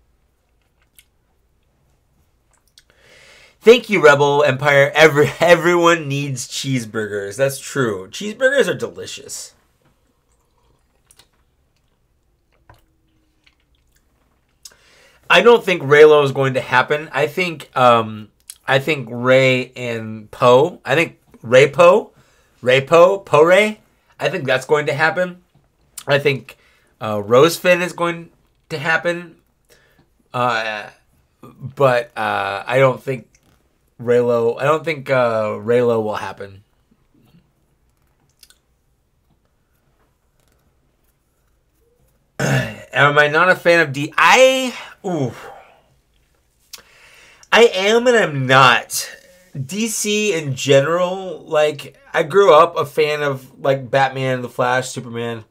Speaker 1: Thank you, Rebel Empire. Everyone needs cheeseburgers. That's true. Cheeseburgers are delicious. I don't think Raylo is going to happen. I think Ray and Poe. I think Poe Ray. I think that's going to happen. I think Rosefin is going to happen. But I don't think Raylo. I don't think Raylo will happen. Am I not a fan of D? I am and I'm not. DC in general, like, I grew up a fan of, like, Batman, The Flash, Superman.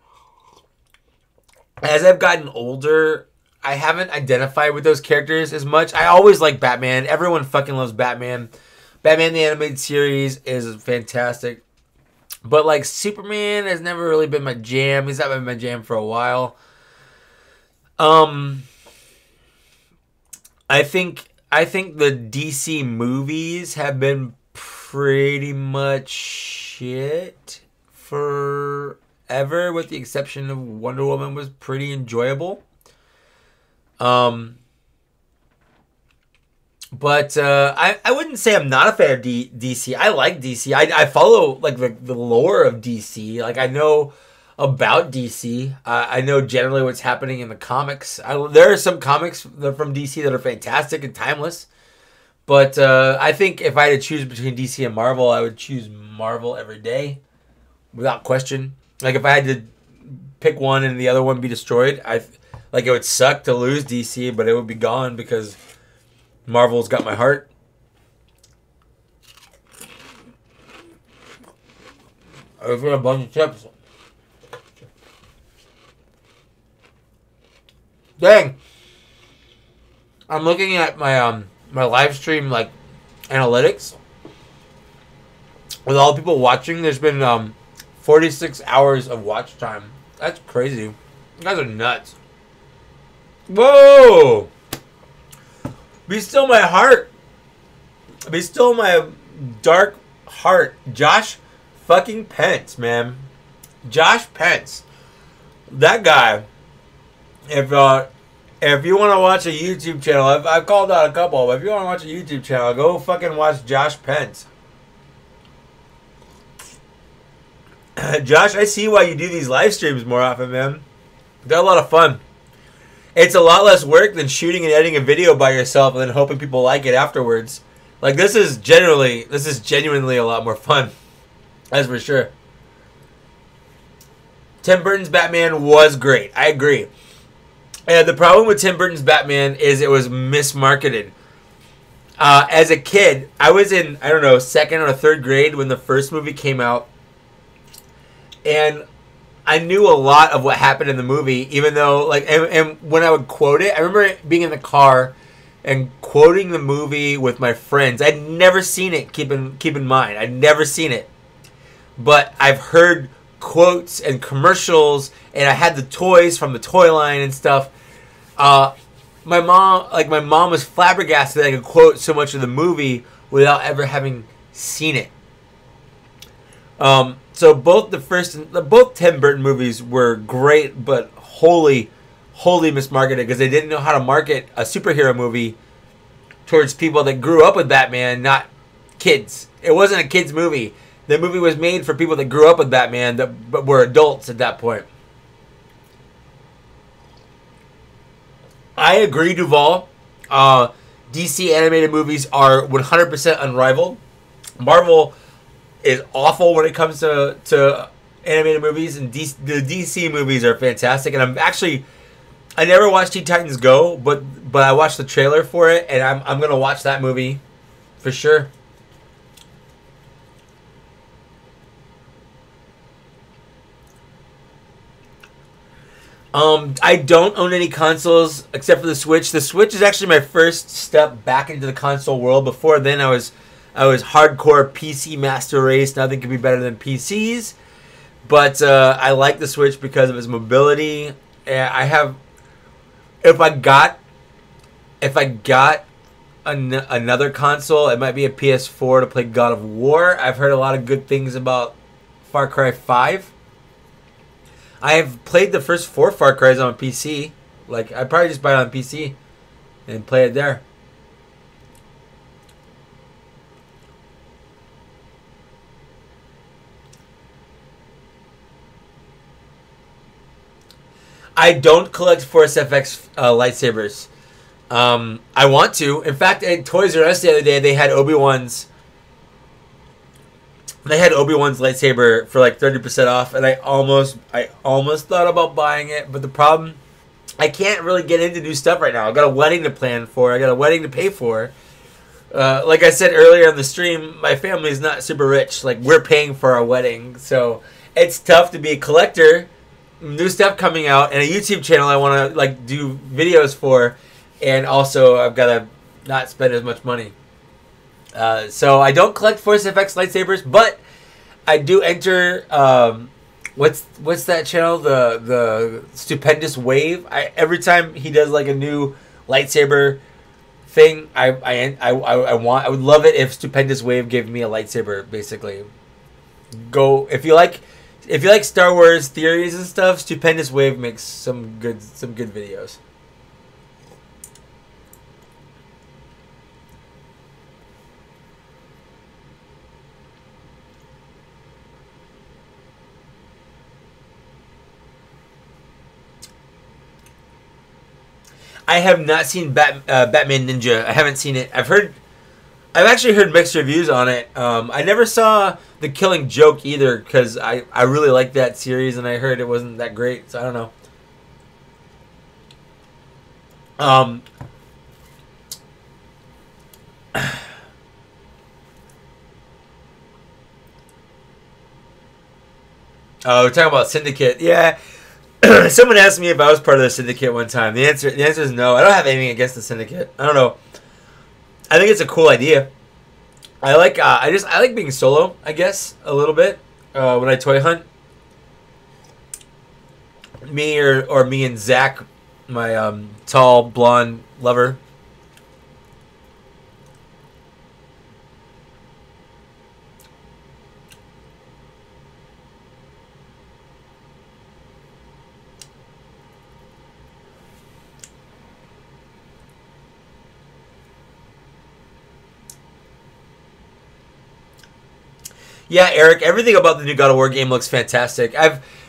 Speaker 1: As I've gotten older, I haven't identified with those characters as much. I always like Batman. Everyone fucking loves Batman. Batman the Animated Series is fantastic. But, like, Superman has never really been my jam. He's not been my jam for a while. I think the DC movies have been pretty much shit forever, with the exception of Wonder Woman was pretty enjoyable. But I wouldn't say I'm not a fan of DC. I like DC. I follow, like, the lore of DC. Like, I know about DC. I know generally what's happening in the comics. There are some comics from DC that are fantastic and timeless. But I think if I had to choose between DC and Marvel, I would choose Marvel every day, without question. Like, if I had to pick one and the other one be destroyed, it would suck to lose DC, but it would be gone because Marvel's got my heart. I've got a bunch of chips. Dang. I'm looking at my my live stream, like, analytics. With all the people watching, there's been 46 hours of watch time. That's crazy. You guys are nuts. Whoa! Be still my heart. Be still my dark heart. Josh fucking Pence, man. Josh Pence. That guy. If you want to watch a YouTube channel, I've called out a couple, but if you want to watch a YouTube channel, go fucking watch Josh Pence. Josh, I see why you do these live streams more often, man. They're a lot of fun. It's a lot less work than shooting and editing a video by yourself and then hoping people like it afterwards. Like, this is genuinely a lot more fun. That's for sure. Tim Burton's Batman was great. I agree. And the problem with Tim Burton's Batman is it was mismarketed. As a kid, I was in, I don't know, second or third grade when the first movie came out. And I knew a lot of what happened in the movie, even though, like, and when I would quote it, I remember being in the car and quoting the movie with my friends. I'd never seen it, keep in mind. I'd never seen it. But I've heard quotes and commercials, and I had the toys from the toy line and stuff. My mom was flabbergasted that I could quote so much of the movie without ever having seen it. So both Tim Burton movies were great, but wholly mismarketed because they didn't know how to market a superhero movie towards people that grew up with Batman, not kids. It wasn't a kids movie. The movie was made for people that grew up with Batman but were adults at that point. I agree, Duval. DC animated movies are 100% unrivaled. Marvel is awful when it comes to animated movies, and the DC movies are fantastic. And I never watched Teen Titans Go, but I watched the trailer for it, and I'm gonna watch that movie for sure. I don't own any consoles except for the Switch. The Switch is actually my first step back into the console world. Before then, I was hardcore PC master race. Nothing could be better than PCs. But I like the Switch because of its mobility. If I got another console, it might be a PS4 to play God of War. I've heard a lot of good things about Far Cry 5. I have played the first 4 Far Cries on PC. Like, I'd probably just buy it on PC and play it there. I don't collect Force FX lightsabers. I want to. In fact, at Toys R Us the other day, they had Obi-Wan's lightsaber for like 30% off, and I almost thought about buying it, but the problem, I can't really get into new stuff right now. I got a wedding to plan for. I got a wedding to pay for. Like I said earlier on the stream, my family is not super rich. Like, we're paying for our wedding, so it's tough to be a collector. New stuff coming out, and a YouTube channel I want to like do videos for, and also I've got to not spend as much money. So I don't collect Force FX lightsabers, but I do enter what's that channel? The Stupendous Wave. Every time he does like a new lightsaber thing, I would love it if Stupendous Wave gave me a lightsaber. Basically, if you like Star Wars theories and stuff, Stupendous Wave makes some good videos. I have not seen Batman Ninja. I haven't seen it. I've actually heard mixed reviews on it. I never saw The Killing Joke either because I really liked that series and I heard it wasn't that great. So I don't know. Oh, we're talking about Syndicate. Yeah. Someone asked me if I was part of the Syndicate one time. The answer is no. I don't have anything against the Syndicate. I don't know. I think it's a cool idea. I like being solo, I guess, a little bit when I toy hunt. Me or me and Zach, my tall blonde lover. Yeah, Eric, everything about the new God of War game looks fantastic.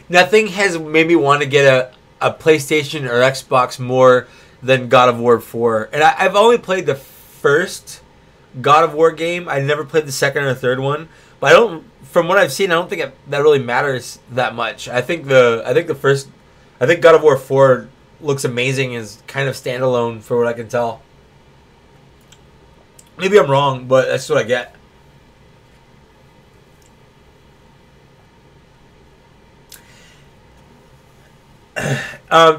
Speaker 1: Nothing has made me want to get a PlayStation or Xbox more than God of War 4. And I've only played the first God of War game. I never played the second or third one. But I don't from what I've seen, I don't think that really matters that much. I think God of War 4 looks amazing as kind of standalone for what I can tell. Maybe I'm wrong, but that's what I get.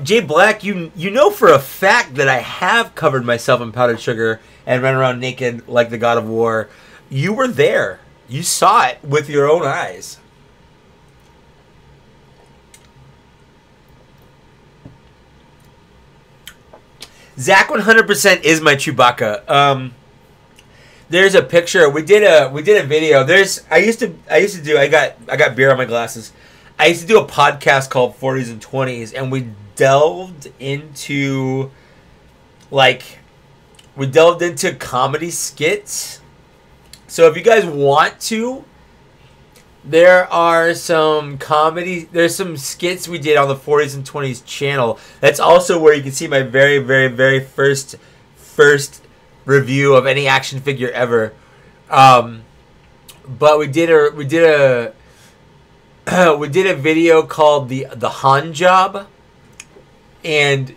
Speaker 1: Jay Black, you know for a fact that I have covered myself in powdered sugar and run around naked like the God of War. You were there. You saw it with your own eyes. Zach 100% is my Chewbacca. There's a picture. We did a video. I got beer on my glasses. I used to do a podcast called 40s and 20s, and we delved into comedy skits. So if you guys want to, there's some skits we did on the 40s and 20s channel. That's also where you can see my very, very, very first review of any action figure ever. But we did a video called the Han Job, and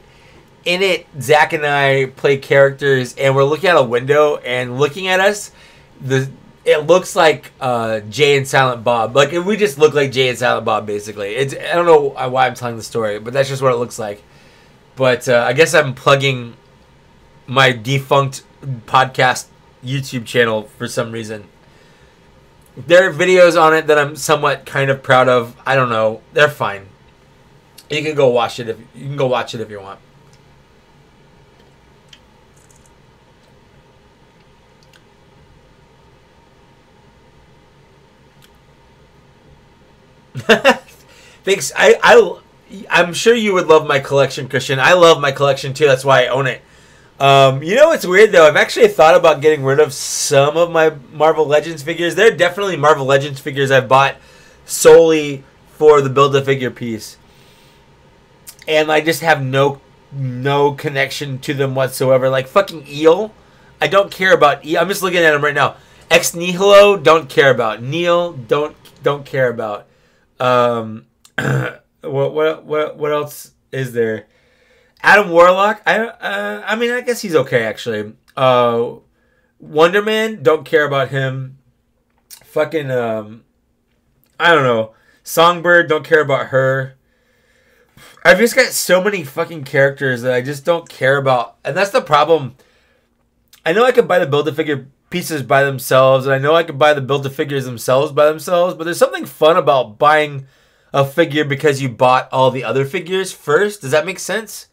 Speaker 1: in it Zach and I play characters, and we're looking out a window, and looking at us, it looks like Jay and Silent Bob. Like, we just look like Jay and Silent Bob, basically. I don't know why I'm telling the story, but that's just what it looks like. But I guess I'm plugging my defunct podcast YouTube channel for some reason. There are videos on it that I'm somewhat kind of proud of. I don't know. They're fine. You can go watch it if you want. Thanks. I'm sure you would love my collection, Christian. I love my collection too. That's why I own it. You know what's weird though? I've actually thought about getting rid of some of my Marvel Legends figures. There are definitely Marvel Legends figures I've bought solely for the Build-A-Figure piece, and I just have no connection to them whatsoever. Like fucking Eel, I don't care about Eel. I'm just looking at him right now. Ex Nihilo, don't care about. Neil, don't care about. What else is there? Adam Warlock, I mean, I guess he's okay actually. Wonder Man, don't care about him. Fucking I don't know. Songbird, don't care about her. I've just got so many fucking characters that I just don't care about, and that's the problem. I know I could buy the Build-A-Figure pieces by themselves, and I know I could buy the Build-A-Figures themselves by themselves, but there's something fun about buying a figure because you bought all the other figures first. Does that make sense?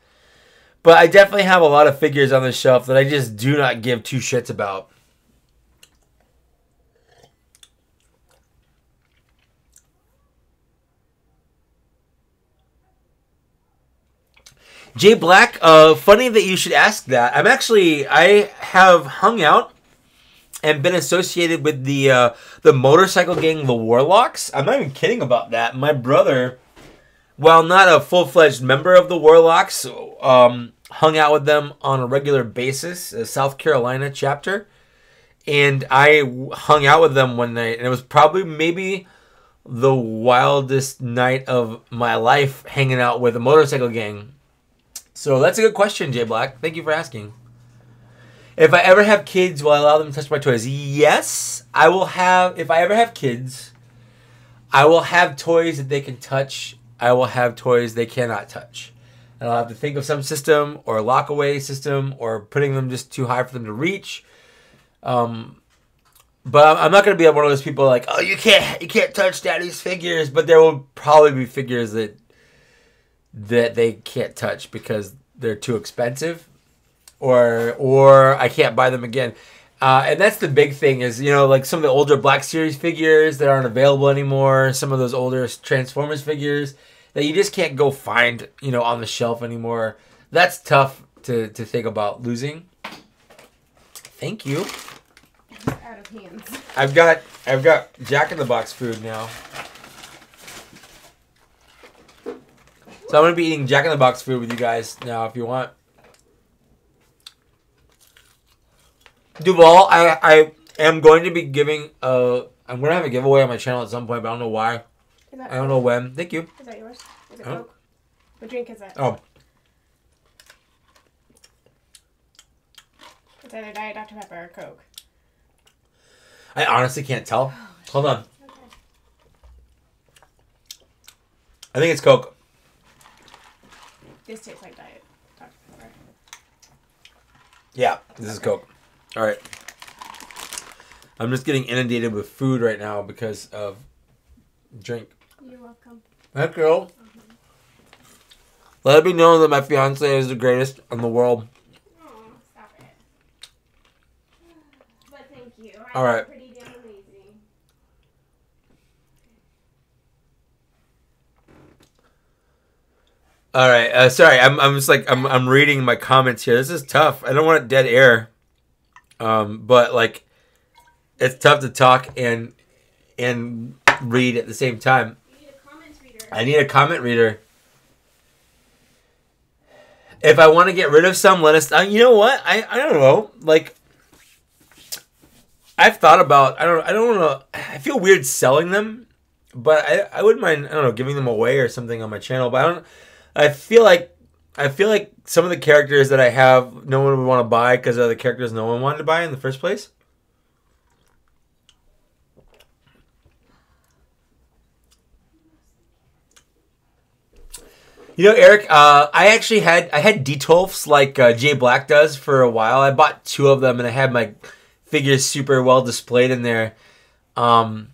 Speaker 1: But I definitely have a lot of figures on the shelf that I just do not give two shits about. Jay Black, funny that you should ask that. I have hung out and been associated with the motorcycle gang, the Warlocks. I'm not even kidding about that. My brother, while not a full-fledged member of the Warlocks, hung out with them on a regular basis, a South Carolina chapter. And I hung out with them one night, and it was probably maybe the wildest night of my life hanging out with a motorcycle gang. So that's a good question, Jay Black. Thank you for asking. If I ever have kids, will I allow them to touch my toys? Yes, I will have. If I ever have kids, I will have toys that they can touch. I will have toys they cannot touch. And I'll have to think of some system or a lock-away system or putting them just too high for them to reach. But I'm not going to be one of those people like, oh, you can't touch Daddy's figures. But there will probably be figures that they can't touch because they're too expensive, or I can't buy them again. And that's the big thing is, you know, like some of the older Black Series figures that aren't available anymore, some of those older Transformers figures that you just can't go find, you know, on the shelf anymore. That's tough to think about losing. Thank you.
Speaker 2: Out of hands.
Speaker 1: I've got Jack in the Box food now. So I'm going to be eating Jack in the Box food with you guys now if you want. Duval, I am going to be giving I'm gonna have a giveaway on my channel at some point, but I don't know why. I don't know when. Thank you.
Speaker 2: Is that yours? Is it Coke? What drink is it?
Speaker 1: Oh.
Speaker 2: It's either Diet Dr. Pepper or Coke.
Speaker 1: I honestly can't tell. Hold on.
Speaker 2: Okay.
Speaker 1: I think it's Coke.
Speaker 2: This tastes like Diet Dr. Pepper.
Speaker 1: Yeah, this is Coke. All right. I'm just getting inundated with food right now because of drink.
Speaker 2: You're welcome.
Speaker 1: Thank you. Let it be known that my fiance is the greatest in the world.
Speaker 2: Oh, stop it. But thank you.
Speaker 1: All right.
Speaker 2: Pretty damn lazy.
Speaker 1: All right. Sorry, I'm just like I'm reading my comments here. This is tough. I don't want dead air. But like, it's tough to talk and read at the same time.
Speaker 2: You need a comment reader.
Speaker 1: I need a comment reader. If I want to get rid of some, let us. You know what? I don't know. Like, I've thought about. I don't know. I feel weird selling them, but I wouldn't mind. I don't know, giving them away or something on my channel. But I don't. I feel like some of the characters that I have, no one would want to buy because they're the characters no one wanted to buy in the first place. You know, Eric, I had D12s like Jay Black does for a while. I bought 2 of them and I had my figures super well displayed in there. I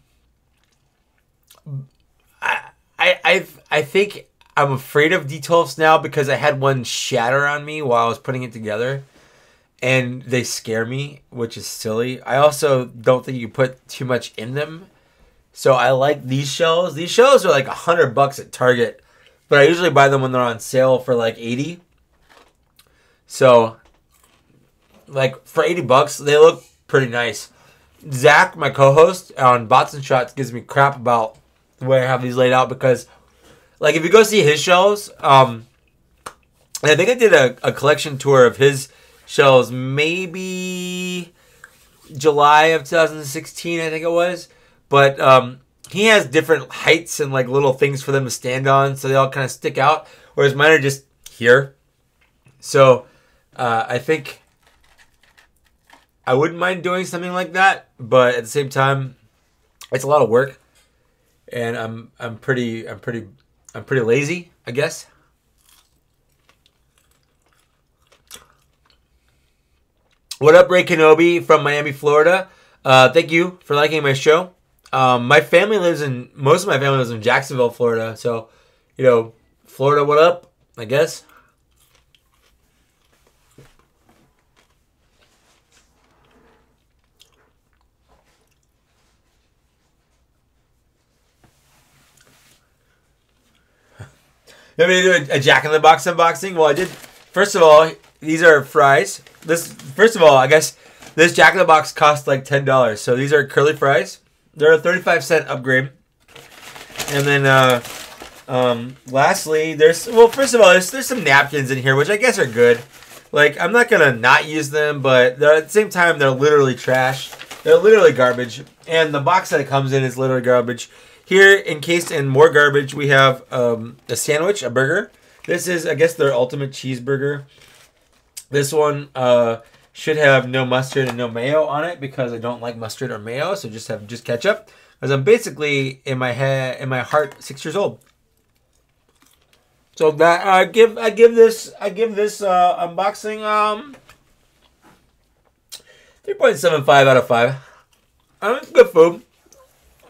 Speaker 1: think I'm afraid of D12s now because I had one shatter on me while I was putting it together, and they scare me, which is silly. I also don't think you put too much in them, so I like these shells. These shells are like $100 at Target. But I usually buy them when they're on sale for like $80. So, like for $80, they look pretty nice. Zach, my co-host on Bots and Shots, gives me crap about the way I have these laid out because, like, if you go see his shelves, I think I did a collection tour of his shelves maybe July of 2016, I think it was. But he has different heights and like little things for them to stand on, so they all kind of stick out. Whereas mine are just here. So I think I wouldn't mind doing something like that, but at the same time, it's a lot of work, and I'm pretty lazy, I guess. What up, Ray Kenobi from Miami, Florida? Thank you for liking my show. Most of my family lives in Jacksonville, Florida. So, you know, Florida, what up? I guess. You want me to do a Jack in the Box unboxing? Well, I did. First of all, these are fries. First of all, I guess this Jack in the Box cost like $10. So these are curly fries. They're a 35-cent upgrade. And then, lastly, first of all, there's some napkins in here, which I guess are good. Like, I'm not gonna not use them, but at the same time, they're literally trash. They're literally garbage. And the box that it comes in is literally garbage. Here, encased in more garbage, we have a sandwich, a burger. This is, I guess, their ultimate cheeseburger. This one should have no mustard and no mayo on it because I don't like mustard or mayo, so just ketchup. Because I'm basically in my heart 6 years old. So that I give this unboxing 3.75 out of 5. Good food.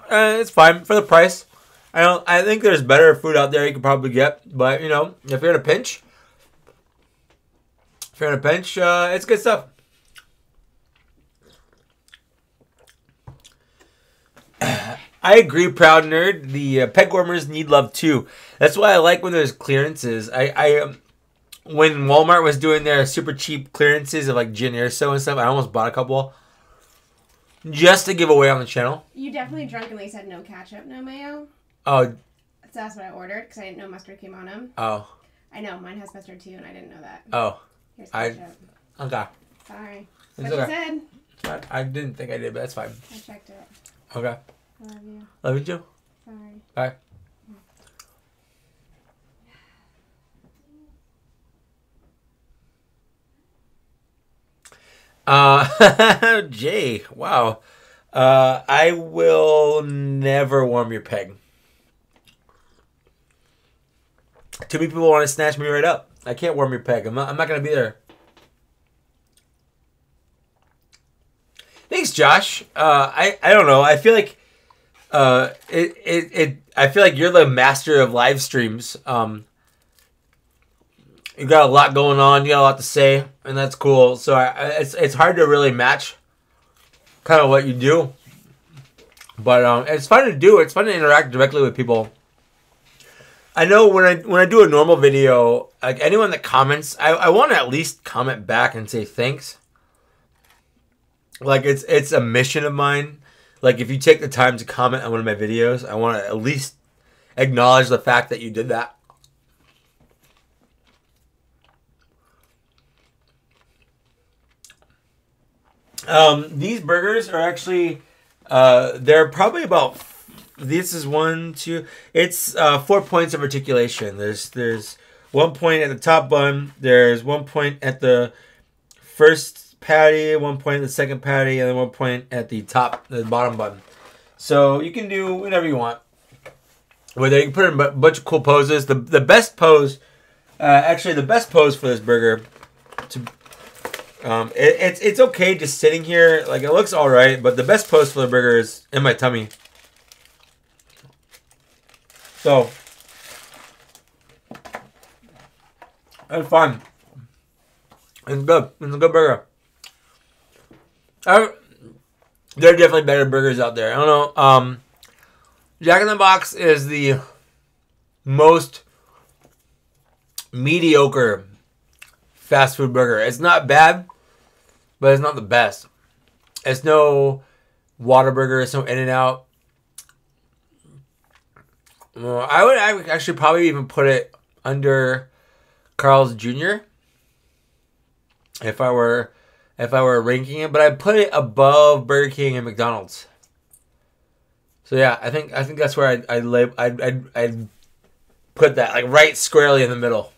Speaker 1: It's fine for the price. I think there's better food out there you could probably get, but you know, if you're in a pinch, it's good stuff. I agree, Proud Nerd. The pet warmers need love too. That's why I like when there's clearances. When Walmart was doing their super cheap clearances of like Gin Airso and stuff, I almost bought a couple just to give away on the channel.
Speaker 2: You definitely drunkenly said no ketchup, no mayo.
Speaker 1: Oh.
Speaker 2: So that's what I ordered because I didn't know mustard came on them.
Speaker 1: Oh.
Speaker 2: I know, mine has mustard too, and I didn't know that.
Speaker 1: Oh.
Speaker 2: Here's ketchup.
Speaker 1: Okay.
Speaker 2: Sorry.
Speaker 1: It's
Speaker 2: That's what
Speaker 1: okay.
Speaker 2: you said.
Speaker 1: I didn't think I did, but that's fine.
Speaker 2: I checked it.
Speaker 1: Okay.
Speaker 2: I love you.
Speaker 1: Love you too.
Speaker 2: Sorry.
Speaker 1: Bye. Jay, wow. I will never warm your peg. Too many people want to snatch me right up. I can't warm your peg. I'm not going to be there. Thanks, Josh. I don't know. I feel like I feel like you're the master of live streams. You got a lot going on. You got a lot to say, and that's cool. So it's hard to really match kind of what you do, but it's fun to do. It's fun to interact directly with people. I know when I do a normal video, like anyone that comments, I want to at least comment back and say thanks. Like it's a mission of mine. Like if you take the time to comment on one of my videos, I want to at least acknowledge the fact that you did that. These burgers are actually, they're probably about, this is 1, 2, it's 4 points of articulation. There's 1 point at the top bun, there's 1 point at the first patty, 1 point at the second patty, and then 1 point at the bottom bun. So you can do whatever you want. Whether you can put in a bunch of cool poses. The best pose, actually the best pose for this burger, it's okay just sitting here. Like it looks all right, but the best pose for the burger is in my tummy. So it's fun. It's good. It's a good burger. There are definitely better burgers out there. I don't know. Jack in the Box is the most mediocre fast food burger. It's not bad, but it's not the best. It's no Whataburger. It's no In-N-Out. I would actually probably even put it under Carl's Jr. if I were ranking it, but I'd put it above Burger King and McDonald's. So yeah, I think that's where I'd put that, like right squarely in the middle.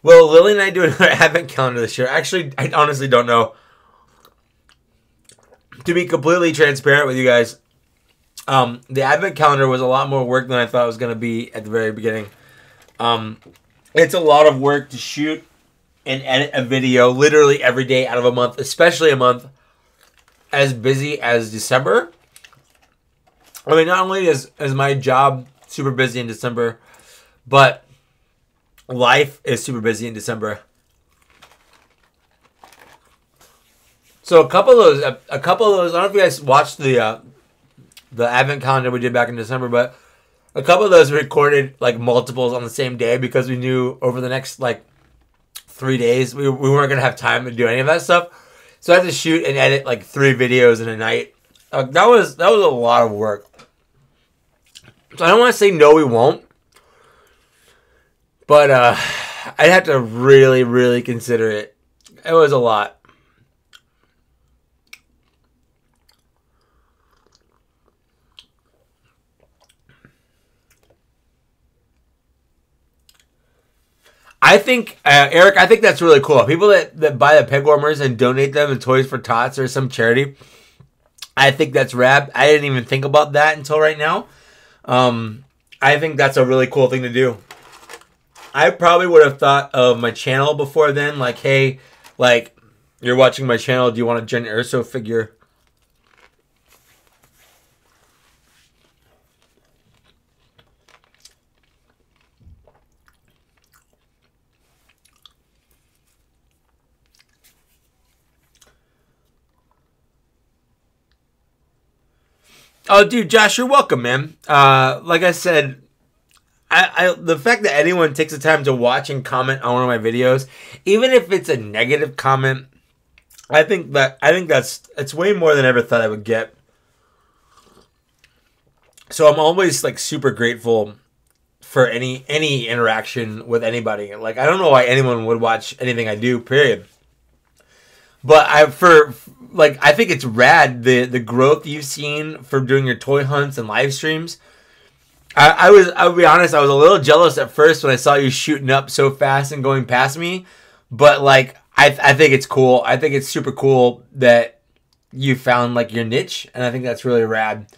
Speaker 1: Will Lily and I do another advent calendar this year? Actually, I honestly don't know. To be completely transparent with you guys, the advent calendar was a lot more work than I thought it was going to be at the very beginning. It's a lot of work to shoot and edit a video literally every day out of a month, especially a month as busy as December. I mean, not only is my job super busy in December, but life is super busy in December. So a couple of those, I don't know if you guys watched the advent calendar we did back in December, but a couple of those recorded like multiples on the same day because we knew over the next like 3 days we weren't gonna have time to do any of that stuff. So I had to shoot and edit like 3 videos in a night. That was a lot of work. So I don't want to say no, we won't, but I'd have to really, really consider it. It was a lot. I think, Eric, I think that's really cool. People that buy the peg warmers and donate them to Toys for Tots or some charity, I think that's rad. I didn't even think about that until right now. I think that's a really cool thing to do. I probably would have thought of my channel before then, like, hey, like, you're watching my channel, do you want a Jen Erso figure? Oh, dude, Josh, you're welcome, man. Like I said, the fact that anyone takes the time to watch and comment on one of my videos, even if it's a negative comment, I think it's way more than I ever thought I would get. So I'm always like super grateful for any interaction with anybody. Like, I don't know why anyone would watch anything I do, period. But I think it's rad, the growth you've seen for doing your toy hunts and live streams. I'll be honest, I was a little jealous at first when I saw you shooting up so fast and going past me. But like, I think it's cool. I think it's super cool that you found like your niche, and I think that's really rad.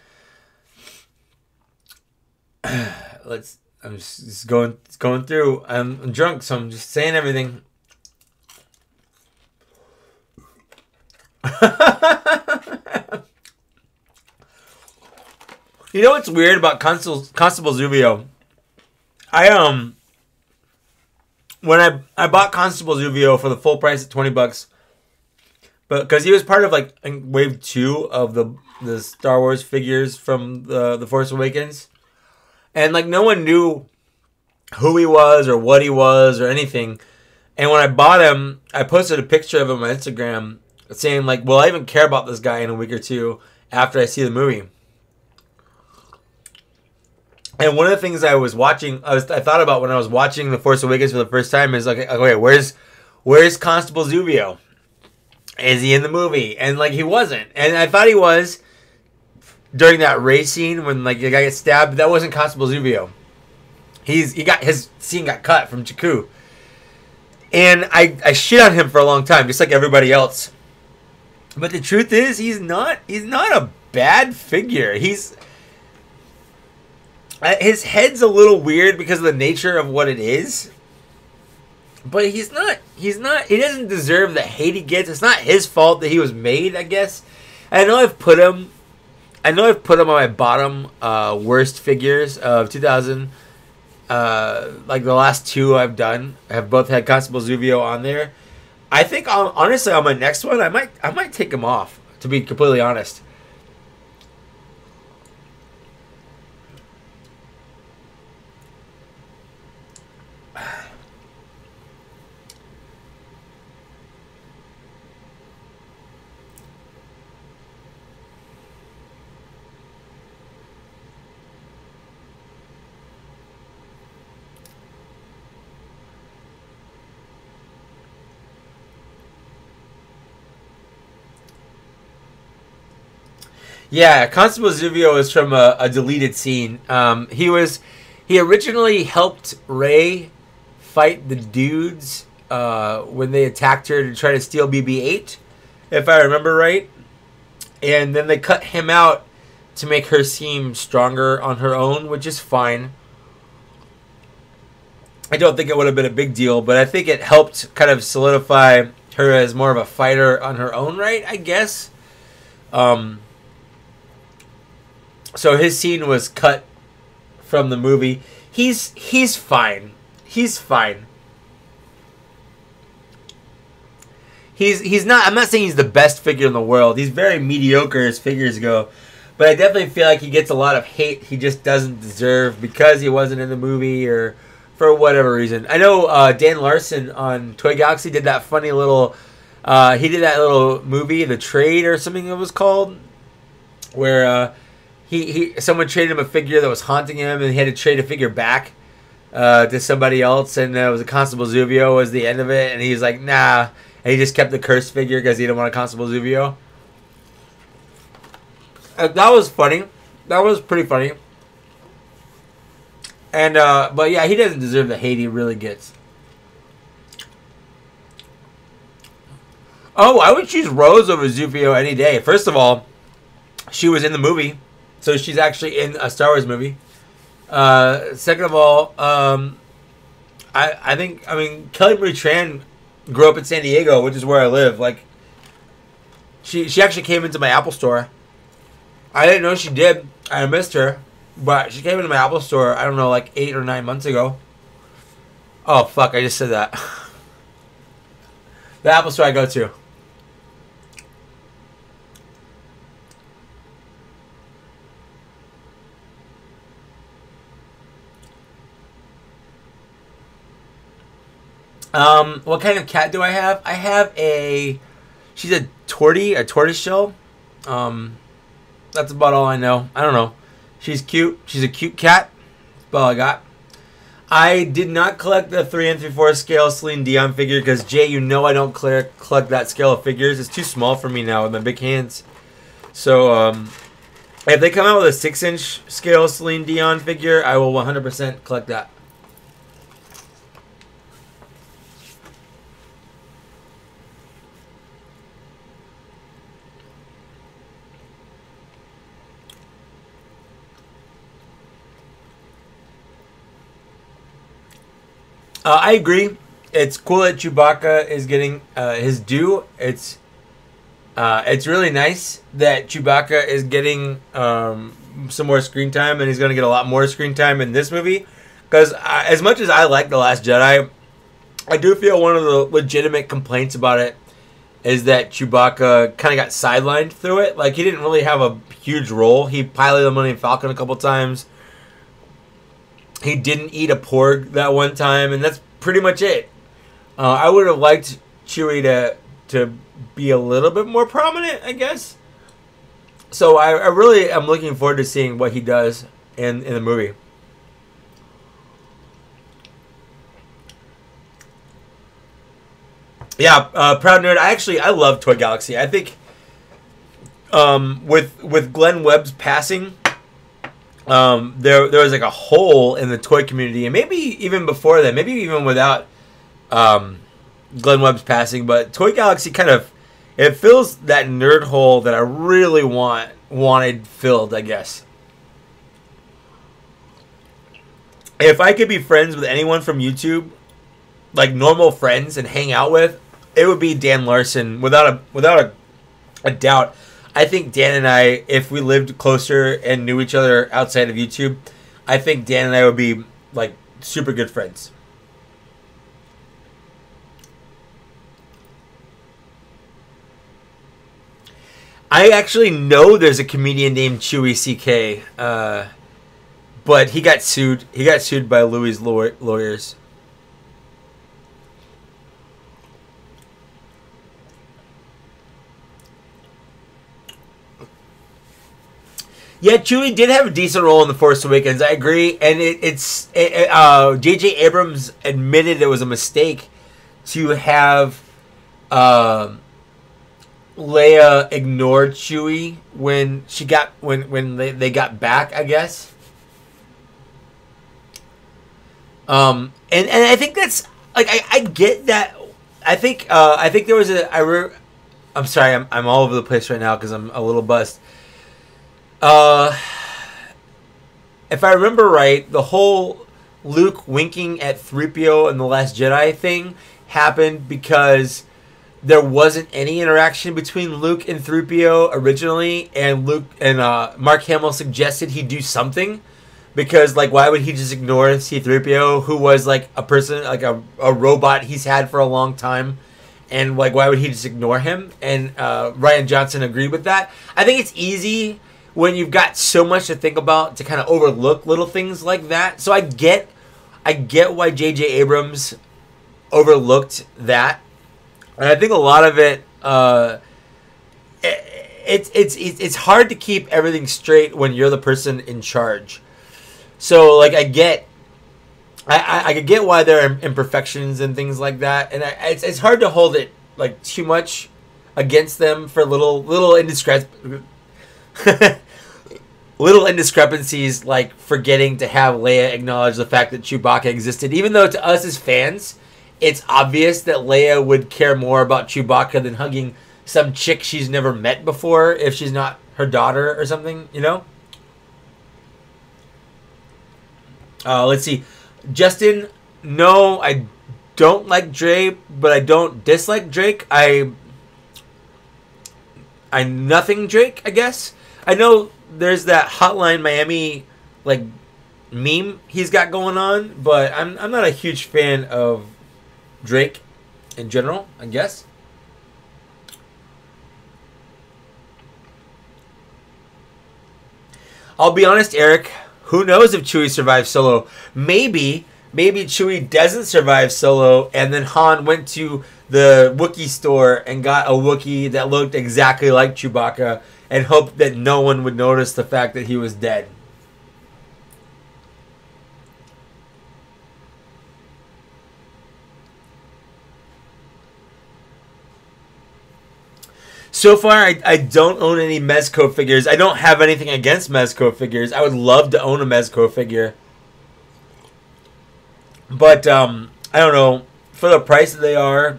Speaker 1: I'm just going through. I'm drunk, so I'm just saying everything. You know what's weird about Constable Zuvio? When I bought Constable Zuvio for the full price at $20, but because he was part of like wave 2 of the Star Wars figures from the Force Awakens, and like no one knew who he was or what he was or anything. And when I bought him, I posted a picture of him on Instagram saying like, "Will I even care about this guy in a week or two after I see the movie?" And one of the things I was watching, I thought about when I was watching The Force Awakens for the first time is like, okay, where's Constable Zuvio? Is he in the movie? And like, he wasn't. And I thought he was during that race scene when like the guy gets stabbed. That wasn't Constable Zuvio. His scene got cut from Jakku. And I shit on him for a long time, just like everybody else. But the truth is, he's not a bad figure. His head's a little weird because of the nature of what it is. But he doesn't deserve the hate he gets. It's not his fault that he was made, I guess. I know I've put him on my bottom worst figures of 2000. Like the last 2 I've done have both had Constable Zuvio on there. I think honestly on my next one I might take him off, to be completely honest. Yeah, Constable Zuvio is from a deleted scene. He originally helped Rey fight the dudes when they attacked her to try to steal BB-8, if I remember right. And then they cut him out to make her seem stronger on her own, which is fine. I don't think it would have been a big deal, but I think it helped kind of solidify her as more of a fighter on her own right, I guess. So his scene was cut from the movie. He's fine. He's fine. He's not. I'm not saying he's the best figure in the world. He's very mediocre as figures go, but I definitely feel like he gets a lot of hate he just doesn't deserve because he wasn't in the movie or for whatever reason. I know Dan Larson on Toy Galaxy did that funny little. He did that little movie, The Trade or something it was called, where. Someone traded him a figure that was haunting him, and he had to trade a figure back to somebody else, and it was a Constable Zuvio was the end of it, and he's like, nah, and he just kept the cursed figure because he didn't want a Constable Zuvio. That was funny. That was pretty funny. And but yeah, he doesn't deserve the hate he really gets. Oh, I would choose Rose over Zuvio any day. First of all, she was in the movie. So she's actually in a Star Wars movie. Second of all, I think Kelly Marie Tran grew up in San Diego, which is where I live. Like, she actually came into my Apple store. I didn't know she did. I missed her, but she came into my Apple store. I don't know, like 8 or 9 months ago. Oh fuck! I just said that. The Apple store I go to. What kind of cat do I have? I have she's a tortoiseshell. That's about all I know. I don't know. She's cute. She's a cute cat. That's all I got. I did not collect the 3 3/4 scale Celine Dion figure because, Jay, you know I don't collect that scale of figures. It's too small for me now with my big hands. So, if they come out with a 6-inch scale Celine Dion figure, I will 100% collect that. I agree. It's cool that Chewbacca is getting his due. It's really nice that Chewbacca is getting some more screen time, and he's going to get a lot more screen time in this movie. Because as much as I like The Last Jedi, I do feel one of the legitimate complaints about it is that Chewbacca kind of got sidelined through it. Like, he didn't really have a huge role. He piloted the Millennium Falcon a couple times. He didn't eat a porg that one time, and that's pretty much it. I would have liked Chewie to be a little bit more prominent, I guess. So I really am looking forward to seeing what he does in the movie. Yeah, Proud Nerd. I love Toy Galaxy. I think with Glenn Webb's passing, there was like a hole in the toy community, and maybe even before that, maybe even without Glenn Webb's passing, but Toy Galaxy kind of, it fills that nerd hole that I really wanted filled, I guess. If I could be friends with anyone from YouTube, like normal friends, and hang out with, it would be Dan Larson, without a doubt. I think Dan and I, if we lived closer and knew each other outside of YouTube, I think Dan and I would be like super good friends. I actually know there's a comedian named Chewy CK, but he got sued. He got sued by Louis' lawyers. Yeah, Chewie did have a decent role in The Force Awakens. I agree, and J.J. Abrams admitted it was a mistake to have Leia ignore Chewie when they got back, I guess. And I think that's like I get that. I think there was I'm sorry, I'm all over the place right now because I'm a little buzzed. If I remember right, the whole Luke winking at 3PO in The Last Jedi thing happened because there wasn't any interaction between Luke and 3PO originally, and Mark Hamill suggested he do something because, like, why would he just ignore C-3PO, who was like a person, like a robot he's had for a long time, and like why would he just ignore him? And Rian Johnson agreed with that. I think it's easy when you've got so much to think about to kind of overlook little things like that. So I get why J.J. Abrams overlooked that, and I think a lot of it, it's hard to keep everything straight when you're the person in charge. So like I get why there are imperfections and things like that, and it's hard to hold it like too much against them for little indiscrepancies, like forgetting to have Leia acknowledge the fact that Chewbacca existed, even though to us as fans, it's obvious that Leia would care more about Chewbacca than hugging some chick she's never met before if she's not her daughter or something, you know? Let's see. Justin, no, I don't like Drake, but I don't dislike Drake. I nothing Drake, I guess. I know there's that Hotline Miami like meme he's got going on, but I'm not a huge fan of Drake in general, I guess. I'll be honest, Eric, who knows if Chewie survives Solo? Maybe Chewie doesn't survive Solo, and then Han went to the Wookiee store and got a Wookiee that looked exactly like Chewbacca and hoped that no one would notice the fact that he was dead. So far, I don't own any Mezco figures. I don't have anything against Mezco figures. I would love to own a Mezco figure. But, I don't know. For the price that they are,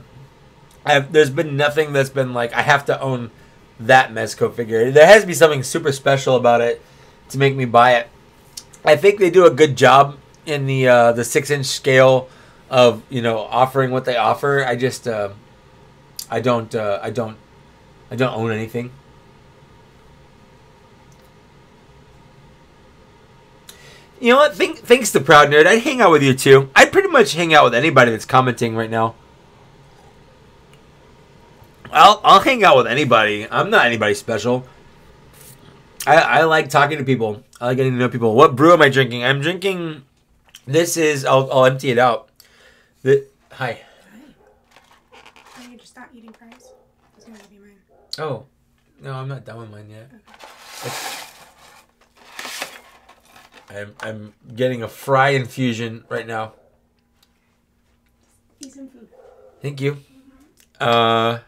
Speaker 1: there's been nothing that's been like, I have to own that Mezco figure. There has to be something super special about it to make me buy it. I think they do a good job in the 6-inch scale of, you know, offering what they offer. I just I don't own anything. You know what? Thanks to Proud Nerd. I'd hang out with you too. I'd pretty much hang out with anybody that's commenting right now. I'll hang out with anybody. I'm not anybody special. I like talking to people. I like getting to know people. What brew am I drinking? I'm drinking. This is. I'll empty it out. Hi.
Speaker 2: Hi. I need to stop eating fries. It's gonna be mine.
Speaker 1: Oh, no, I'm not done with mine yet. Okay. I'm getting a fry infusion right now.
Speaker 2: Eat some food.
Speaker 1: Thank you. Gonna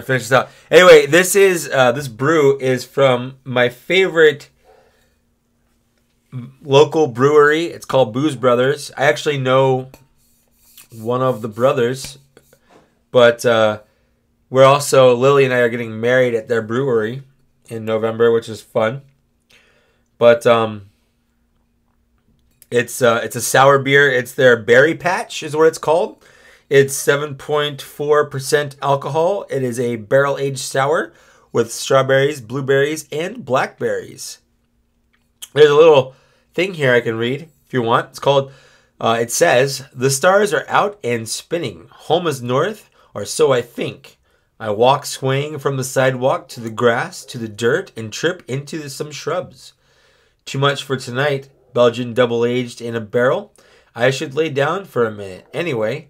Speaker 1: finish this out. Anyway, this brew is from my favorite local brewery. It's called Booze Brothers. I actually know one of the brothers, but we're also, Lily and I are getting married at their brewery in November, which is fun. But it's a sour beer. It's their Berry Patch is what it's called. It's 7.4% alcohol. It is a barrel-aged sour with strawberries, blueberries, and blackberries. There's a little thing here I can read if you want. It's called, it says, "The stars are out and spinning. Home is north, or so I think. I walk swaying from the sidewalk to the grass, to the dirt, and trip into some shrubs. Too much for tonight. Belgian double-aged in a barrel. I should lay down for a minute. Anyway,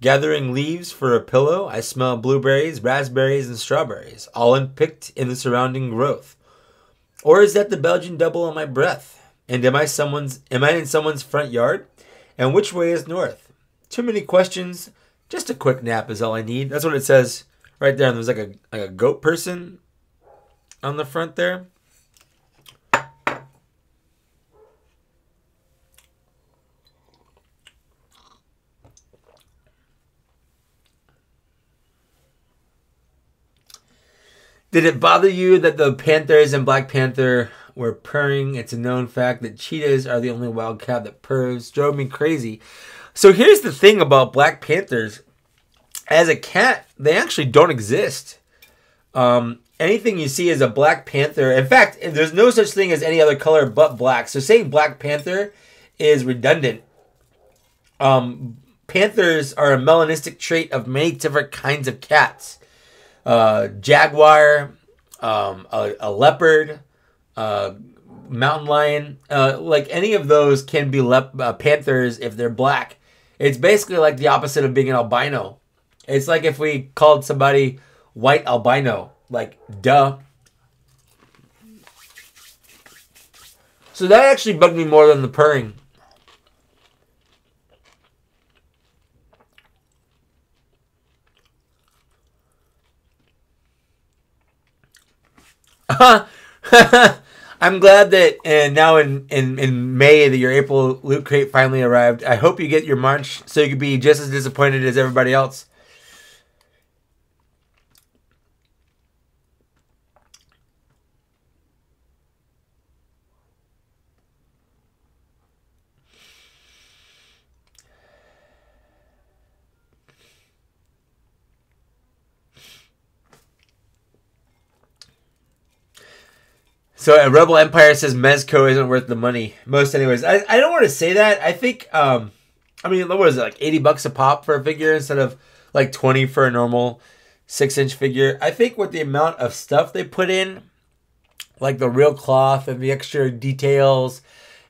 Speaker 1: gathering leaves for a pillow, I smell blueberries, raspberries, and strawberries, all unpicked in the surrounding growth. Or is that the Belgian double on my breath? And am I in someone's front yard? And which way is north? Too many questions. Just a quick nap is all I need." That's what it says right there. And there's like a goat person on the front there. Did it bother you that the Panthers and Black Panther were purring? It's a known fact that cheetahs are the only wild cat that purrs. Drove me crazy. So here's the thing about Black Panthers. As a cat, they actually don't exist. Anything you see is a Black Panther. In fact, there's no such thing as any other color but black. So saying Black Panther is redundant. Panthers are a melanistic trait of many different kinds of cats. Jaguar, a leopard, mountain lion, like any of those can be panthers if they're black. It's basically like the opposite of being an albino. It's like if we called somebody white albino, like duh. So that actually bugged me more than the purring. I'm glad that now in May that your April loot crate finally arrived. I hope you get your March so you can be just as disappointed as everybody else. So Rebel Empire says Mezco isn't worth the money. Most anyways. I don't want to say that. I think, I mean, what was it, like $80 a pop for a figure instead of like 20 for a normal 6-inch figure. I think with the amount of stuff they put in, like the real cloth and the extra details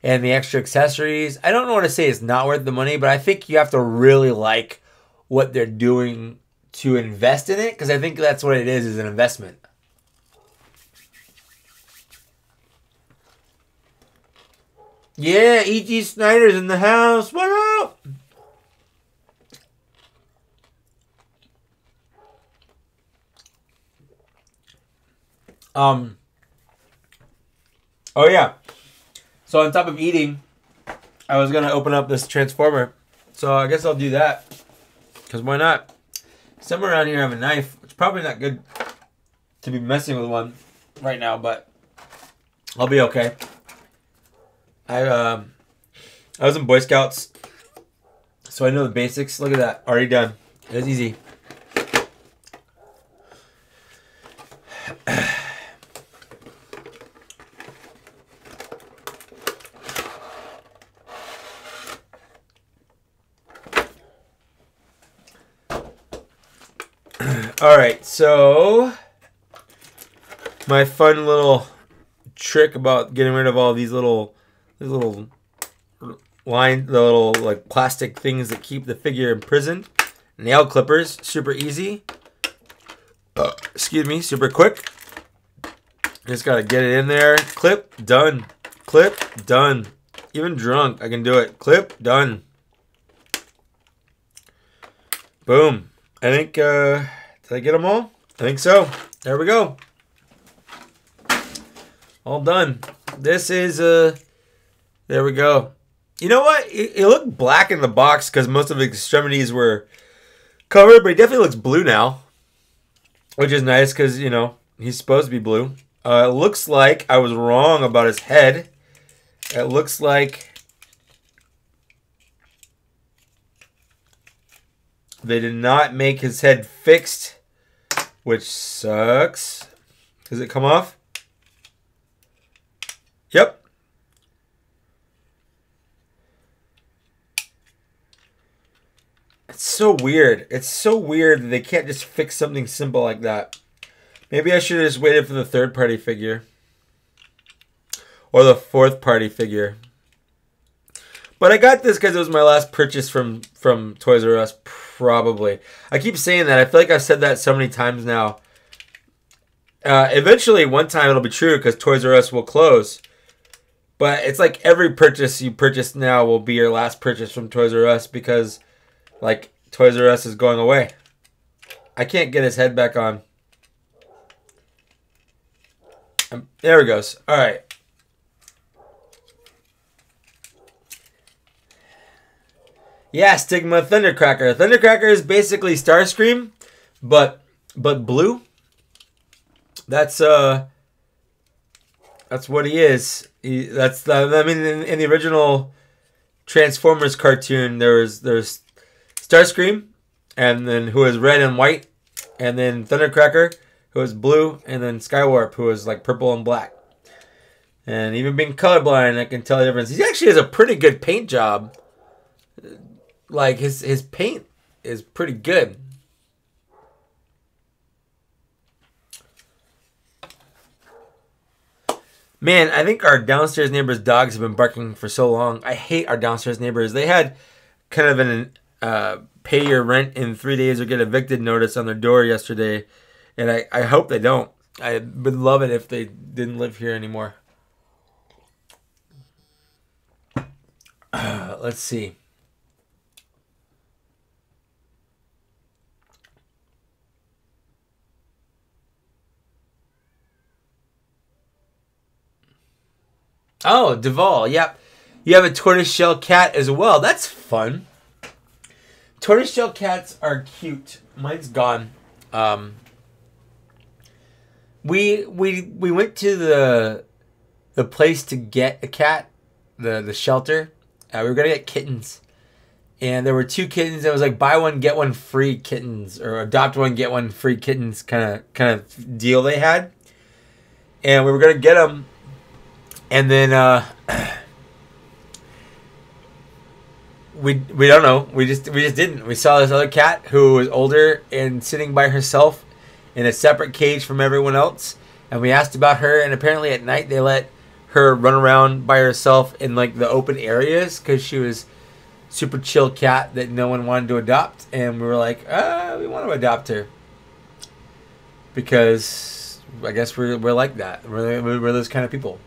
Speaker 1: and the extra accessories, I don't want to say it's not worth the money, but I think you have to really like what they're doing to invest in it, because I think that's what it is an investment. Yeah, E.G. Snyder's in the house. What up? Oh yeah. So on top of eating, I was gonna open up this transformer. So I guess I'll do that. Cause why not? Somewhere around here I have a knife. It's probably not good to be messing with one right now, but I'll be okay. I was in Boy Scouts, so I know the basics. Look at that, already done. It's easy. All right, so my fun little trick about getting rid of all these little line, the little like plastic things that keep the figure imprisoned. Nail clippers, super easy. Excuse me, super quick. Just gotta get it in there. Clip, done. Clip, done. Even drunk, I can do it. Clip, done. Boom. I think, did I get them all? I think so. There we go. All done. This is, there we go. You know what? It looked black in the box because most of the extremities were covered, but he definitely looks blue now. Which is nice because, you know, he's supposed to be blue. It looks like I was wrong about his head. It looks like they did not make his head fixed, which sucks. Does it come off? Yep. It's so weird. It's so weird that they can't just fix something simple like that. Maybe I should have just waited for the third party figure. Or the fourth party figure. But I got this because it was my last purchase from Toys R Us, probably. I keep saying that. I feel like I've said that so many times now. Eventually, one time it'll be true because Toys R Us will close. But it's like every purchase you purchase now will be your last purchase from Toys R Us because, like, Toys R Us is going away. I can't get his head back on. There he goes. All right. Yeah, Stigma Thundercracker. Thundercracker is basically Starscream, but blue. That's what he is. In the original Transformers cartoon, there's Starscream, and then who is red and white, and then Thundercracker, who is blue, and then Skywarp, who is like purple and black. And even being colorblind, I can tell the difference. He actually has a pretty good paint job. Like his paint is pretty good. Man, I think our downstairs neighbors' dogs have been barking for so long. I hate our downstairs neighbors. They had kind of an pay your rent in 3 days or get evicted notice on their door yesterday. And I hope they don't. I would love it if they didn't live here anymore. Let's see. Oh, Duval, yep. You have a tortoiseshell cat as well. That's fun. Tortoiseshell cats are cute. Mine's gone. We went to the place to get a cat, the shelter. We were gonna get kittens, and there were 2 kittens. It was like buy one get one free kittens, or adopt one get one free kittens kind of deal they had. And we were gonna get them. And then we don't know. We just didn't. We saw this other cat who was older and sitting by herself in a separate cage from everyone else. And we asked about her, and apparently at night they let her run around by herself in like the open areas because she was super chill cat that no one wanted to adopt. And we were like, we want to adopt her because I guess we're like that. We're those kind of people.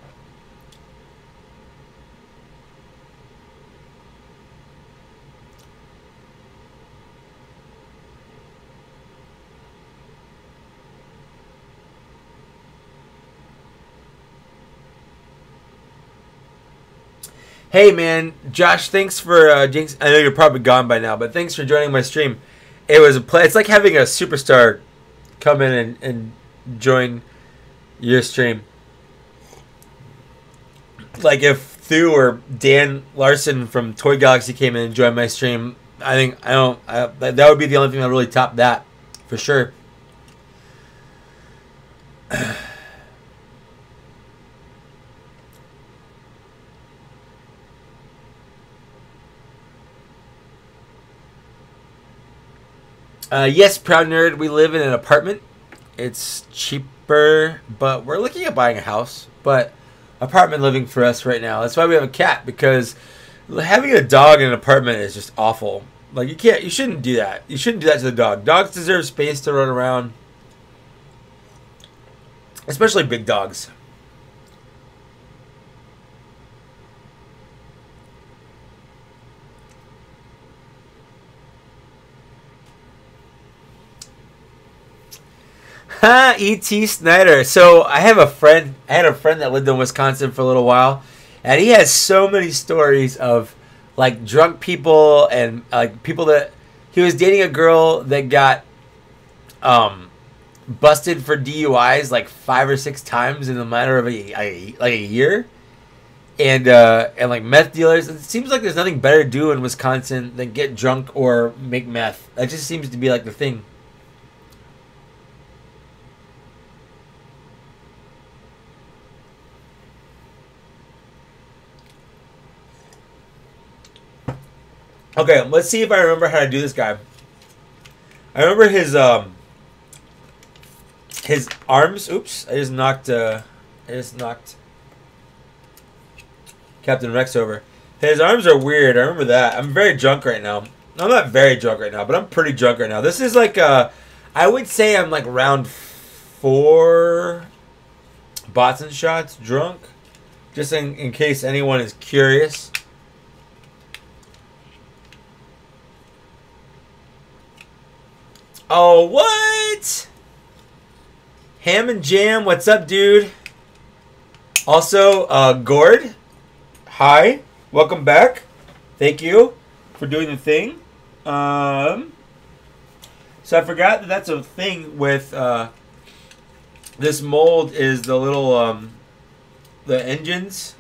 Speaker 1: Hey man, Josh, thanks for Jinx. I know you're probably gone by now, but thanks for joining my stream. It was a play. It's like having a superstar come in and join your stream. Like if Thu or Dan Larson from Toy Galaxy came in and joined my stream, that would be the only thing that really topped that for sure. Yes, Proud Nerd, we live in an apartment. It's cheaper, but we're looking at buying a house. But apartment living for us right now. That's why we have a cat, because having a dog in an apartment is just awful. Like, you shouldn't do that. You shouldn't do that to the dog. Dogs deserve space to run around. Especially big dogs. E.T. Snyder. So I had a friend that lived in Wisconsin for a little while, and he has so many stories of like drunk people and like people that he was dating a girl that got busted for DUIs like 5 or 6 times in a matter of a year, and like meth dealers. It seems like there's nothing better to do in Wisconsin than get drunk or make meth. That just seems to be like the thing. Okay, let's see if I remember how to do this guy. I remember his arms. Oops! I just knocked Captain Rex over. His arms are weird. I remember that. I'm very drunk right now. I'm not very drunk right now, but I'm pretty drunk right now. This is like I would say I'm like round 4 bots and shots drunk. Just in case anyone is curious. Oh, what? Ham and Jam, what's up, dude? Also, Gord, hi. Welcome back. Thank you for doing the thing. So I forgot that that's a thing with this mold is the little, the engines.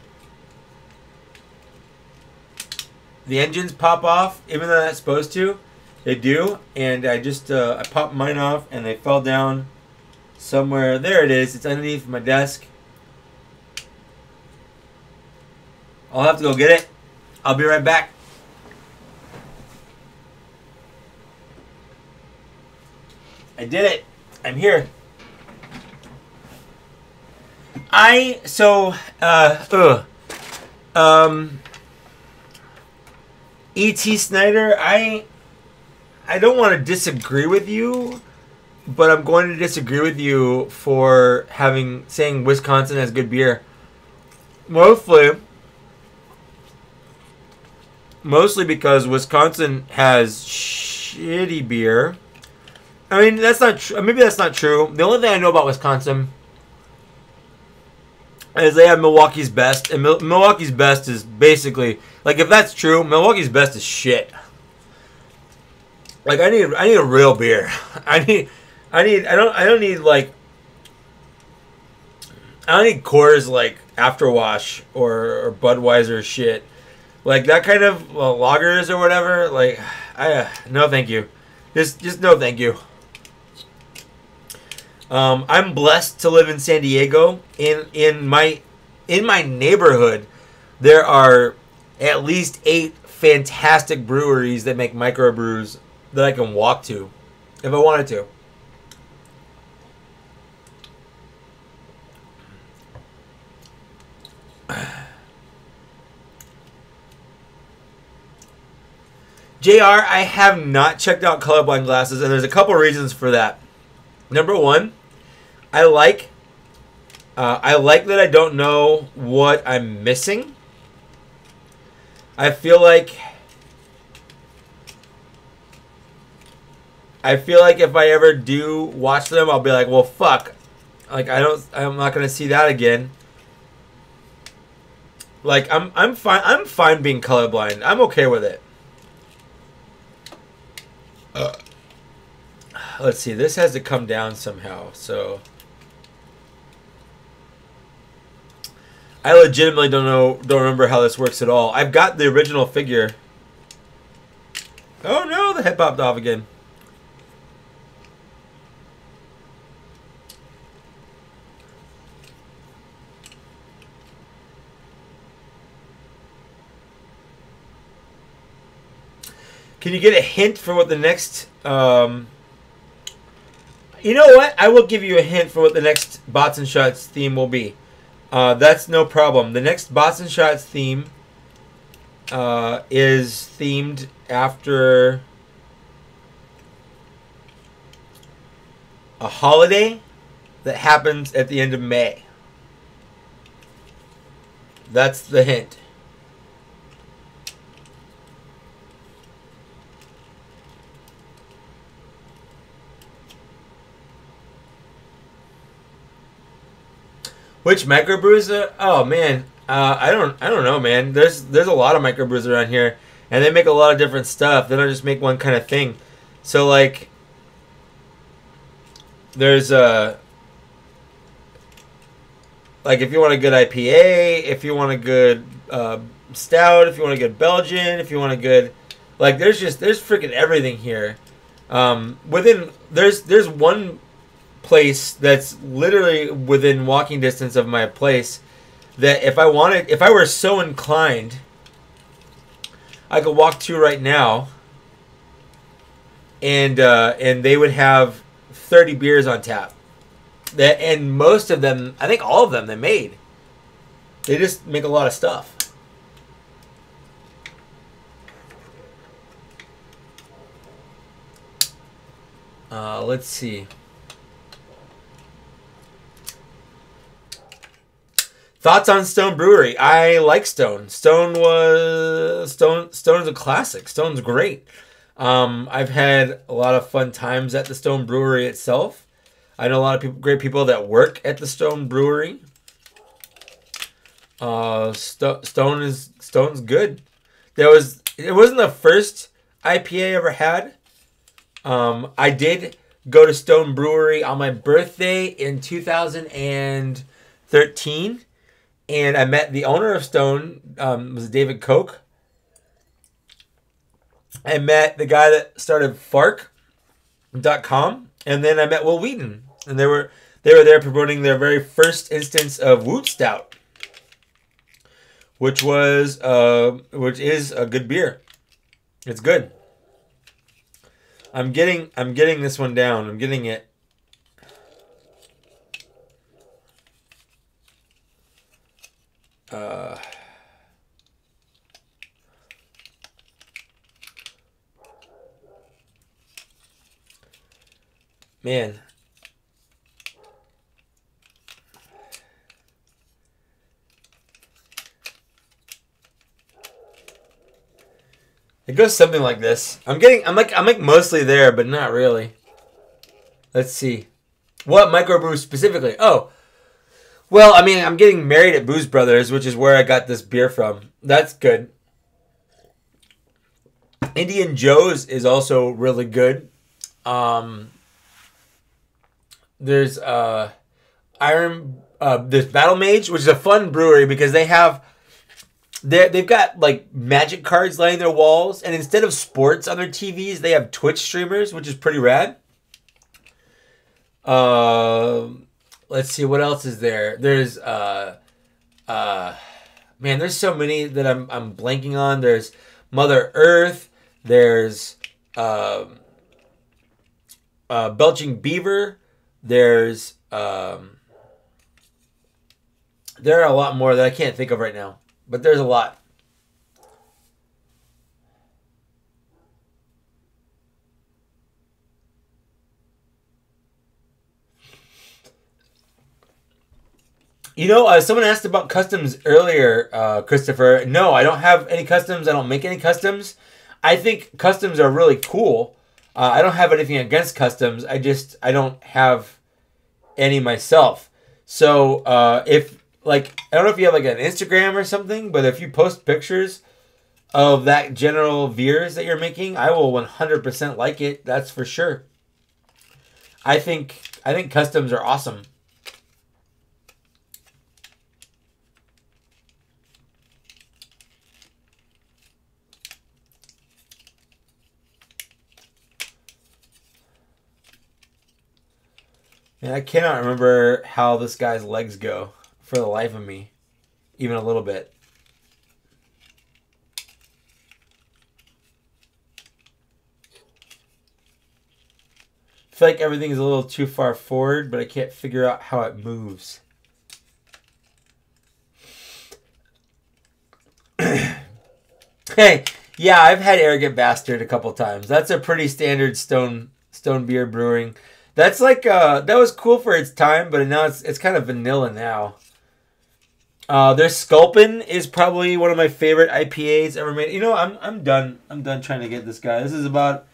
Speaker 1: The engines pop off, even though they're not supposed to. They do, and I just I popped mine off, and they fell down somewhere. There it is. It's underneath my desk. I'll have to go get it. I'll be right back. I did it. I'm here. E.T. Snyder, I don't want to disagree with you, but I'm going to disagree with you for saying Wisconsin has good beer. Mostly because Wisconsin has shitty beer. I mean, that's not true. Maybe that's not true. The only thing I know about Wisconsin is they have Milwaukee's Best, and Milwaukee's Best is basically like, if that's true, Milwaukee's Best is shit. Like, I need a real beer. I don't need Coors like Afterwash or Budweiser shit. Like that kind of lagers or whatever. Like, no thank you. Just no thank you. I'm blessed to live in San Diego. In my neighborhood, there are at least 8 fantastic breweries that make microbrews that I can walk to if I wanted to. JR, I have not checked out colorblind glasses, and there's a couple reasons for that. Number one, I like that I don't know what I'm missing. I feel like if I ever do watch them, I'll be like, well, fuck. Like, I'm not going to see that again. Like I'm fine. I'm fine being colorblind. I'm okay with it. Let's see. This has to come down somehow. So I legitimately don't remember how this works at all. I've got the original figure. Oh no, the head popped off again. Can you get a hint for what the next... you know what? I will give you a hint for what the next Bots and Shots theme will be. That's no problem. The next Bots and Shots theme is themed after a holiday that happens at the end of May. That's the hint. Which microbrews? Oh man, I don't know, man. There's a lot of microbrews around here, and they make a lot of different stuff. They don't just make one kind of thing. So like, there's like if you want a good IPA, if you want a good stout, if you want a good Belgian, if you want a good, like there's freaking everything here. There's one place that's literally within walking distance of my place that if I were so inclined, I could walk to right now and they would have 30 beers on tap. And most of them, I think all of them, they just make a lot of stuff. Let's see. Thoughts on Stone Brewery? I like Stone. Stone's a classic. Stone's great. I've had a lot of fun times at the Stone Brewery itself. I know a lot of great people that work at the Stone Brewery. Stone's good. It wasn't the first IPA I ever had. I did go to Stone Brewery on my birthday in 2013. And I met the owner of Stone, was David Koch. I met the guy that started Fark.com. And then I met Will Wheaton. And they were there promoting their very first instance of Woot Stout. Which is a good beer. It's good. I'm getting this one down. I'm getting it. Man. It goes something like this. I'm like mostly there, but not really. Let's see. What microbrew specifically? Oh. Well, I mean, I'm getting married at Booze Brothers, which is where I got this beer from. That's good. Indian Joe's is also really good. There's there's Battle Mage, which is a fun brewery because they've got like magic cards lining their walls, and instead of sports on their TVs, they have Twitch streamers, which is pretty rad. Let's see, what else is there? There's man, there's so many that I'm blanking on. There's Mother Earth. There's Belching Beaver. There's there are a lot more that I can't think of right now, but there's a lot. You know, someone asked about customs earlier, Christopher. No, I don't have any customs. I don't make any customs. I think customs are really cool. I don't have anything against customs. I don't have any myself. So if like, I don't know if you have like an Instagram or something, but if you post pictures of that general veers that you're making, I will 100% like it. That's for sure. I think customs are awesome. And I cannot remember how this guy's legs go for the life of me, even a little bit. I feel like everything's a little too far forward, but I can't figure out how it moves. Hey, yeah, I've had Arrogant Bastard a couple times. That's a pretty standard stone beer brewing. That's like that was cool for its time, but now it's kind of vanilla now. Their Sculpin is probably one of my favorite IPAs ever made. You know, I'm done. I'm done trying to get this guy. This is about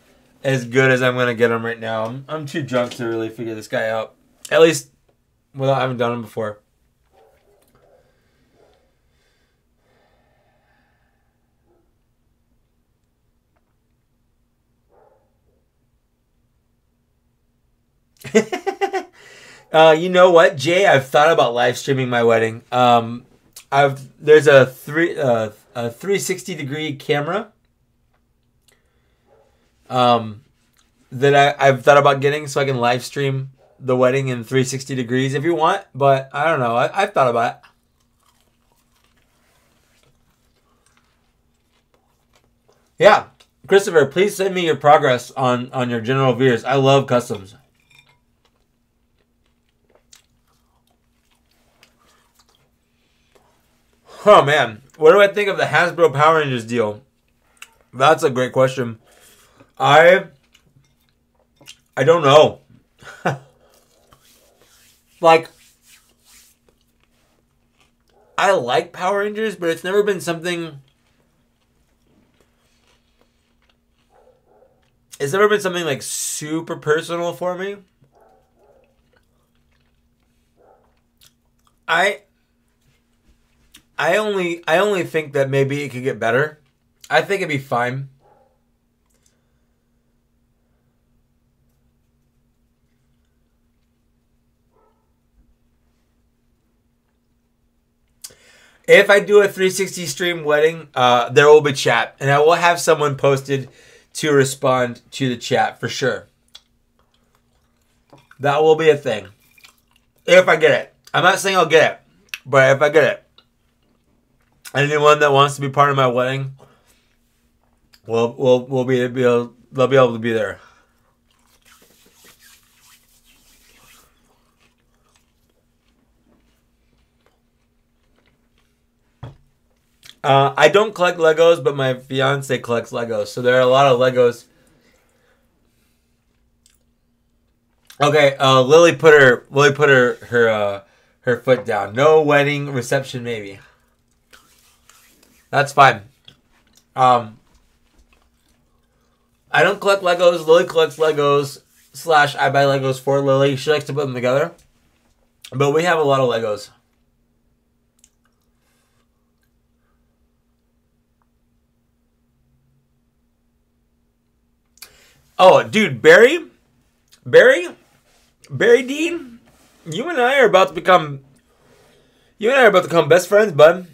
Speaker 1: as good as I'm gonna get him right now. I'm too drunk to really figure this guy out. At least without having done him before. You know what, Jay? I've thought about live streaming my wedding. There's a 360-degree camera that I've thought about getting so I can live stream the wedding in 360 degrees if you want, but I don't know. I've thought about it. Yeah, Christopher, please send me your progress on your general veers. I love customs. Oh man, what do I think of the Hasbro Power Rangers deal? That's a great question. I don't know. Like, I like Power Rangers, but it's never been something. It's never been something like super personal for me. I only think that maybe it could get better. I think it'd be fine. If I do a 360 stream wedding, there will be chat, and I will have someone posted to respond to the chat for sure. That will be a thing. If I get it. I'm not saying I'll get it, but if I get it. Anyone that wants to be part of my wedding they'll be able to be there. I don't collect Legos, but my fiance collects Legos, so there are a lot of Legos. Okay, Lily put her foot down. No wedding reception, maybe. That's fine. I don't collect Legos. Lily collects Legos / I buy Legos for Lily. She likes to put them together. But we have a lot of Legos. Oh, dude, Barry Dean, you and I are about to become best friends, bud.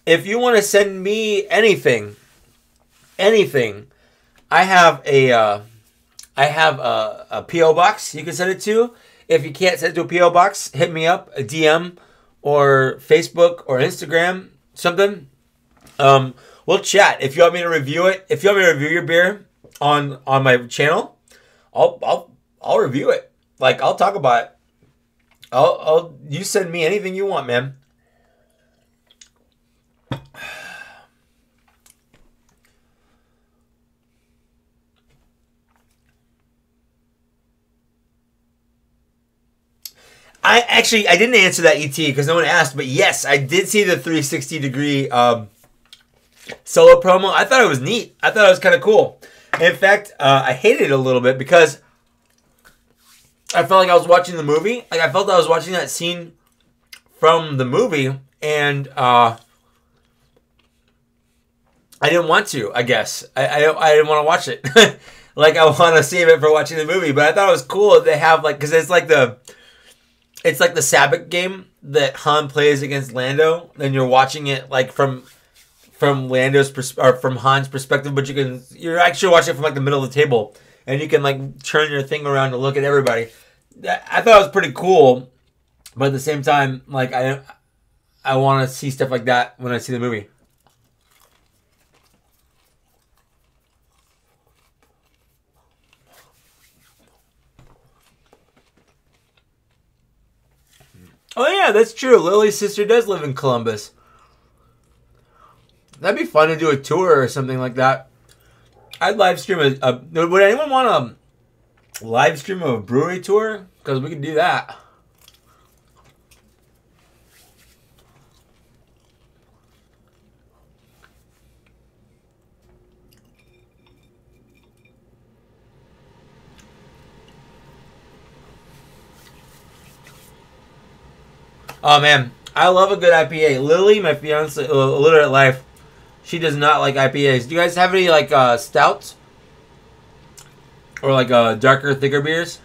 Speaker 1: If you want to send me anything, I have a PO box you can send it to. If you can't send it to a PO box, hit me up, a DM or Facebook or Instagram, something. We'll chat. If you want me to review it, if you want me to review your beer on my channel, I'll review it. Like, I'll talk about it. You send me anything you want, man. I didn't answer that ET because no one asked, but yes, I did see the 360 degree solo promo. I thought it was neat. I thought it was kind of cool. In fact, I hated it a little bit because I felt like I was watching the movie. Like I felt I was watching that scene from the movie, and I didn't want to. I guess I didn't want to watch it. Like I want to save it for watching the movie. But I thought it was cool that they have like because it's like the Sabbath game that Han plays against Lando, and you're watching it like from Lando's or from Han's perspective, but you're actually watching it from like the middle of the table, and you can like turn your thing around to look at everybody. I thought it was pretty cool, but at the same time, like I want to see stuff like that when I see the movie. Oh yeah, that's true. Lily's sister does live in Columbus. That'd be fun to do a tour or something like that. I'd live stream would anyone want a live stream of a brewery tour? Because we could do that. Oh man, I love a good IPA. Lily, my fiance, illiterate life, she does not like IPAs. Do you guys have any like stouts or like darker, thicker beers?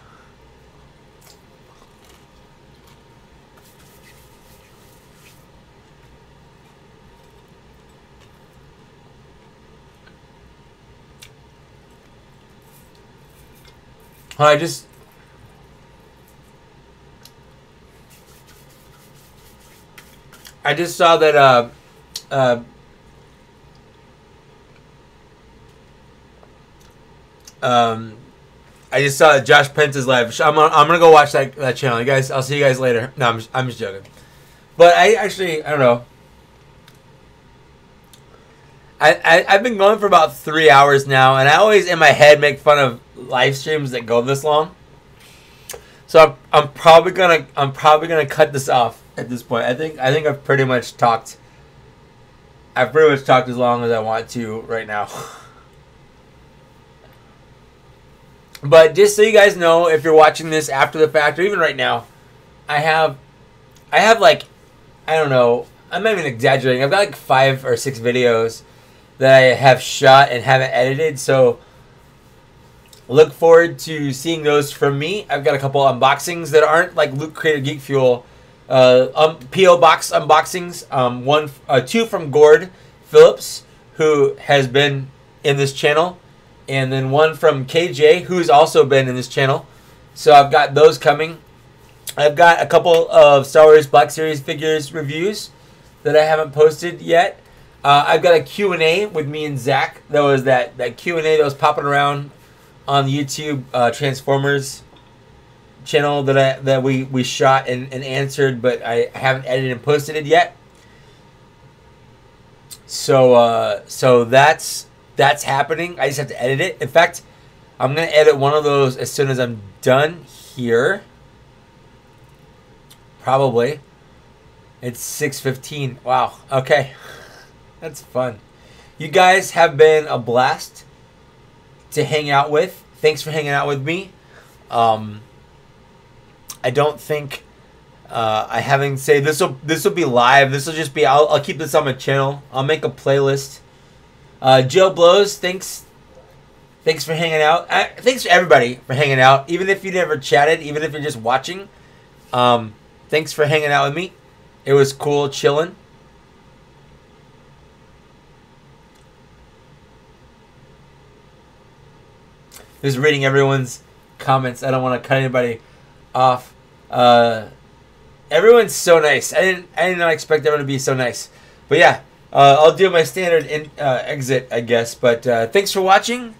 Speaker 1: I just saw that I just saw that Josh Pence is live. I'm gonna go watch that channel. You guys, I'll see you guys later. No, I'm just joking. But I don't know. I've been going for about 3 hours now, and I always in my head make fun of live streams that go this long. So I'm probably gonna cut this off at this point. I think I've pretty much talked. I've pretty much talked as long as I want to right now. But just so you guys know, if you're watching this after the fact or even right now, I have like, I don't know, I'm not even exaggerating. I've got like 5 or 6 videos that I have shot and haven't edited. So look forward to seeing those from me. I've got a couple unboxings that aren't like Luke Creator Geek Fuel PO box unboxings. 2 from Gord Phillips, who has been in this channel, and then 1 from KJ, who's also been in this channel. So I've got those coming. I've got a couple of Star Wars Black Series figures reviews that I haven't posted yet. I've got a Q&A with me and Zach. That was that Q&A that was popping around on the YouTube Transformers channel that we shot and answered, but I haven't edited and posted it yet. So that's happening. I just have to edit it. In fact, I'm gonna edit one of those as soon as I'm done here. Probably. It's 6:15. Wow. Okay. That's fun. You guys have been a blast to hang out with. Thanks for hanging out with me. I don't think I haven't said this will be live. This will just be. I'll keep this on my channel. I'll make a playlist. Joe Blows, thanks for hanging out. Thanks for everybody for hanging out. Even if you never chatted, even if you're just watching. Thanks for hanging out with me. It was cool chilling. Just reading everyone's comments. I don't want to cut anybody off. Everyone's so nice. I did not expect everyone to be so nice. But yeah, I'll do my standard exit, I guess. But thanks for watching.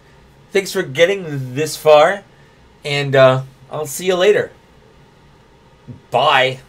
Speaker 1: Thanks for getting this far. And I'll see you later. Bye.